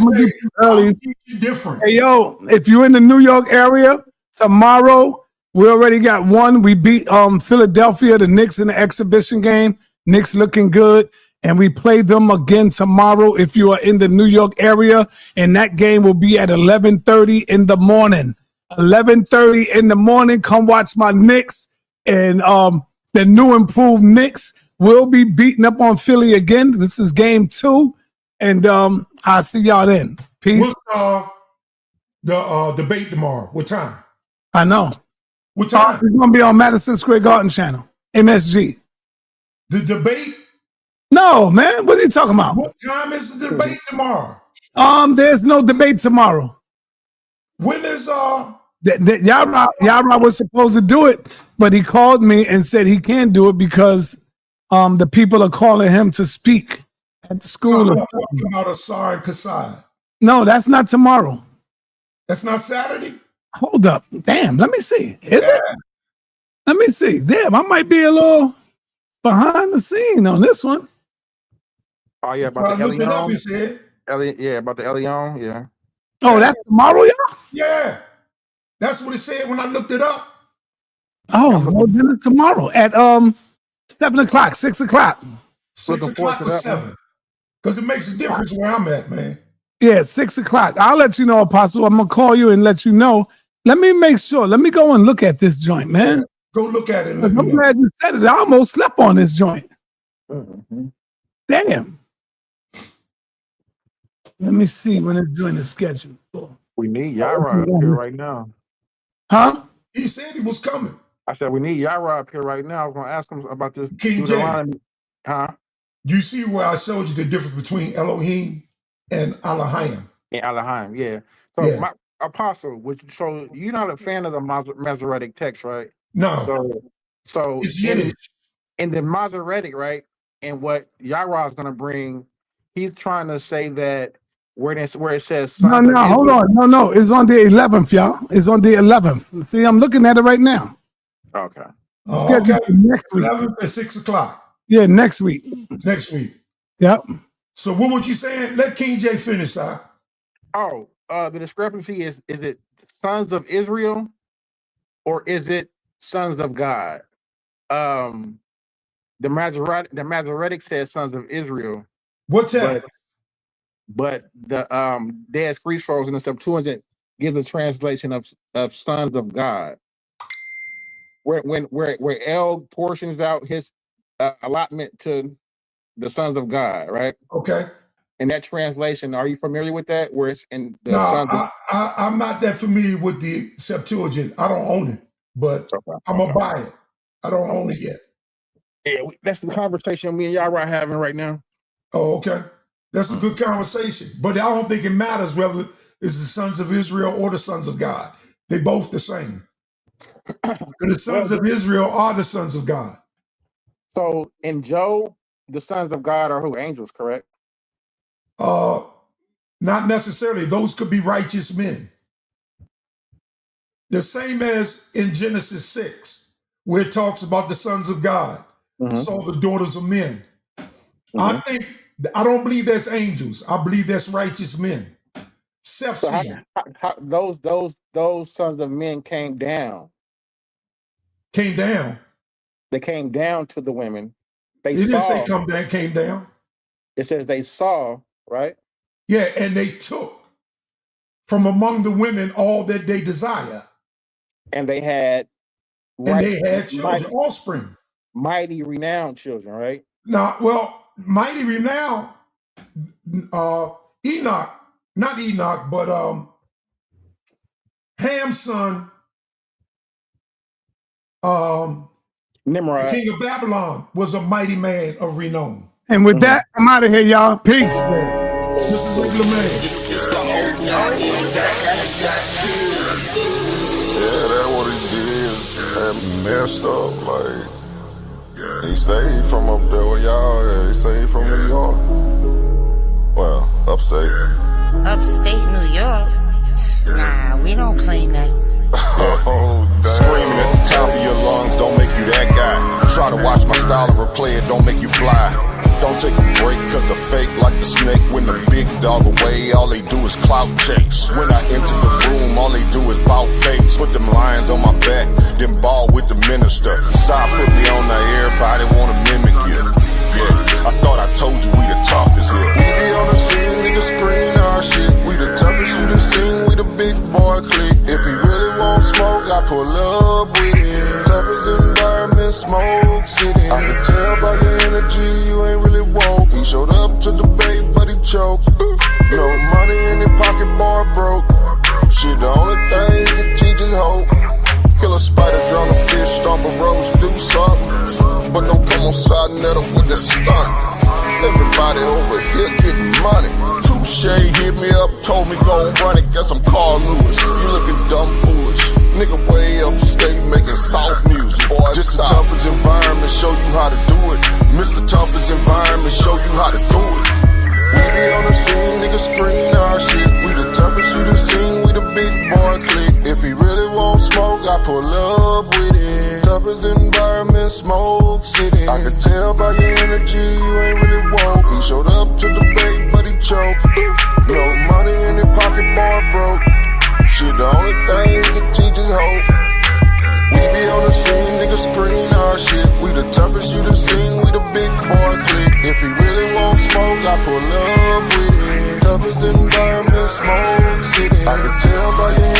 early. Different. Hey, yo, if you're in the New York area tomorrow, we already got one. We beat Philadelphia, the Knicks in the exhibition game. Knicks looking good. and we play them again tomorrow if you are in the New York area, and that game will be at 11:30 in the morning. 11:30 in the morning. Come watch my Knicks, and the new improved Knicks will be beating up on Philly again. This is game 2, and I'll see y'all then. Peace. What's the debate tomorrow? What time? I know. What time? It's going to be on Madison Square Garden channel, MSG. The debate? No, man. What are you talking about? What time is the debate tomorrow? There's no debate tomorrow. When is Yara was supposed to do it, but he called me and said he can't do it because the people are calling him to speak at the school. I'm talking about Asar and Kasai. No, that's not tomorrow. That's not Saturday? Hold up. Damn, let me see. Is it? Let me see. Damn, I might be a little behind the scene on this one. Oh yeah, about the Elion. Yeah, about the Elion, yeah. Oh, that's tomorrow, y'all? Yeah. That's what it said when I looked it up. Oh, well, then it's tomorrow at 7 o'clock, 6 o'clock. 6 o'clock or 7. Because it makes a difference where I'm at, man. Yeah, 6 o'clock. I'll let you know, Apostle. I'm gonna call you and let you know. Let me make sure. Let me go and look at this joint, man. Go look at it. I'm glad you said it. I almost slept on this joint. Damn. Let me see when this joint is scheduled. We need Yara up here right now. Huh? He said he was coming. I said we need Yara up here right now. I was gonna ask him about this. King Deuteronomy. Huh? You see where I showed you the difference between Elohim and Elohim? Yeah, Elohim, yeah. So my apostle, so you're not a fan of the Masoretic text, right? No. So it's Yiddish. In the Masoretic, right? And what Yara is gonna bring, he's trying to say that where it says No, hold on. No, it's on the 11th, y'all. It's on the 11th. See, I'm looking at it right now. Okay. Okay. Next week. 11th at 6 o'clock. Yeah, next week. Next week. Yep. So what was you saying? Let King J finish, huh? Oh, the discrepancy is it sons of Israel or is it sons of God? The Masoretic says sons of Israel. What's that? But the Dead Screen Scrolls in the Septuagint gives a translation of sons of God. Where El portions out his allotment to the sons of God, right? Okay. In that translation, are you familiar with that? Where it's in the No, sons I'm not that familiar with the Septuagint. I don't own it, but I'm gonna buy it. I don't own it yet. Yeah, that's the conversation me and y'all are having right now. Oh, okay. That's a good conversation. But I don't think it matters whether it's the sons of Israel or the sons of God. They both the same. The sons of Israel are the sons of God. So in Job, the sons of God are who? Angels, correct? Not necessarily. Those could be righteous men. The same as in Genesis 6, where it talks about the sons of God, saw the daughters of men. I don't believe that's angels. I believe that's righteous men. So how those sons of men came down. Came down. They came down to the women. They didn't saw, say come down, came down. It says they saw, right? Yeah, and they took from among the women all that they desire. And they had children, offspring. Mighty renowned children, right? Now, well, mighty renowned, Enoch, not Enoch, but Ham's son, Nimrod, the king of Babylon, was a mighty man of renown. And with that, I'm out of here, y'all. Peace. Just a regular man. Yeah, that's what he did. And messed up, like, he saved from up there where y'all at. He saved from New York. Well, upstate. Upstate New York? Nah, we don't claim that. Screaming at the top of your lungs don't make you that guy. Try to watch my style of replay, it don't make you fly. Don't take a break, cause the fake like the snake. When the big dog away, all they do is clout chase. When I enter the room, all they do is bout face. Put them lions on my back, then ball with the minister. Side put me on there, everybody wanna mimic you. Yeah, I thought I told smoke, I pull up with it. Toughest environment, smoke city. I can tell by your energy you ain't really woke. He showed up to debate, but he choked. No money in his pocket, boy broke. Shit, the only thing he can teach is hope. Kill a spider, drown a fish, stomp a rose, do something. But don't come on sa.neter with the stunt. Everybody over here getting money. Touche hit me up, told me go and run it. Guess I'm Carl Lewis. You looking dumb foolish. Nigga way upstate making soft music. Boy, this the toughest environment, show you how to do it. Mr. Toughest environment, show you how to do it. We be on the scene, niggas screen our shit. We the toughest you done seen, we the big boy clique. If he really want smoke, I pull up with it. Toughest environment, smoke city. I can tell by your energy you ain't really woke. He showed up to debate, but he choked. No money in his pocket, boy broke. Shit, the only thing he can teach is hope. We be on the scene, niggas screen our shit. We the toughest you done seen, we the big boy clique. If he really want smoke, I pull up with it. Toughest environment, smoke city. I can tell by your